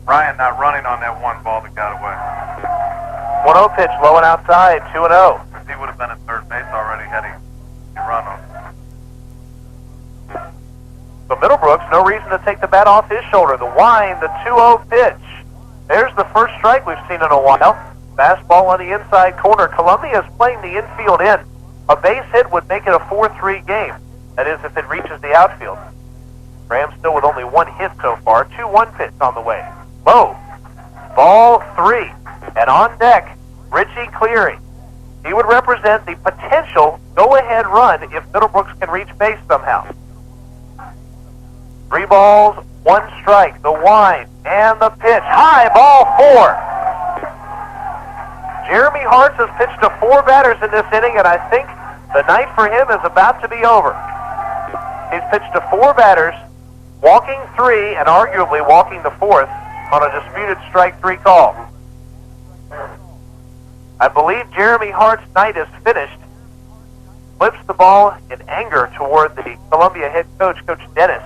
Ryan not running on that 1 ball that got away. 1-0 pitch, low and outside, 2-0. He would have been at third base already had he run on. So Middlebrooks, no reason to take the bat off his shoulder. The wind, the 2-0 pitch. There's the first strike we've seen in a while. Fastball on the inside corner. Columbia is playing the infield in. A base hit would make it a 4-3 game. That is, if it reaches the outfield. Rams still with only 1 hit so far. 2-1 pitch on the way. Low. Ball 3. And on deck, Richie Cleary. He would represent the potential go-ahead run if Middlebrooks can reach base somehow. 3 balls, 1 strike. The wind and the pitch. High, ball 4. Jeremy Hartz has pitched to 4 batters in this inning, and I think the night for him is about to be over. He's pitched to 4 batters, walking 3 and arguably walking the 4th on a disputed strike 3 call. I believe Jeremy Hart's night is finished. Flips the ball in anger toward the Columbia head coach, Coach Dennis.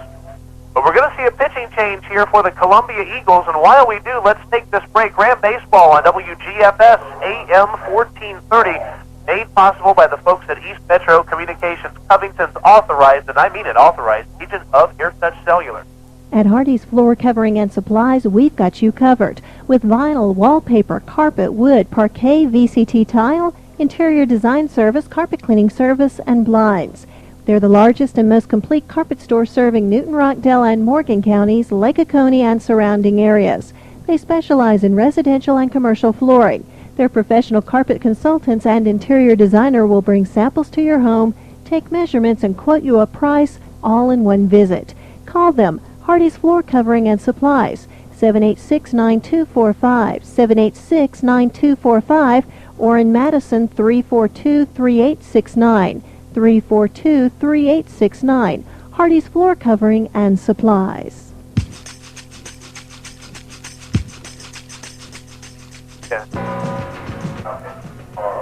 But we're going to see a pitching change here for the Columbia Eagles, and while we do, let's take this break. Ram Baseball on WGFS AM 1430, made possible by the folks at East Metro Communications, Covington's authorized, and I mean it, authorized, agent of AirTouch Cellular. At Hardy's Floor Covering and Supplies, we've got you covered with vinyl, wallpaper, carpet, wood, parquet, VCT tile, interior design service, carpet cleaning service, and blinds. They're the largest and most complete carpet store serving Newton, Rockdale, and Morgan counties, Lake Oconee, and surrounding areas. They specialize in residential and commercial flooring. Their professional carpet consultants and interior designer will bring samples to your home, take measurements, and quote you a price all in one visit. Call them, Hardy's Floor Covering and Supplies, 786-9245, 786-9245, or in Madison, 342-3869. 342-3869. Hardy's Floor Covering and Supplies.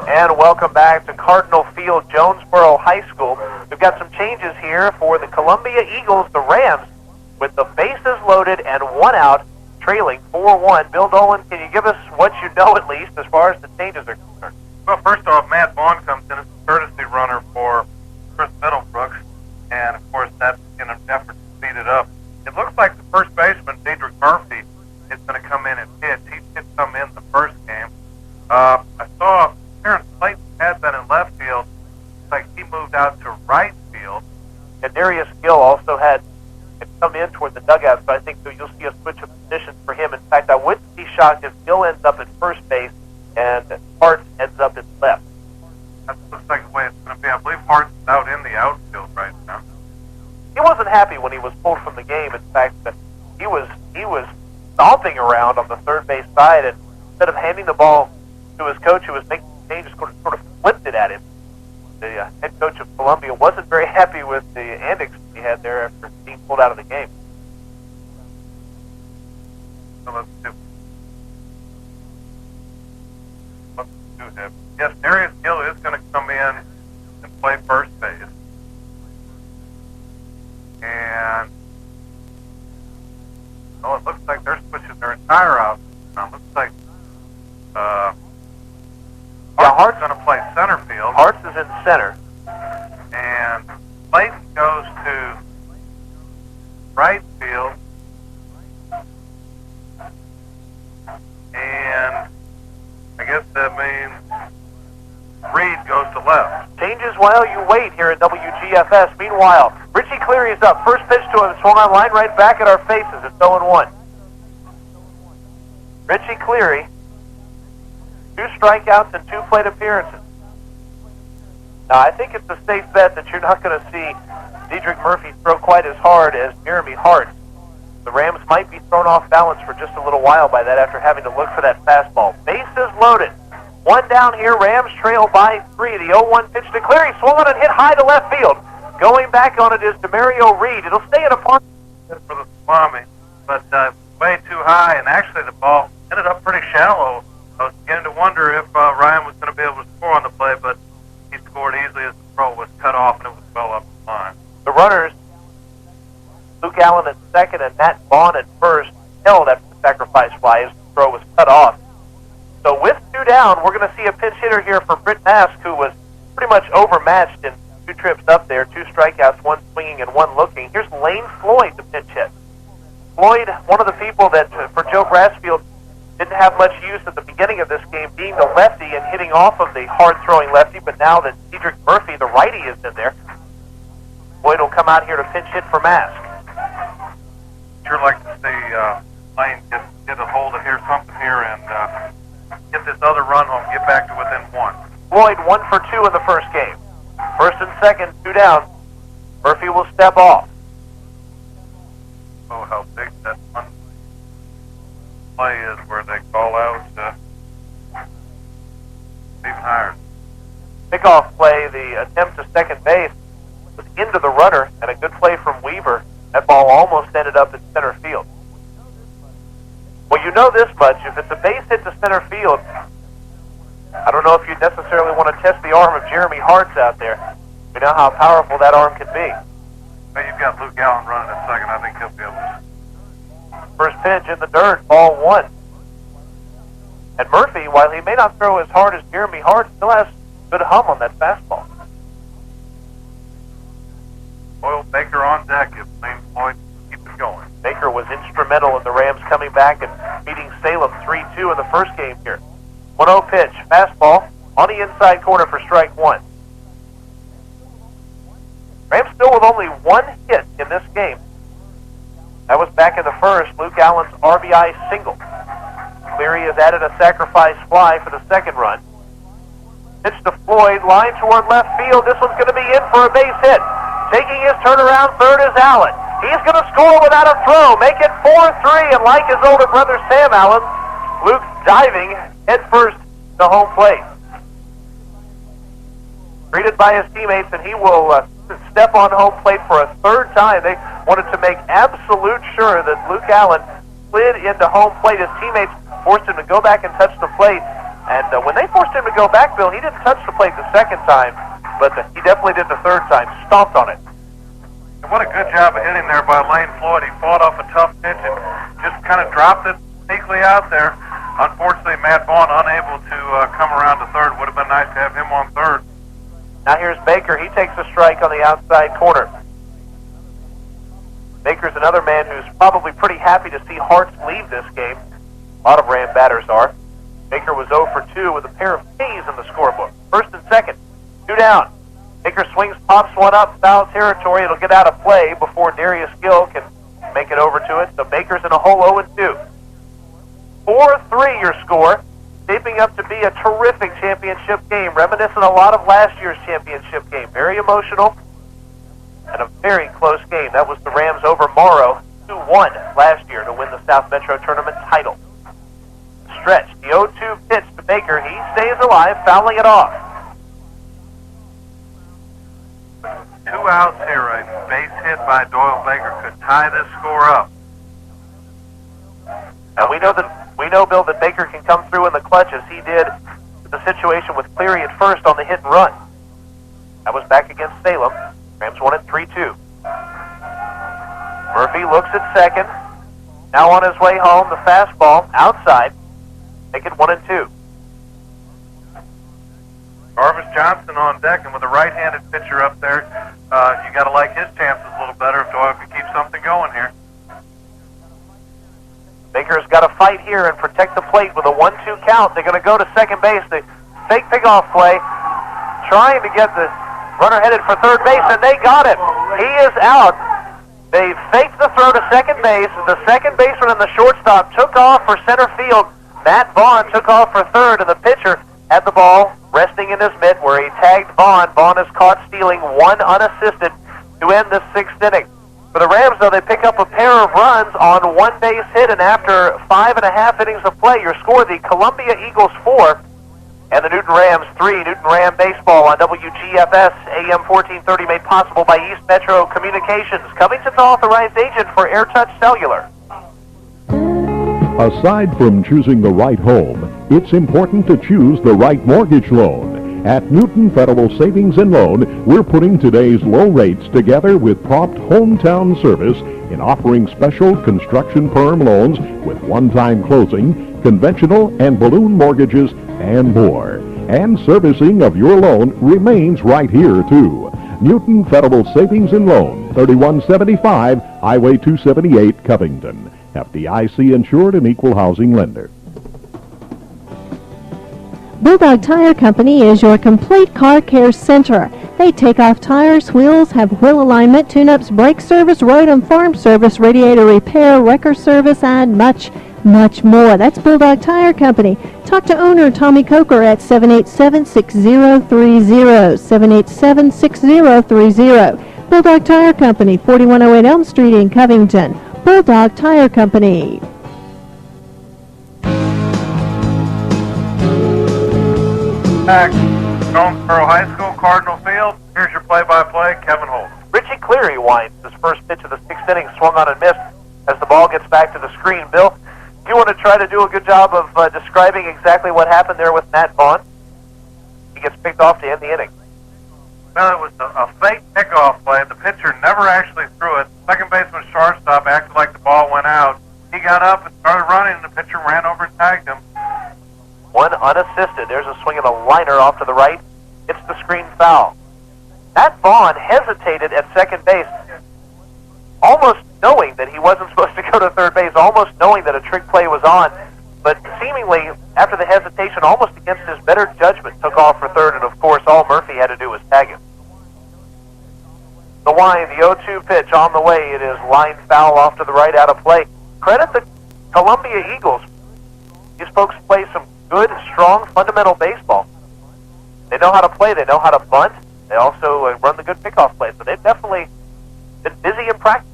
And welcome back to Cardinal Field, Jonesboro High School. We've got some changes here for the Columbia Eagles, the Rams, with the bases loaded and 1 out, trailing 4-1. Bill Dolan, can you give us what you know at least as far as the changes are concerned? Well, first off, Matt Vaughn comes in as a courtesy runner for Chris Middlebrooks, and of course that's in an effort to speed it up. It looks like the first baseman, Diedrich Murphy, is going to come in and pitch. He did come in the first game. I saw Terrence Clayton had been in left field. Looks like he moved out to right field. And Darius Gill also had come in toward the dugout, so I think you'll see a switch of positions for him. In fact, I wouldn't be shocked if Gill ends up at first base and Hart ends up at left. That looks like the way it's going to be. I believe Hart's out in the outfield right now. He wasn't happy when he was pulled from the game. In fact, that he was stomping around on the third base side, and instead of handing the ball to his coach, who was making the change, sort of flipped it at him. The head coach of Columbia wasn't very happy with the antics he had there after being pulled out of the game. So let's do him. Yes, Darius Gill is going to come in and play first base. And it looks like they're switching their entire outfield. Looks like Hart's going to play center field. Hart's is in center. And Clayton goes to right field. And I guess that means Reed goes to left. Changes while you wait here at WGFS. Meanwhile, Richie Cleary is up. First pitch to him, swung on line right back at our faces. It's 0-1. Richie Cleary, 2 strikeouts and 2 plate appearances. Now, I think it's a safe bet that you're not going to see Diedrich Murphy throw quite as hard as Jeremy Hart. The Rams might be thrown off balance for just a little while by that after having to look for that fastball. Bases loaded. 1 down here. Rams trail by 3. The 0-1 pitch to Cleary. Swung on and hit high to left field. Going back on it is DeMario Reed. It'll stay in a park for the Swami, but way too high, and actually the ball ended up pretty shallow. I was beginning to wonder if Ryan was going to be able to score on the play, but he scored easily as the throw was cut off and it was well up the line. The runners, Luke Allen at second and Matt Vaughn at first, held after the sacrifice fly as the throw was cut off. So with 2 down, we're going to see a pinch hitter here for Britt Mask, who was pretty much overmatched in 2 trips up there, 2 strikeouts, 1 swinging and 1 looking. Here's Lane Floyd to pinch hit. Floyd, one of the people that, for Joe Brassfield, didn't have much use at the beginning of this game, being the lefty and hitting off of the hard-throwing lefty, but now that Diedrich Murphy, the righty, is in there, Floyd will come out here to pinch hit for Mask. Sure like to see Lane get a hold of something here and get this other run home, get back to within 1. Floyd 1 for 2 in the first game. First and second, 2 down. Murphy will step off. Oh, how big that one play is where they call out Stephen Hires. Pickoff play, the attempt to second base was into the runner, and a good play from Weaver. That ball almost ended up in center field. Well, you know this much. If it's a base hit to center field, I don't know if you necessarily want to test the arm of Jeremy Hart's out there. We know how powerful that arm can be. Well, you've got Luke Allen running at second. I think he'll be able to. First pitch in the dirt, ball 1. And Murphy, while he may not throw as hard as Jeremy Hart, still has good hum on that fastball. Boyle Baker on deck if Lane Floyd keeps it going. Baker was instrumental in the Rams coming back and beating Salem 3-2 in the first game here. 1-0 pitch, fastball on the inside corner for strike 1. Rams still with only 1 hit in this game. That was back in the first, Luke Allen's RBI single. Cleary has added a sacrifice fly for the second run. Pitch to Floyd, line toward left field. This one's going to be in for a base hit. Taking his turnaround, third is Allen. He's going to score without a throw, make it 4-3, and like his older brother Sam Allen, Luke diving headfirst to home plate. Greeted by his teammates, and he will step on home plate for a 3rd time. They wanted to make absolute sure that Luke Allen slid into home plate. His teammates forced him to go back and touch the plate. And when they forced him to go back, Bill, he didn't touch the plate the 2nd time, but he definitely did the 3rd time, stomped on it. And what a good job of hitting there by Lane Floyd. He fought off a tough pitch and just kind of dropped it sneakily out there. Unfortunately, Matt Vaughn unable to come around to third. Would have been nice to have him on third. Now here's Baker. He takes a strike on the outside corner. Baker's another man who's probably pretty happy to see Hart's leave this game. A lot of Ram batters are. Baker was 0 for 2 with a pair of K's in the scorebook. First and second, 2 down. Baker swings, pops one up, foul territory. It'll get out of play before Darius Gill can make it over to it. So Baker's in a hole 0-2. 4-3 your score. Shaping up to be a terrific championship game, reminiscent a lot of last year's championship game. Very emotional and a very close game. That was the Rams over Morrow 2-1 last year to win the South Metro Tournament title. Stretch, the 0-2 pitch to Baker. He stays alive, fouling it off. 2 outs here. A base hit by Doyle Baker could tie this score up. And we know, Bill, that Baker can come through in the clutch as he did with the situation with Cleary at first on the hit and run. That was back against Salem. Rams won it 3-2. Murphy looks at second. Now on his way home, the fastball outside. Make it 1-2. Jarvis Johnson on deck, and with a right-handed pitcher up there, you got to like his chances a little better if Doyle can keep something going here. Baker's got to fight here and protect the plate with a 1-2 count. They're going to go to second base. The fake pickoff play, trying to get the runner headed for third base, and they got him. He is out. They faked the throw to second base. The second baseman and the shortstop took off for center field. Matt Vaughn took off for third, and the pitcher had the ball resting in his mitt where he tagged Vaughn. Vaughn is caught stealing one unassisted to end the 6th inning. For the Rams, though, they pick up a pair of runs on one base hit, and after 5.5 innings of play, your score, the Columbia Eagles 4 and the Newton Rams 3. Newton Ram baseball on WGFS AM 1430, made possible by East Metro Communications, Covington's authorized agent for AirTouch Cellular. Aside from choosing the right home, it's important to choose the right mortgage loan. At Newton Federal Savings and Loan, we're putting today's low rates together with prompt hometown service in offering special construction perm loans with one-time closing, conventional and balloon mortgages, and more. And servicing of your loan remains right here, too. Newton Federal Savings and Loan, 3175 Highway 278, Covington. FDIC insured and equal housing lender. Bulldog Tire Company is your complete car care center. They take off tires, wheels, have wheel alignment, tune-ups, brake service, road and farm service, radiator repair, wrecker service, and much, much more. That's Bulldog Tire Company. Talk to owner Tommy Coker at 787-6030, 787-6030. Bulldog Tire Company, 4108 Elm Street in Covington. Bulldog Tire Company. Back, Jonesboro High School, Cardinal Field. Here's your play-by-play, Kevin Holden. Richie Cleary winds his first pitch of the 6th inning, swung on and missed as the ball gets back to the screen. Bill, you want to try to do a good job of describing exactly what happened there with Matt Vaughn? He gets picked off to end the inning. Well, it was a fake pickoff play. The pitcher never actually threw it. Second baseman shortstop acted like the ball went out. He got up and started running, and the pitcher ran over and tagged him. One unassisted. There's a swing of a liner off to the right. It's the screen foul. Matt Vaughn hesitated at second base, almost knowing that he wasn't supposed to go to third base, almost knowing that a trick play was on, but seemingly, after the hesitation, almost against his better judgment, took off for third, and of course, all Murphy had to do was tag him. The wind, the 0-2 pitch on the way. It is line foul off to the right, out of play. Credit the Columbia Eagles. These folks play some good, strong, fundamental baseball. They know how to play. They know how to bunt. They also run the good pickoff plays. So they've definitely been busy in practice.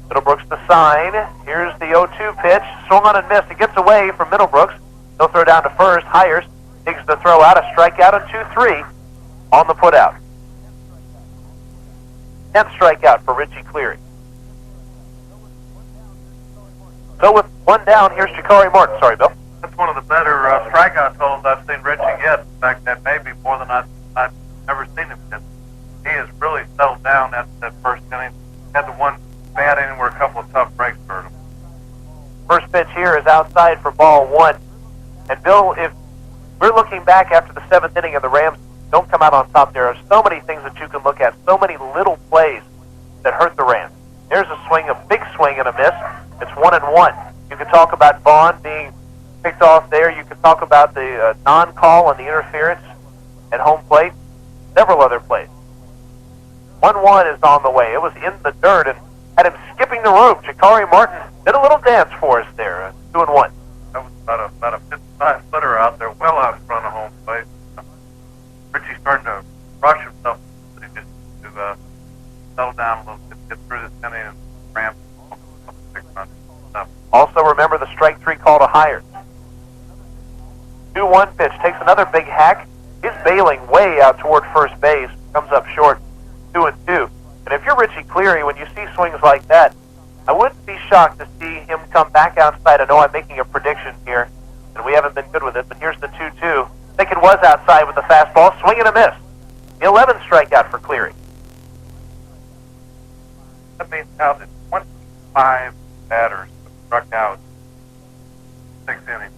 Middlebrooks the sign. Here's the 0-2 pitch. Swung on and missed. It gets away from Middlebrooks. He'll throw down to first. Hires digs the throw out. A strikeout and 2-3 on the putout. 10th strikeout for Richie Cleary. So with one down, here's Ja'Cory Martin. Sorry, Bill. That's one of the better strikeout totals I've seen Richie get. In fact, that may be more than I've ever seen him get. He has really settled down at that first inning. Had the one bad inning where a couple of tough breaks hurt him. First pitch here is outside for ball one. And Bill, if we're looking back after the 7th inning and the Rams don't come out on top, there are so many things that you can look at, so many little plays that hurt the Rams. There's a swing, a big swing and a miss. It's 1-1. You can talk about Vaughn being picked off there. You can talk about the non-call and the interference at home plate. Several other plays. 1-1 is on the way. It was in the dirt and had him skipping the rope. Ja'Cory Martin did a little dance for us there. 2-1. That was about a 55-footer out there, well out in front of home plate. Richie's starting to rush himself. He just to settle down a little bit, get through this inning, strike three call to Hires. 2-1 pitch, takes another big hack. He's bailing way out toward first base, comes up short, 2-2. And if you're Richie Cleary, when you see swings like that, I wouldn't be shocked to see him come back outside. I know I'm making a prediction here, and we haven't been good with it, but here's the 2-2. I think it was outside with the fastball, swing and a miss. The 11th strikeout for Cleary. That means now that 25 batters struck out 6 innings.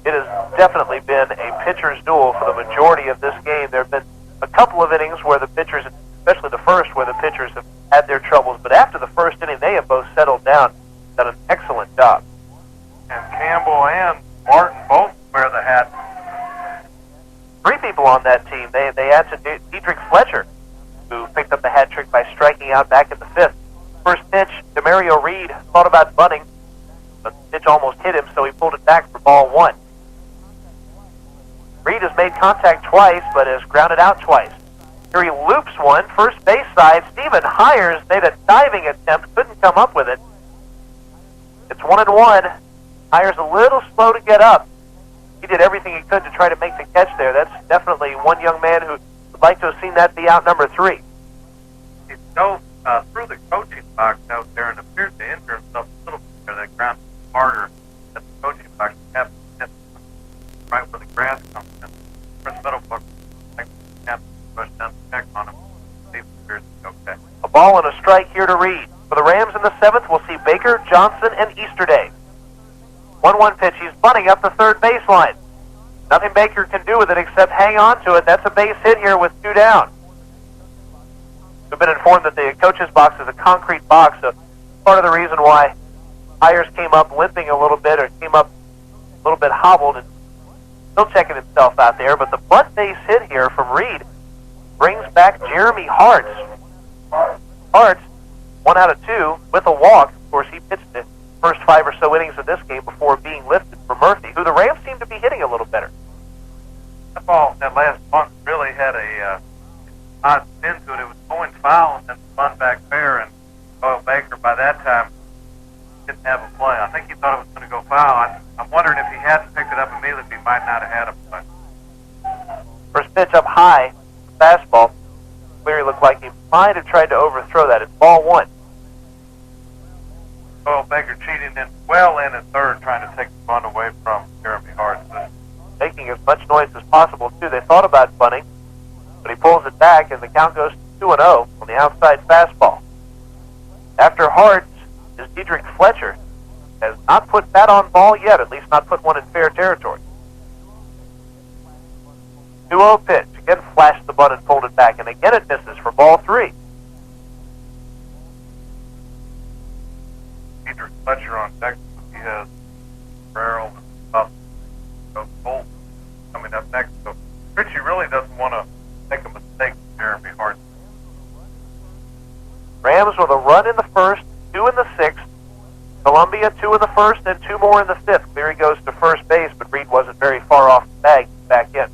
It has definitely been a pitcher's duel for the majority of this game. There have been a couple of innings where the pitchers, especially the first, where the pitchers have had their troubles. But after the first inning, they have both settled down, done an excellent job. And Campbell and Martin both wear the hat. 3 people on that team. They add to Dietrich Fletcher, who picked up the hat trick by striking out back in the 5th. First pitch, Demario Reed thought about bunting. The pitch almost hit him, so he pulled it back for ball 1. Reed has made contact twice, but has grounded out twice. Here he loops one, first base side. Stephen Hires made a diving attempt, couldn't come up with it. It's 1-1. Hires a little slow to get up. He did everything he could to try to make the catch there. That's definitely one young man who would like to have seen that be out number 3. He dove through the coaching box out there and appeared to injure himself a little bit there. That ground harder at the coaching box. Right where the grass comes in. Chris Middlebrook, like, push down the check on him. See if it appears to be okay. A ball and a strike here to Reed. For the Rams in the 7th, we'll see Baker, Johnson, and Easterday. 1-1 pitch. He's bunting up the third baseline. Nothing Baker can do with it except hang on to it. That's a base hit here with 2 down. We've been informed that the coach's box is a concrete box, so part of the reason why Hires came up limping a little bit, or came up a little bit hobbled, and still checking himself out there. But the bunt base hit here from Reed brings back Jeremy Hartz. Hartz, 1 out of 2 with a walk. Of course, he pitched the first 5 or so innings of this game before being lifted for Murphy, who the Rams seem to be hitting a little better. That ball, that last bunt really had a odd spin to it. It was going foul and then spun back fair, and Doyle Baker by that time didn't have a play. I think he thought it was going to go foul. I'm wondering if he hadn't picked it up immediately, he might not have had a play. First pitch up high, fastball. Cleary looked like he might have tried to overthrow that. It's ball 1. Doyle Baker cheating in well in at third, trying to take the bunt away from Jeremy Hart. Making as much noise as possible, too. They thought about bunting, but he pulls it back, and the count goes to 2-0 on the outside fastball. After Hart is Dietrich Fletcher. Has not put that on ball yet, at least not put one in fair territory. 2-0 pitch. Again, flashed the bunt and pulled it back, and again it misses for ball 3. Dietrich Fletcher on deck. He has Farrell and Buff. So Holden coming up next. So Richie really doesn't want to make a mistake with Jeremy Hart. Rams with a run in the 1st, 2 in the 6th. Columbia, 2 in the 1st, and 2 more in the 5th. Cleary goes to first base, but Reed wasn't very far off the bag. Back in.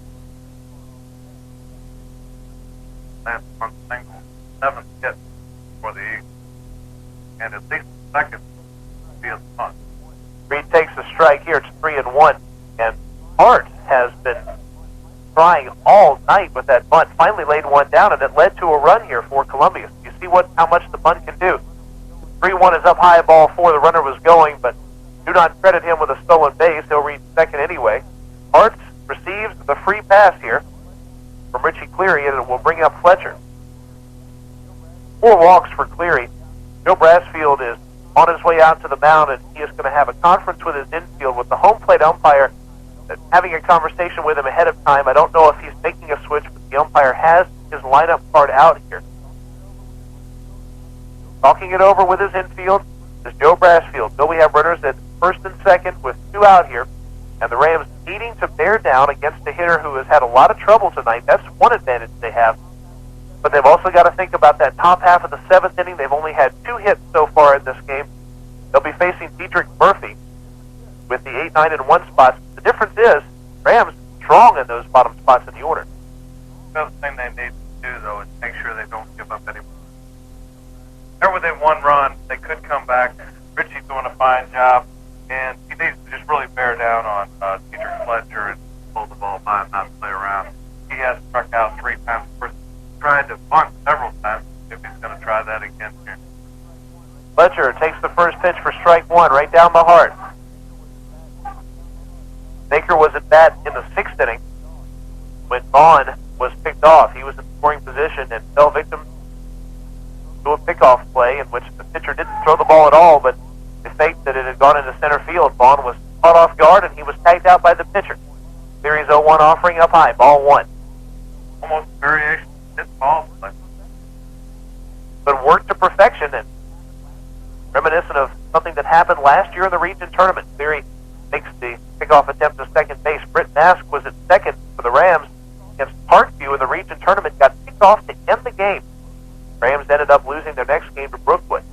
Lance one single, 7th hit for the Eagles. And at least the 2nd be a punt. Reed takes a strike here. It's 3-1. And Hart has been trying all night with that bunt. Finally laid one down, and it led to a run here for Columbia. You see how much the bunt can do. 3-1 is up high, ball 4. The runner was going, but do not credit him with a stolen base. He'll reach second anyway. Hart receives the free pass here from Richie Cleary, and it will bring up Fletcher. 4 walks for Cleary. Joe Brassfield is on his way out to the mound, and he is going to have a conference with his infield with the home plate umpire, having a conversation with him ahead of time. I don't know if he's making a switch, but the umpire has his lineup card out here. Talking it over with his infield is Joe Brassfield. So we have runners at first and second with 2 out here, and the Rams needing to bear down against a hitter who has had a lot of trouble tonight. That's one advantage they have. But they've also got to think about that top half of the 7th inning. They've only had 2 hits so far in this game. They'll be facing Dietrich Murphy with the 8, 9, and 1 spots. The difference is Rams strong in those bottom spots in the order. The other thing they need to do, though, is make sure they don't give up any more. They're within 1 run. They could come back. Richie's doing a fine job, and he needs to just really bear down on Teacher Fletcher and hold the ball by him, not play around. He has struck out 3 times. Tried to bunt several times. If he's going to try that again here. Fletcher takes the first pitch for strike one, right down the heart. Baker was at bat in the 6th inning when Vaughn was picked off. He was in scoring position and fell victim to a pickoff play in which the pitcher didn't throw the ball at all, but they faked that it had gone into center field. Vaughn was caught off guard, and he was tagged out by the pitcher. Series 0-1 offering up high, ball 1. Almost variation of his ball play. But worked to perfection, and reminiscent of something that happened last year in the region tournament. Cleary makes the pickoff attempt to second base. Britt Mask was at second for the Rams against Parkview in the region tournament, got picked off to end the game. Rams ended up losing their next game to Brookwood.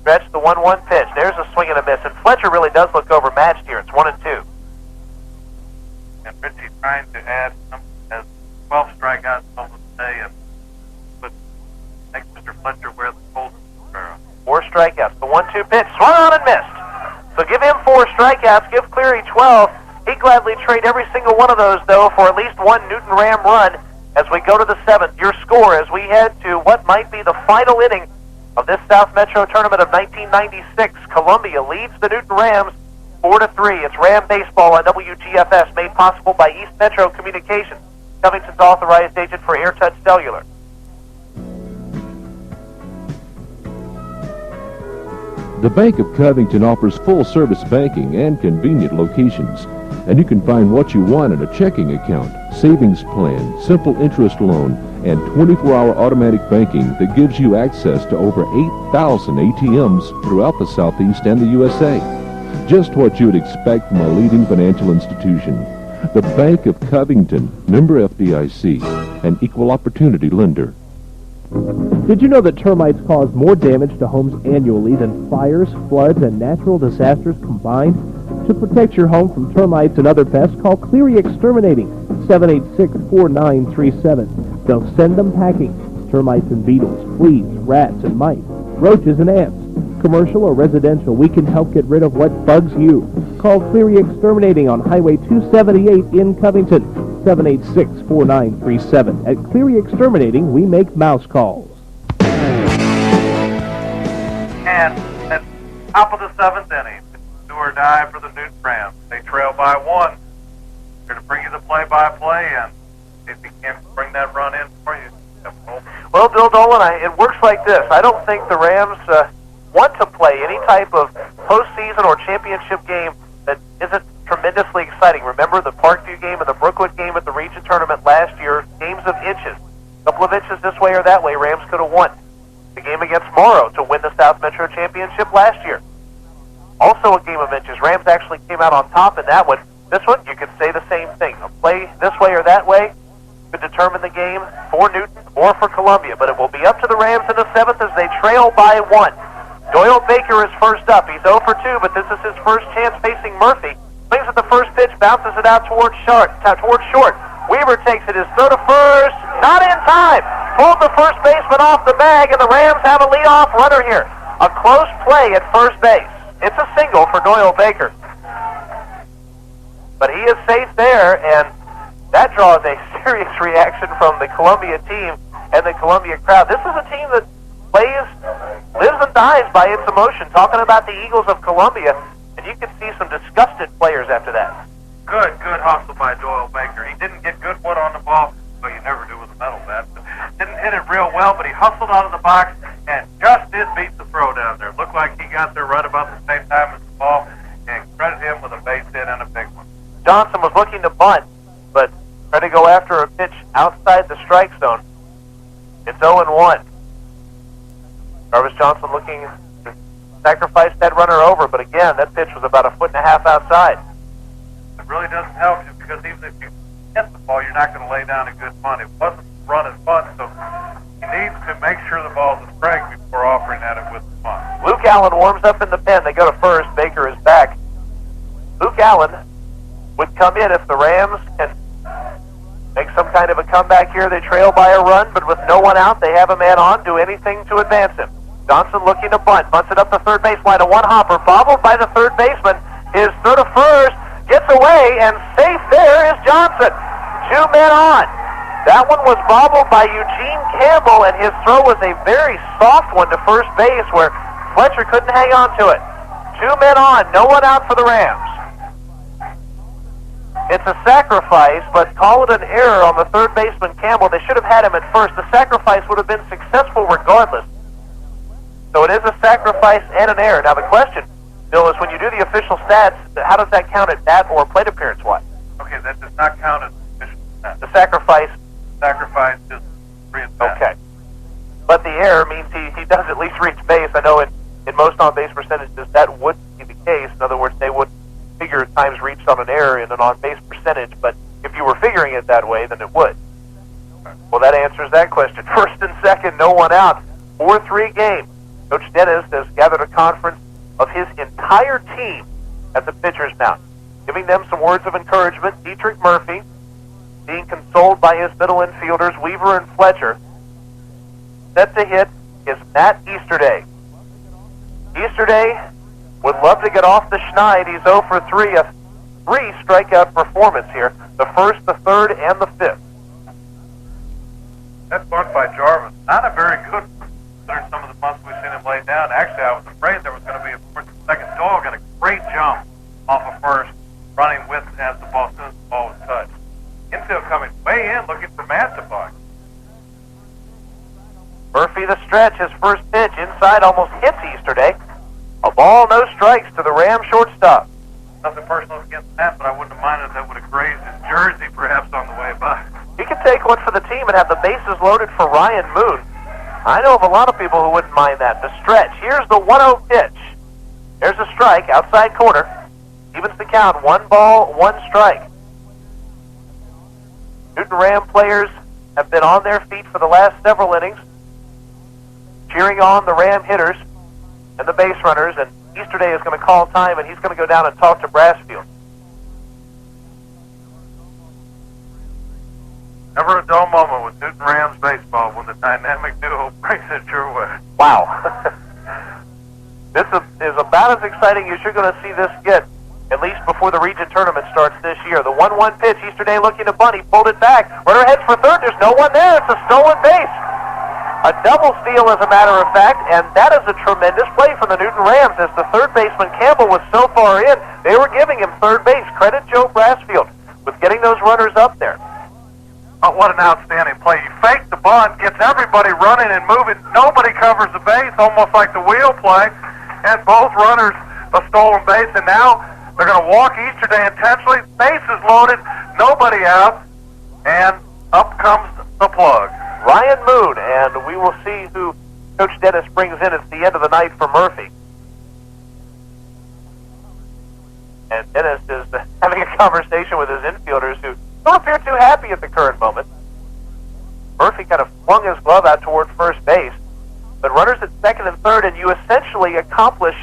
Stretch the 1-1 pitch. There's a swing and a miss, and Fletcher really does look overmatched here. It's 1-2. And Richie's trying to add some, has 12 strikeouts over the day, and make Mr. Fletcher wear the Holden sombrero. 4 strikeouts. The 1-2 pitch, swung on and missed. So give him 4 strikeouts, give Cleary 12. He'd gladly trade every single one of those, though, for at least one Newton Ram run as we go to the 7th. Your score as we head to what might be the final inning of this South Metro tournament of 1996. Columbia leads the Newton Rams 4-3. It's Ram Baseball on WGFS, made possible by East Metro Communications, Covington's authorized agent for AirTouch Cellular. The Bank of Covington offers full-service banking and convenient locations, and you can find what you want in a checking account, savings plan, simple interest loan, and 24-hour automatic banking that gives you access to over 8,000 ATMs throughout the Southeast and the USA. Just what you would expect from a leading financial institution. The Bank of Covington, member FDIC, an equal opportunity lender. Did you know that termites cause more damage to homes annually than fires, floods, and natural disasters combined? To protect your home from termites and other pests, call Cleary Exterminating, 786-4937. They'll send them packing. Termites and beetles, fleas, rats and mice, roaches and ants. Commercial or residential, we can help get rid of what bugs you. Call Cleary Exterminating on Highway 278 in Covington, 786-4937. At Cleary Exterminating, we make mouse calls. And at the top of the 7th inning, do or die for the Newton Rams. They trail by 1. Here to bring you the play-by-play, and if he can't bring that run in for you, well, Bill Dolan, it works like this. I don't think the Rams want to play any type of postseason or championship game that isn't tremendously exciting. Remember the Parkview game and the Brookwood game at the region tournament last year, games of inches. A couple of inches this way or that way, Rams could have won. The game against Morrow to win the South Metro Championship last year. Also a game of inches. Rams actually came out on top in that one. This one, you could say the same thing. A play this way or that way could determine the game for Newton or for Columbia, but it will be up to the Rams in the 7th as they trail by 1. Doyle Baker is first up. He's 0 for 2, but this is his first chance facing Murphy. Swings at the first pitch, bounces it out towards short. Weaver takes it, his throw to first, not in time. Pulled the first baseman off the bag, and the Rams have a leadoff runner here. A close play at first base. It's a single for Doyle Baker. But he is safe there, and that draws a serious reaction from the Columbia team and the Columbia crowd. This is a team that lives and dies by its emotion. Talking about the Eagles of Columbia, and you can see some disgusted players after that. Good hustle by Doyle Baker. He didn't get good wood on the ball, well, you never do with a metal bat. Didn't hit it real well, but he hustled out of the box and just did beat the throw down there. Looked like he got there right about the same time as the ball, and credit him with a base hit and a big one. Johnson was looking to bunt, but tried to go after a pitch outside the strike zone. It's 0-1. Jarvis Johnson looking to sacrifice that runner over, but again, that pitch was about 1.5 feet outside. It really doesn't help you because even if you hit the ball, you're not going to lay down a good bunt. It wasn't running bunt, so he needs to make sure the ball's a strike before offering at it with the bunt. Luke Allen warms up in the pen. They go to first. Baker is back. Luke Allen would come in if the Rams can make some kind of a comeback here. They trail by a run, but with no one out, they have a man on. Do anything to advance him. Johnson looking to bunt. Bunts it up the third baseline. A one-hopper. Bobbled by the third baseman. His throw to first. Gets away, and safe there is Johnson. 2 men on. That one was bobbled by Eugene Campbell, and his throw was a very soft one to first base where Fletcher couldn't hang on to it. 2 men on. No one out for the Rams. It's a sacrifice, but call it an error on the third baseman Campbell. They should have had him at first. The sacrifice would have been successful regardless. So it is a sacrifice and an error. Now the question, Bill, is when you do the official stats, how does that count at bat or plate appearance-wise? Okay, that does not count as official stats. The sacrifice. Sacrifice is free at bat. Okay. But the error means he does at least reach base. I know in most on-base percentages that would be the case. In other words, they would figure times reached on an error in an on-base percentage, but if you were figuring it that way, then it would. Well, that answers that question. First and second, no one out. 4-3 game. Coach Dennis has gathered a conference of his entire team at the pitcher's mound, giving them some words of encouragement. Dietrich Murphy being consoled by his middle infielders, Weaver and Fletcher. Set to hit is Matt Easterday. Easterday would love to get off the schneid. He's 0 for 3, a 3 strikeout performance here. The first, the third, and the fifth. That bunt by Jarvis, not a very good one, considering some of the bunts we've seen him lay down. Actually, I was afraid there was going to be a first and second dog and a great jump off of first, running with as the ball, as soon as the ball was touched. Infield coming way in, looking for Matt to bunt. Murphy the stretch, his first pitch inside almost hits Easterday. A ball, no strikes to the Ram shortstop. Nothing personal against Matt, but I wouldn't have minded if that would have grazed his jersey perhaps on the way by. He could take one for the team and have the bases loaded for Ryan Moon. I know of a lot of people who wouldn't mind that. The stretch. Here's the 1-0 pitch. There's a strike, outside corner. Evens the count. 1 ball, 1 strike. Newton Ram players have been on their feet for the last several innings, cheering on the Ram hitters and the base runners, and Easterday is going to call time, and he's going to go down and talk to Brassfield. Never a dull moment with Newton Rams baseball when the dynamic duo brings it your way. Wow. This is about as exciting as you're going to see this get, at least before the region tournament starts this year. The 1-1 pitch, Easterday looking to bunt. He pulled it back. Runner heads for third. There's no one there. It's a stolen base. A double steal, as a matter of fact, and that is a tremendous play from the Newton Rams as the third baseman Campbell was so far in, they were giving him third base. Credit Joe Brassfield with getting those runners up there. Oh, what an outstanding play. You fake the bunt, gets everybody running and moving. Nobody covers the base, almost like the wheel play, and both runners a stolen base, and now they're going to walk Easterday intentionally. Bases loaded, nobody out, and up comes the plug. Ryan Moon, and we will see who Coach Dennis brings in at the end of the night for Murphy. And Dennis is having a conversation with his infielders who don't appear too happy at the current moment. Murphy kind of flung his glove out toward first base, but runners at second and third, and you essentially accomplish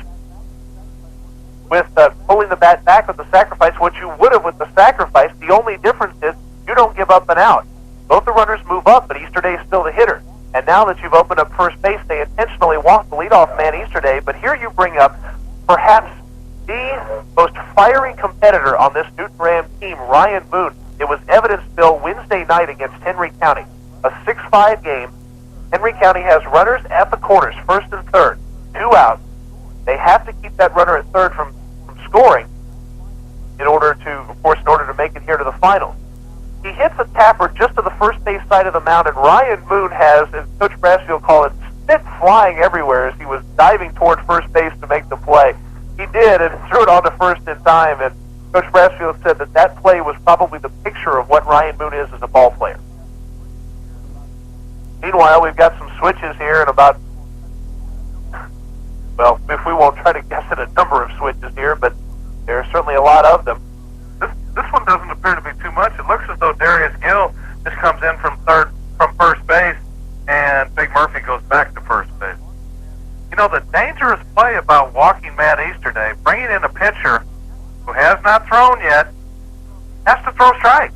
with pulling the bat back with the sacrifice what you would have with the sacrifice. The only difference is you don't give up and out. Both the runners move up, but Easterday is still the hitter. And now that you've opened up first base, they intentionally walk the leadoff man Easterday. But here you bring up perhaps the most fiery competitor on this Newton Ram team, Ryan Moon. It was evidenced, Bill, Wednesday night against Henry County. A 6-5 game. Henry County has runners at the corners, first and third. 2 outs. They have to keep that runner at third from scoring in order to make it here to the finals. He hits a tapper just to the first base side of the mound, and Ryan Moon has, as Coach Brassfield called it, spit flying everywhere as he was diving toward first base to make the play. He did, and threw it on to first in time, and Coach Brassfield said that play was probably the picture of what Ryan Moon is as a ball player. Meanwhile, we've got some switches here and about, well, if we won't try to guess at a number of switches here, but there are certainly a lot of them. This one doesn't appear to be too much. It looks as though Darius Gill just comes in from first base, and Big Murphy goes back to first base. You know, the dangerous play about walking Matt Easterday, bringing in a pitcher who has not thrown yet, has to throw strikes.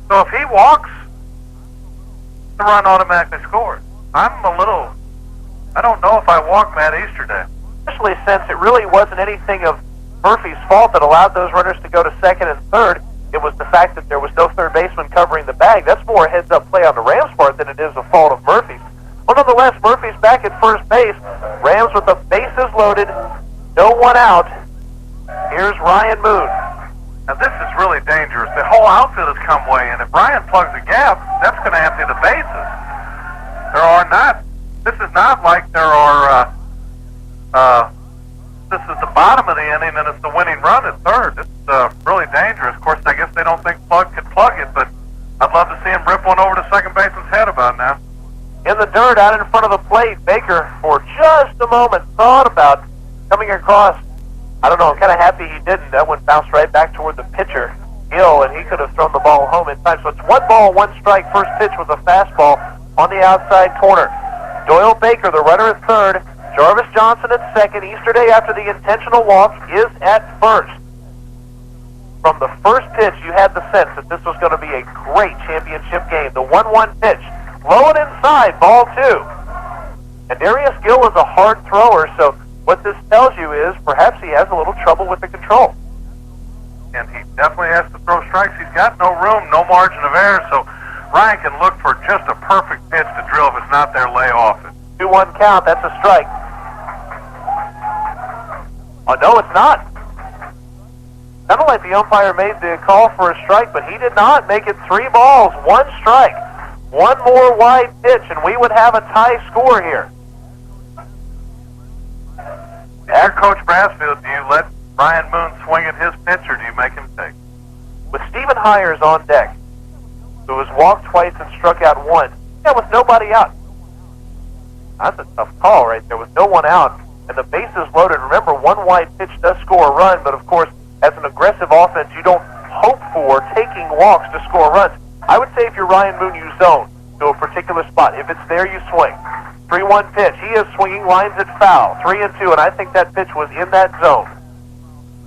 So if he walks, the run automatically scores. I'm a little I don't know if I walked Matt yesterday. Especially since it really wasn't anything of Murphy's fault that allowed those runners to go to second and third. It was the fact that there was no third baseman covering the bag. That's more a heads-up play on the Rams' part than it is a fault of Murphy's. Well, nonetheless, Murphy's back at first base. Rams with the bases loaded, no one out. Here's Ryan Moon. Now, this is really dangerous. The whole outfield has come way in. If Ryan plugs a gap, that's going to empty the bases. This is not like there are, this is the bottom of the inning and it's the winning run at third. It's really dangerous. Of course, I guess they don't think Plug could plug it, but I'd love to see him rip one over to second baseman's head about now. In the dirt out in front of the plate, Baker, for just a moment, thought about coming across. I don't know, I'm kind of happy he didn't. That one bounced right back toward the pitcher, Gill, and he could have thrown the ball home in time. So it's 1 ball, 1 strike. First pitch was a fastball on the outside corner. Doyle Baker, the runner at third. Jarvis Johnson at second. Easterday, after the intentional walk, is at first. From the first pitch, you had the sense that this was going to be a great championship game. The 1-1 pitch, low and inside, ball 2. And Darius Gill is a hard thrower, so what this tells you is perhaps he has a little trouble with the control. And he definitely has to throw strikes. He's got no room, no margin of error, so Ryan can look for just a perfect pitch to drill. If it's not there, lay off it. 2-1 count, that's a strike. Oh, no, it's not. Sounded like the umpire made the call for a strike, but he did not. Make it 3 balls, 1 strike. 1 more wide pitch, and we would have a tie score here. After Coach Brassfield, do you let Ryan Moon swing at his pitch, or do you make him take? With Stephen Hires on deck, who has walked twice and struck out 1, with nobody out. That's a tough call right there, with no one out, and the bases loaded. Remember, 1 wide pitch does score a run, but of course, as an aggressive offense, you don't hope for taking walks to score runs. I would say if you're Ryan Moon, you zone to a particular spot. If it's there, you swing. 3-1 pitch. He is swinging lines at foul. 3-2, and I think that pitch was in that zone.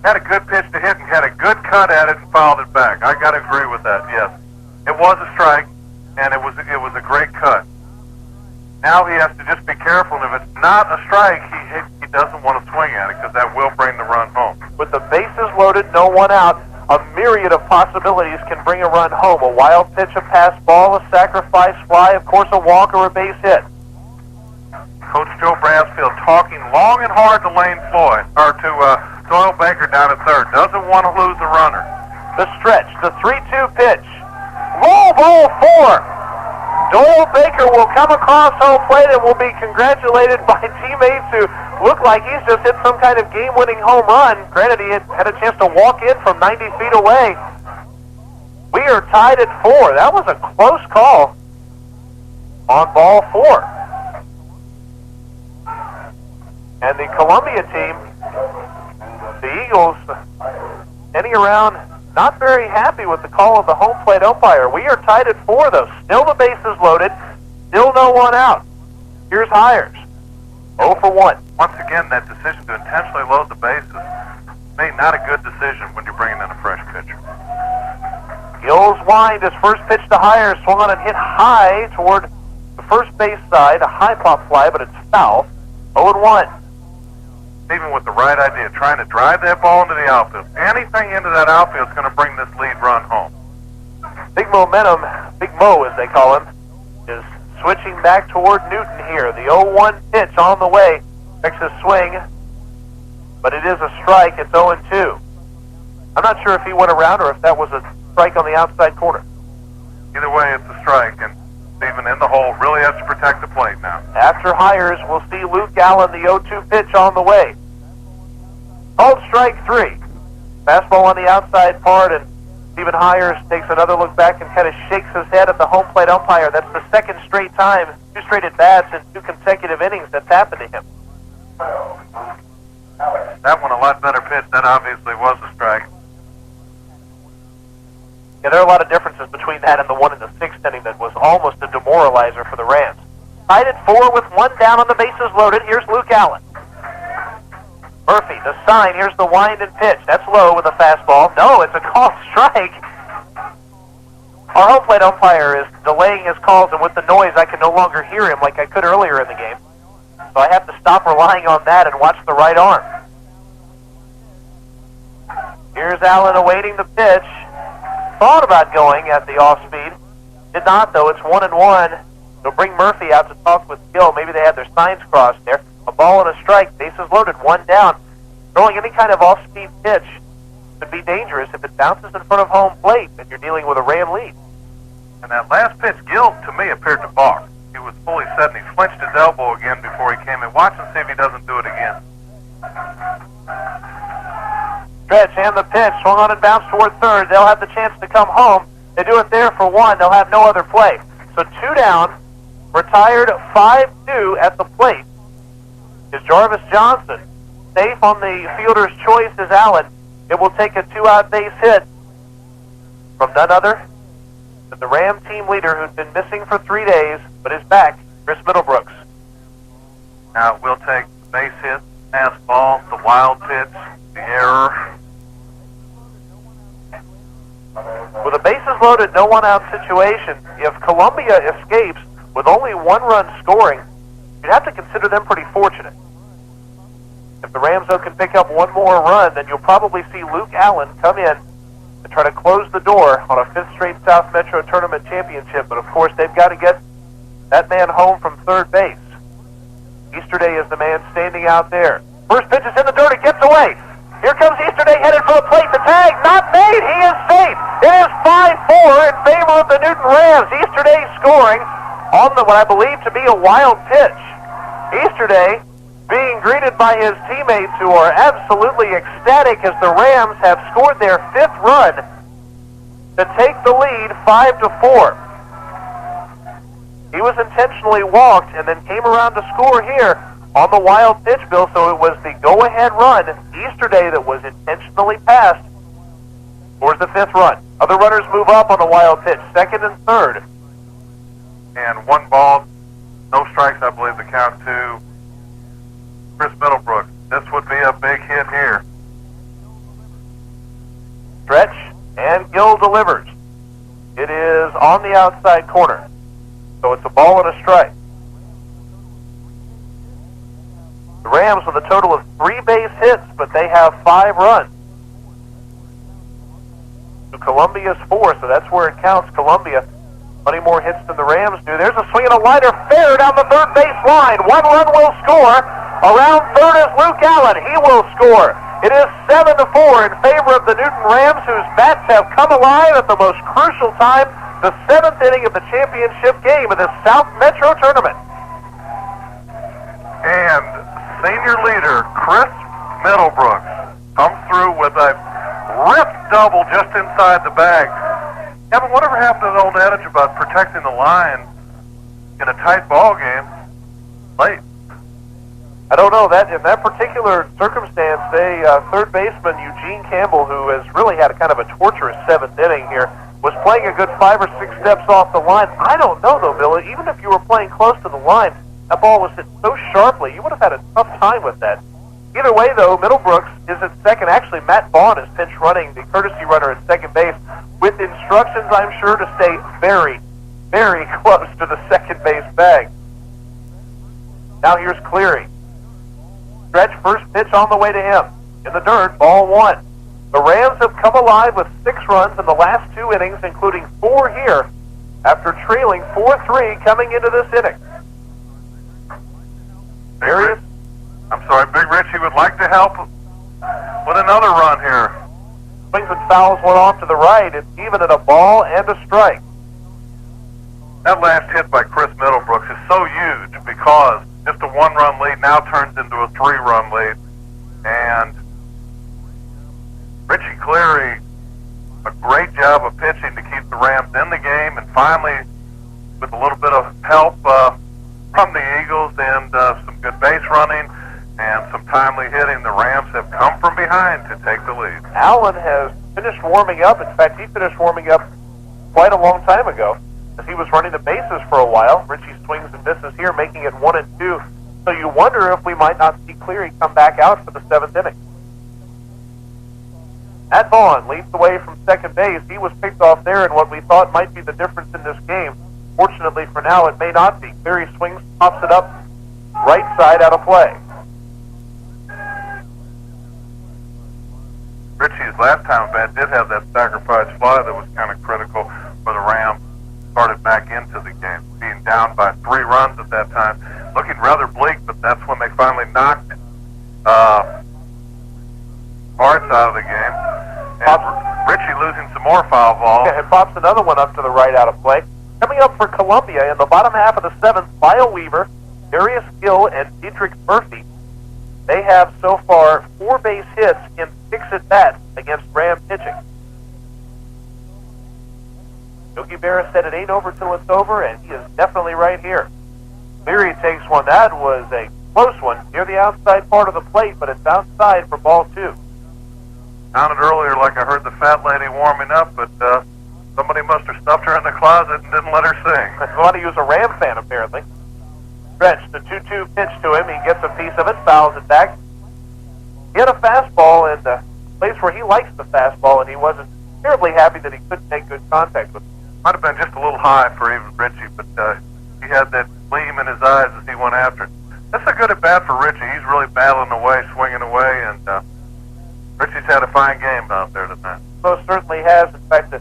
Had a good pitch to hit and had a good cut at it and fouled it back. I got to agree with that, yes. It was a strike, and it was a great cut. Now he has to just be careful, and if it's not a strike, he doesn't want to swing at it because that will bring the run home. With the bases loaded, no one out, a myriad of possibilities can bring a run home. A wild pitch, a pass ball, a sacrifice fly, of course a walk or a base hit. Coach Joe Brassfield talking long and hard to Lane Floyd, or to Doyle Baker down at third. Doesn't want to lose the runner. The stretch, the 3-2 pitch. Roll ball 4. Doyle Baker will come across home plate and will be congratulated by teammates who look like he's just hit some kind of game-winning home run. Granted, he had a chance to walk in from 90 feet away. We are tied at 4. That was a close call on ball 4. And the Columbia team, the Eagles, standing around not very happy with the call of the home plate umpire. We are tied at 4, though. Still the bases loaded. Still no one out. Here's Hires. 0 for 1. Once again, that decision to intentionally load the bases, maybe not a good decision when you're bringing in a fresh pitcher. Gill's wind, his first pitch to Hires, swung on and hit high toward the first base side. A high pop fly, but it's foul. 0 1. Even with the right idea, trying to drive that ball into the outfield. Anything into that outfield is going to bring this lead run home. Big momentum, Big Mo as they call him, is switching back toward Newton here. The 0-1 pitch on the way. Makes a swing, but it is a strike. It's 0-2. I'm not sure if he went around or if that was a strike on the outside corner. Either way, it's a strike, and Steven in the hole really has to protect the plate now. After Hires, we'll see Luke Allen, the 0-2 pitch on the way. Called strike 3. Fastball on the outside part, and Stephen Hires takes another look back and kind of shakes his head at the home plate umpire. That's the second straight time, 2 straight at-bats in 2 consecutive innings that's happened to him. That one a lot better pitch. That obviously was a strike. Yeah, there are a lot of differences between that and the one in the 6th inning that was almost a demoralizer for the Rams. Tied at 4 with 1 down on the bases loaded. Here's Luke Allen. Murphy, the sign. Here's the wind and pitch. That's low with a fastball. No, it's a called strike. Our home plate umpire is delaying his calls, and with the noise, I can no longer hear him like I could earlier in the game. So I have to stop relying on that and watch the right arm. Here's Allen awaiting the pitch. Thought about going at the off-speed. Did not, though. It's 1-1. They'll bring Murphy out to talk with Gill. Maybe they had their signs crossed there. A ball and a strike. Bases loaded. One down. Throwing any kind of off-speed pitch could be dangerous if it bounces in front of home plate and you're dealing with a Ram lead. And that last pitch, Gill, to me, appeared to balk. He was fully set, and he flinched his elbow again before he came in. Watch and see if he doesn't do it again. Stretch and the pitch. Swung on and bounced toward third. They'll have the chance to come home. They do it there for one. They'll have no other play. So 2 down. Retired 5-2 at the plate is Jarvis Johnson. Safe on the fielder's choice is Allen. It will take a 2-out base hit from none other than the Ram team leader who's been missing for 3 days, but is back, Chris Middlebrooks. Now we'll take the base hit, pass ball, the wild pitch, the error. With a bases loaded, no one-out situation, if Columbia escapes with only 1 run scoring, you'd have to consider them pretty fortunate. If the Rams, though, can pick up 1 more run, then you'll probably see Luke Allen come in and try to close the door on a 5th straight South Metro Tournament championship. But, of course, they've got to get that man home from third base. Easterday is the man standing out there. First pitch is in the dirt. It gets away. Here comes Easterday headed for the plate. The tag not made. He is safe. It is 5-4 in favor of the Newton Rams. Easterday scoring on what I believe to be a wild pitch. Easterday being greeted by his teammates who are absolutely ecstatic as the Rams have scored their 5th run to take the lead 5-4. He was intentionally walked and then came around to score here on the wild pitch, Bill, so it was the go-ahead run, Easterday, that was intentionally passed towards the 5th run. Other runners move up on the wild pitch, 2nd and 3rd. And 1 ball, no strikes, I believe the count to Chris Middlebrooks. This would be a big hit here. Stretch, and Gill delivers. It is on the outside corner, so it's a ball and a strike. The Rams with a total of 3 base hits, but they have 5 runs. So Columbia's 4, so that's where it counts. Columbia, plenty more hits than the Rams do. There's a swing and a liner fair down the third base line. 1 run will score. Around third is Luke Allen. He will score. It is 7-4 in favor of the Newton Rams, whose bats have come alive at the most crucial time, the 7th inning of the championship game of this South Metro Tournament. And senior leader Chris Middlebrooks comes through with a ripped double just inside the bag. Yeah, but whatever happened to the old adage about protecting the line in a tight ball game? Late. I don't know. That in that particular circumstance, third baseman Eugene Campbell, who has really had a kind of a torturous 7th inning here, was playing a good 5 or 6 steps off the line. I don't know, though, Bill. Even if you were playing close to the line, that ball was hit so sharply, you would have had a tough time with that. Either way, though, Middlebrooks is at second. Actually, Matt Vaughn is pinch running, the courtesy runner at second base, with instructions, I'm sure, to stay very, very close to the second base bag. Now here's Cleary. Stretch, first pitch on the way to him. In the dirt, ball 1. The Rams have come alive with 6 runs in the last 2 innings, including 4 here, after trailing 4-3 coming into this inning. Darius? I'm sorry, Big Richie would like to help with another run here. Swings and fouls one off to the right. It's even at a ball and a strike. That last hit by Chris Middlebrooks is so huge because just a 1-run lead now turns into a 3-run lead. And Richie Cleary, a great job of pitching to keep the Rams in the game, and finally, with a little bit of help from the Eagles and some good base running and some timely hitting, the Rams have come from behind to take the lead. Allen has finished warming up. In fact, he finished warming up quite a long time ago, as he was running the bases for a while. Richie swings and misses here, making it 1-2. So you wonder if we might not see Cleary come back out for the 7th inning. Matt Vaughn leads the way from second base. He was picked off there in what we thought might be the difference in this game. Fortunately for now, it may not be. Cleary swings, pops it up, right side out of play. Richie's last time bat did have that sacrifice fly that was kind of critical for the Rams. Started back into the game, being down by 3 runs at that time. Looking rather bleak, but that's when they finally knocked Arts out of the game. And Richie losing some more foul ball. And pops another one up to the right out of play. Coming up for Columbia in the bottom half of the 7th, Lyle Weaver, Darius Gill, and Dietrich Murphy. They have so far 4 base hits in 6 at-bats against Ram pitching. Yogi Berra said it ain't over till it's over, and he is definitely right here. Leary takes one. That was a close one near the outside part of the plate, but it's outside for ball 2. Sounded earlier like I heard the fat lady warming up, but somebody must have stuffed her in the closet and didn't let her sing. I want to use a Ram fan, apparently. Stretch, the 2-2 pitch to him. He gets a piece of it, fouls it back. He had a fastball in the place where he likes the fastball, and he wasn't terribly happy that he couldn't make good contact with it. Might have been just a little high for even Richie, but he had that gleam in his eyes as he went after it. That's a good at-bat for Richie. He's really battling away, swinging away, and Richie's had a fine game out there tonight. Most certainly has. In fact,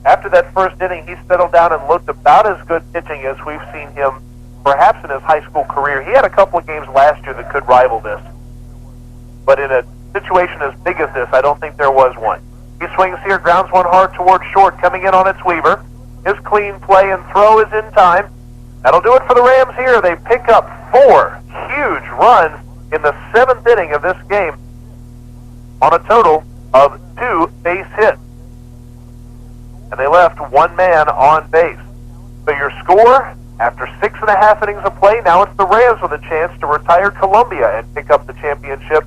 after that first inning, he settled down and looked about as good pitching as we've seen him perhaps in his high school career. He had a couple of games last year that could rival this. But in a situation as big as this, I don't think there was one. He swings here, grounds one hard towards short, coming in on its Weaver. His clean play and throw is in time. That'll do it for the Rams here. They pick up 4 huge runs in the 7th inning of this game on a total of 2 base hits. And they left 1 man on base. So your score, after 6.5 innings of play, now it's the Rams with a chance to retire Columbia and pick up the championship.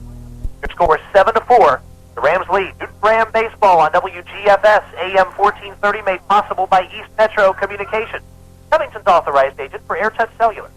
Your score is 7-4. The Rams lead. Newton Ram baseball on WGFS AM 1430, made possible by East Metro Communications, Covington's authorized agent for AirTouch Cellular.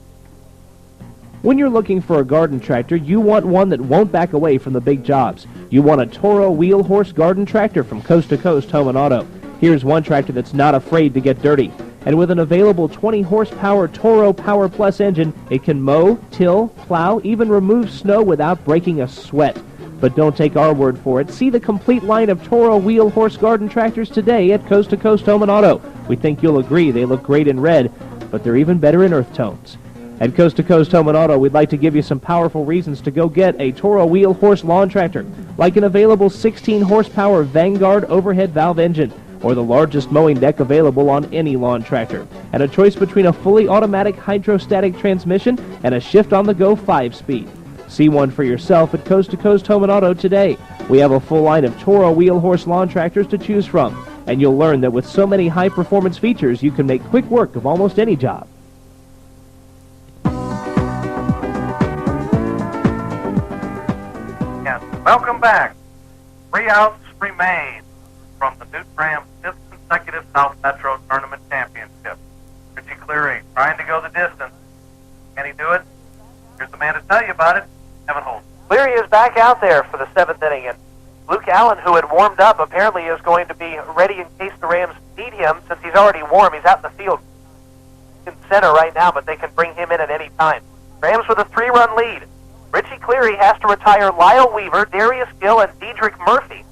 When you're looking for a garden tractor, you want one that won't back away from the big jobs. You want a Toro Wheel Horse garden tractor from Coast to Coast Home and Auto. Here's one tractor that's not afraid to get dirty. And with an available 20 horsepower Toro Power Plus engine, it can mow, till, plow, even remove snow without breaking a sweat. But don't take our word for it. See the complete line of Toro Wheel Horse garden tractors today at Coast to Coast Home and Auto. We think you'll agree they look great in red, but they're even better in earth tones. At Coast to Coast Home and Auto, we'd like to give you some powerful reasons to go get a Toro Wheel Horse lawn tractor, like an available 16 horsepower Vanguard overhead valve engine, or the largest mowing deck available on any lawn tractor, and a choice between a fully automatic hydrostatic transmission and a shift-on-the-go 5-speed. See one for yourself at Coast to Coast Home and Auto today. We have a full line of Toro Wheel Horse lawn tractors to choose from, and you'll learn that with so many high-performance features, you can make quick work of almost any job. Yes, welcome back. 3 outs remain from the Newton Rams' 5th consecutive South Metro Tournament Championship. Richie Cleary trying to go the distance. Can he do it? Here's the man to tell you about it, Evan Holden. Cleary is back out there for the 7th inning, and Luke Allen, who had warmed up, apparently is going to be ready in case the Rams need him, since he's already warm. He's out in the field in center right now, but they can bring him in at any time. Rams with a 3-run lead. Richie Cleary has to retire Lyle Weaver, Darius Gill, and Dietrich Murphy.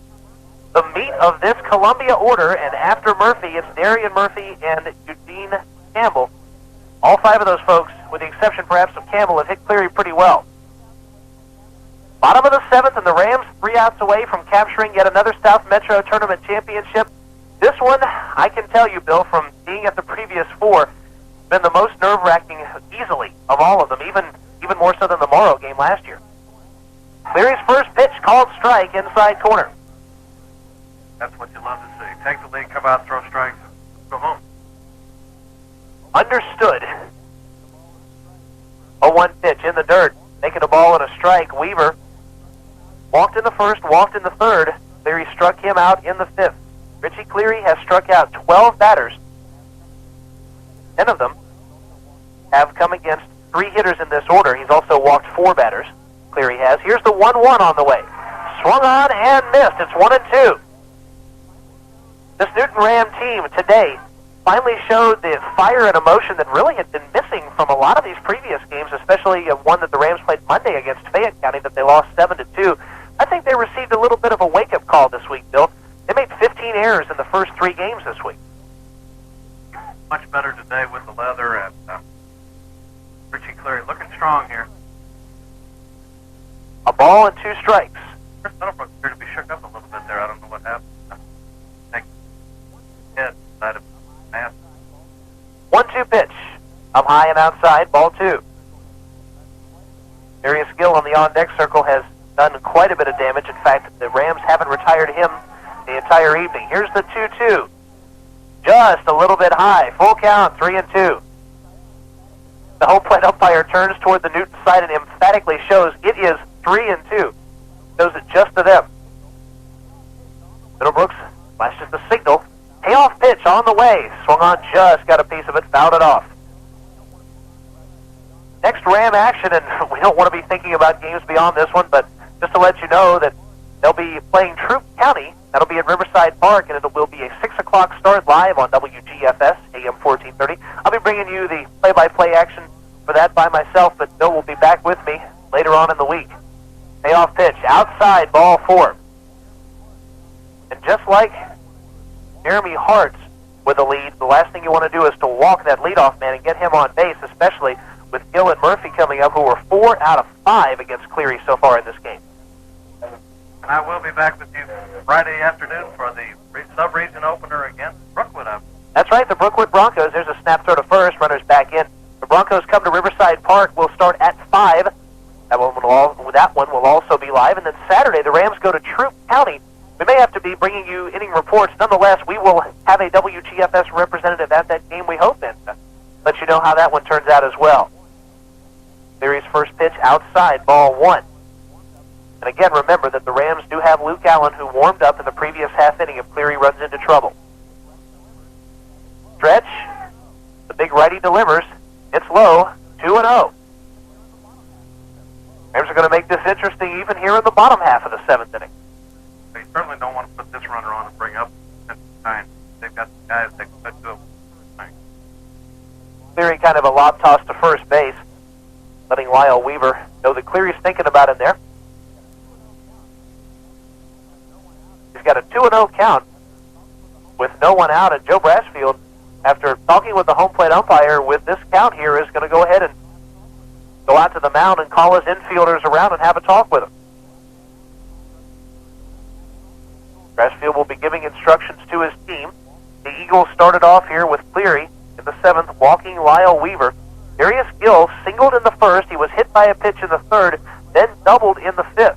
The meat of this Columbia order, and after Murphy, it's Darian Murphy and Eugene Campbell. All 5 of those folks, with the exception perhaps of Campbell, have hit Cleary pretty well. Bottom of the 7th, and the Rams 3 outs away from capturing yet another South Metro Tournament Championship. This one, I can tell you, Bill, from being at the previous 4, been the most nerve-wracking easily of all of them, even more so than the Morrow game last year. Cleary's first pitch called strike, inside corner. That's what you love to see. Take the lead, come out, throw strikes, go home. Understood. A 1 pitch in the dirt, making a ball and a strike. Weaver walked in the first, walked in the third. Cleary struck him out in the 5th. Richie Cleary has struck out 12 batters. 10 of them have come against 3 hitters in this order. He's also walked 4 batters. Cleary has. Here's the 1-1 on the way. Swung on and missed. It's 1-2. This Newton Ram team today, finally showed the fire and emotion that really had been missing from a lot of these previous games, especially one that the Rams played Monday against Fayette County that they lost 7-2. I think they received a little bit of a wake-up call this week, Bill. They made 15 errors in the first 3 games this week. Much better today with the leather, and Richie Cleary looking strong here. A ball and 2 strikes. Chris Middlebrook appeared to be shook up a little bit there. I don't know what happened. I think head side of the mask. 1-2 pitch. Up high and outside, ball 2. Darius Gill on the on-deck circle has done quite a bit of damage. In fact, the Rams haven't retired him the entire evening. Here's the 2-2. Just a little bit high. Full count, 3-2. The home plate umpire turns toward the Newton side and emphatically shows it is 3-2. Shows it just to them. Middlebrooks flashes the signal. Payoff pitch on the way. Swung on, just got a piece of it, fouled it off. Next Ram action, and we don't want to be thinking about games beyond this one, but just to let you know that they'll be playing Troup County. That'll be at Riverside Park, and it will be a 6 o'clock start live on WGFS, AM 1430. I'll be bringing you the play-by-play action for that by myself, but Bill will be back with me later on in the week. Payoff pitch, outside, ball 4. And just like Jeremy Hart with the lead, the last thing you want to do is to walk that leadoff man and get him on base, especially with Gill and Murphy coming up, who are 4 out of 5 against Cleary so far in this game. And I will be back with you Friday afternoon for the sub-region opener against Brookwood. That's right, the Brookwood Broncos. There's a snap throw to first, runners back in. The Broncos come to Riverside Park. Will start at 5. That one will also be live. And then Saturday, the Rams go to Troup County. We may have to be bringing you inning reports. Nonetheless, we will have a WGFS representative at that game, we hope, and let you know how that one turns out as well. Cleary's first pitch outside, ball 1. And again, remember that the Rams do have Luke Allen, who warmed up in the previous half inning if Cleary runs into trouble. Stretch. The big righty delivers. It's low, 2-0. Rams are going to make this interesting even here in the bottom half of the 7th inning. They certainly don't want to put this runner on and bring up the 9. They've got the guys that can do it. Cleary kind of a lob toss to first base, letting Lyle Weaver know that Cleary's thinking about him there. He's got a 2-0 count with no one out, and Joe Brasfield, after talking with the home plate umpire with this count here, is going to go ahead and go out to the mound and call his infielders around and have a talk with them. Brasfield will be giving instructions to his team. The Eagles started off here with Cleary in the 7th, walking Lyle Weaver. Darius Gill singled in the 1st. He was hit by a pitch in the 3rd, then doubled in the 5th.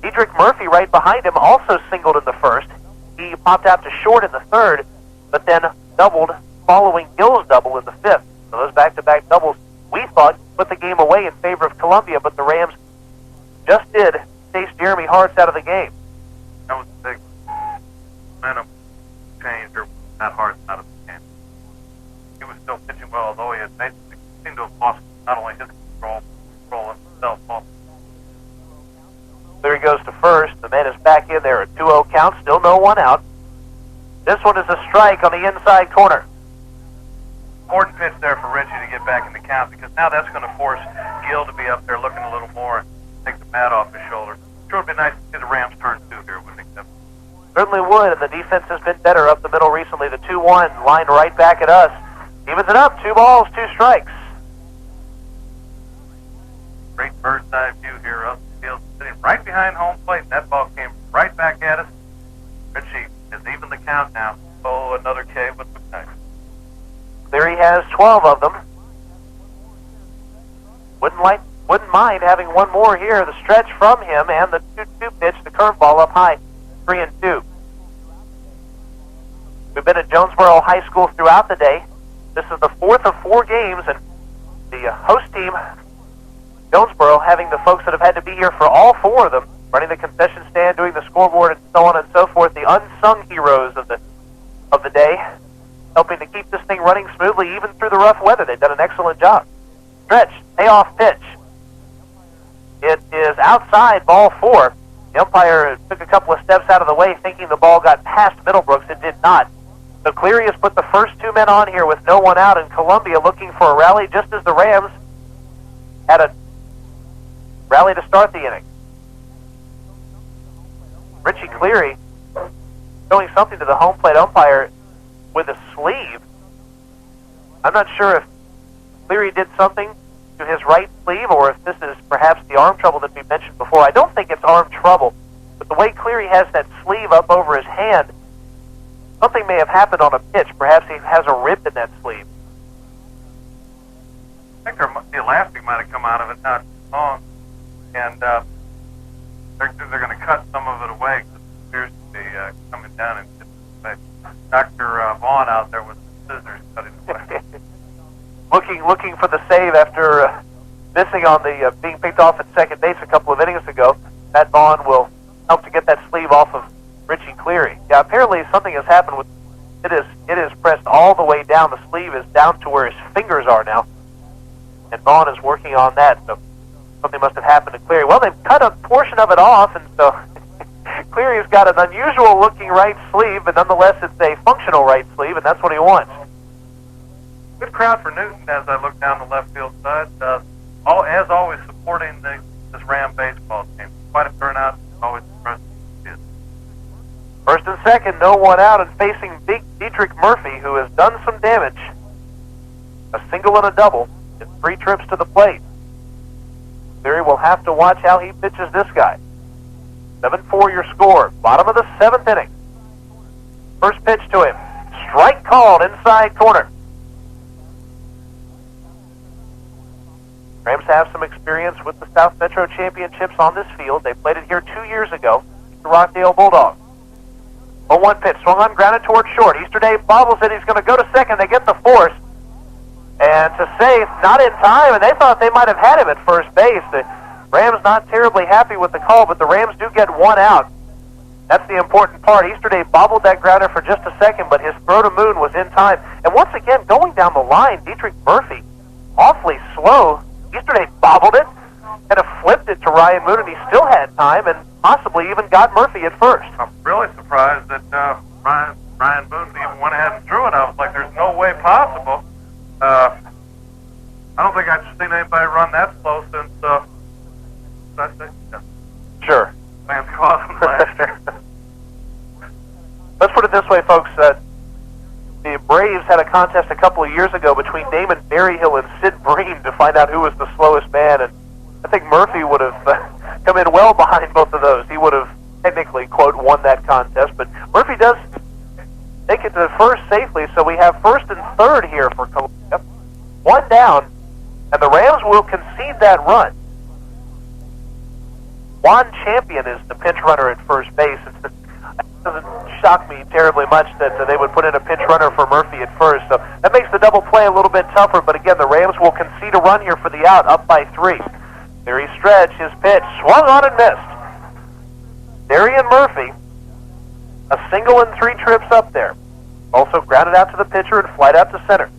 Dedrick Murphy right behind him also singled in the 1st. He popped out to short in the 3rd, but then doubled following Gill's double in the 5th. So those back-to-back doubles, we thought, put the game away in favor of Columbia, but the Rams just did chase Jeremy Hartz out of the game. That was a big momentum change, or not Hartz out of the game. He was still pitching well, although he had basically seemed to have lost not only his control himself also. There he goes to first. The man is back in there. A 2-0 count. Still no one out. This one is a strike on the inside corner. Important pitch there for Richie to get back in the count, because now that's going to force Gill to be up there looking a little more and take the pad off his shoulder. Sure would be nice to see the Rams turn 2 here, wouldn't it? Certainly would, and the defense has been better up the middle recently. The 2-1 lined right back at us. Evens it up. 2 balls, 2 strikes. Great bird's eye view here of the field, sitting right behind home plate. That ball came right back at us. Richie has evened the count now. Oh, another K would be nice. Cleary has 12 of them. Wouldn't mind having one more here. The stretch from him and the 2-2 pitch, the curveball up high, 3-2. We've been at Jonesboro High School throughout the day. This is the 4th of 4 games, and the host team, Jonesboro, having the folks that have had to be here for all 4 of them, running the concession stand, doing the scoreboard, and so on and so forth, the unsung heroes of the day, helping to keep this thing running smoothly even through the rough weather. They've done an excellent job. Stretch, payoff pitch. It is outside, ball 4. The umpire took a couple of steps out of the way, thinking the ball got past Middlebrooks. It did not. So Cleary has put the first two men on here with no one out, and Columbia looking for a rally just as the Rams had a rally to start the inning. Richie Cleary showing something to the home plate umpire with a sleeve. I'm not sure if Cleary did something to his right sleeve or if this is perhaps the arm trouble that we mentioned before. I don't think it's arm trouble, but the way Cleary has that sleeve up over his hand, something may have happened on a pitch. Perhaps he has a rip in that sleeve. I think the elastic might have come out of it, not long, and they're going to cut some of it away because it appears to be coming down and hit the face. Dr. Vaughn out there with the scissors cutting it away. looking for the save after missing on the being picked off at second base a couple of innings ago. Matt Vaughn will help to get that sleeve off of Richie Cleary. Yeah, apparently something has happened with it is pressed all the way down. The sleeve is down to where his fingers are now, and Vaughn is working on that. So something must have happened to Cleary. Well, they've cut a portion of it off, and so Cleary's got an unusual-looking right sleeve, but nonetheless it's a functional right sleeve, and that's what he wants. Good crowd for Newton as I look down the left field side. As always, supporting this Ram baseball team. Quite a turnout. Always impressive. First and second, no one out, and facing big Dietrich Murphy, who has done some damage. A single and a double in 3 trips to the plate. Cleary will have to watch how he pitches this guy. 7-4 your score. Bottom of the 7th inning. First pitch to him. Strike called inside corner. Rams have some experience with the South Metro Championships on this field. They played it here 2 years ago. The Rockdale Bulldogs. 0-1 pitch. Swung on, grounded toward short. Easterday bobbles it. He's going to go to second. They get the force. And to safe, not in time, and they thought they might have had him at first base. The Rams not terribly happy with the call, but the Rams do get one out. That's the important part. Easterday bobbled that grounder for just a second, but his throw to Moon was in time. And once again, going down the line, Dietrich Murphy, awfully slow. Easterday bobbled it, kind of flipped it to Ryan Moon, and he still had time, and possibly even got Murphy at first. I'm really surprised that Ryan Moon even went ahead and threw it. I was like, there's no way possible. I don't think I've seen anybody run that slow since, Sure. Vance Clausen last year. Let's put it this way, folks. The Braves had a contest a couple of years ago between Damon Berryhill and Sid Breen to find out who was the slowest man, and I think Murphy would have come in well behind both of those. He would have technically, quote, won that contest, but Murphy does take it to first safely, so we have first and third here for Columbia. One down, and the Rams will concede that run. Juan Champion is the pinch runner at first base. It doesn't shock me terribly much that they would put in a pinch runner for Murphy at first, so that makes the double play a little bit tougher, but again, the Rams will concede a run here for the out, up by 3. There he stretched, his pitch, swung on and missed. Darian Murphy, a single and 3 trips up there. Also grounded out to the pitcher and flight out to center.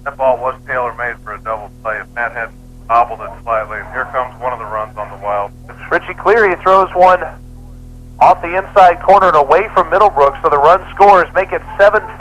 That ball was tailor-made for a double play. If Matt hadn't bobbled it slightly, and here comes one of the runs on the wild pitch. Richie Cleary throws one off the inside corner and away from Middlebrook, so the run scores make it 7-5.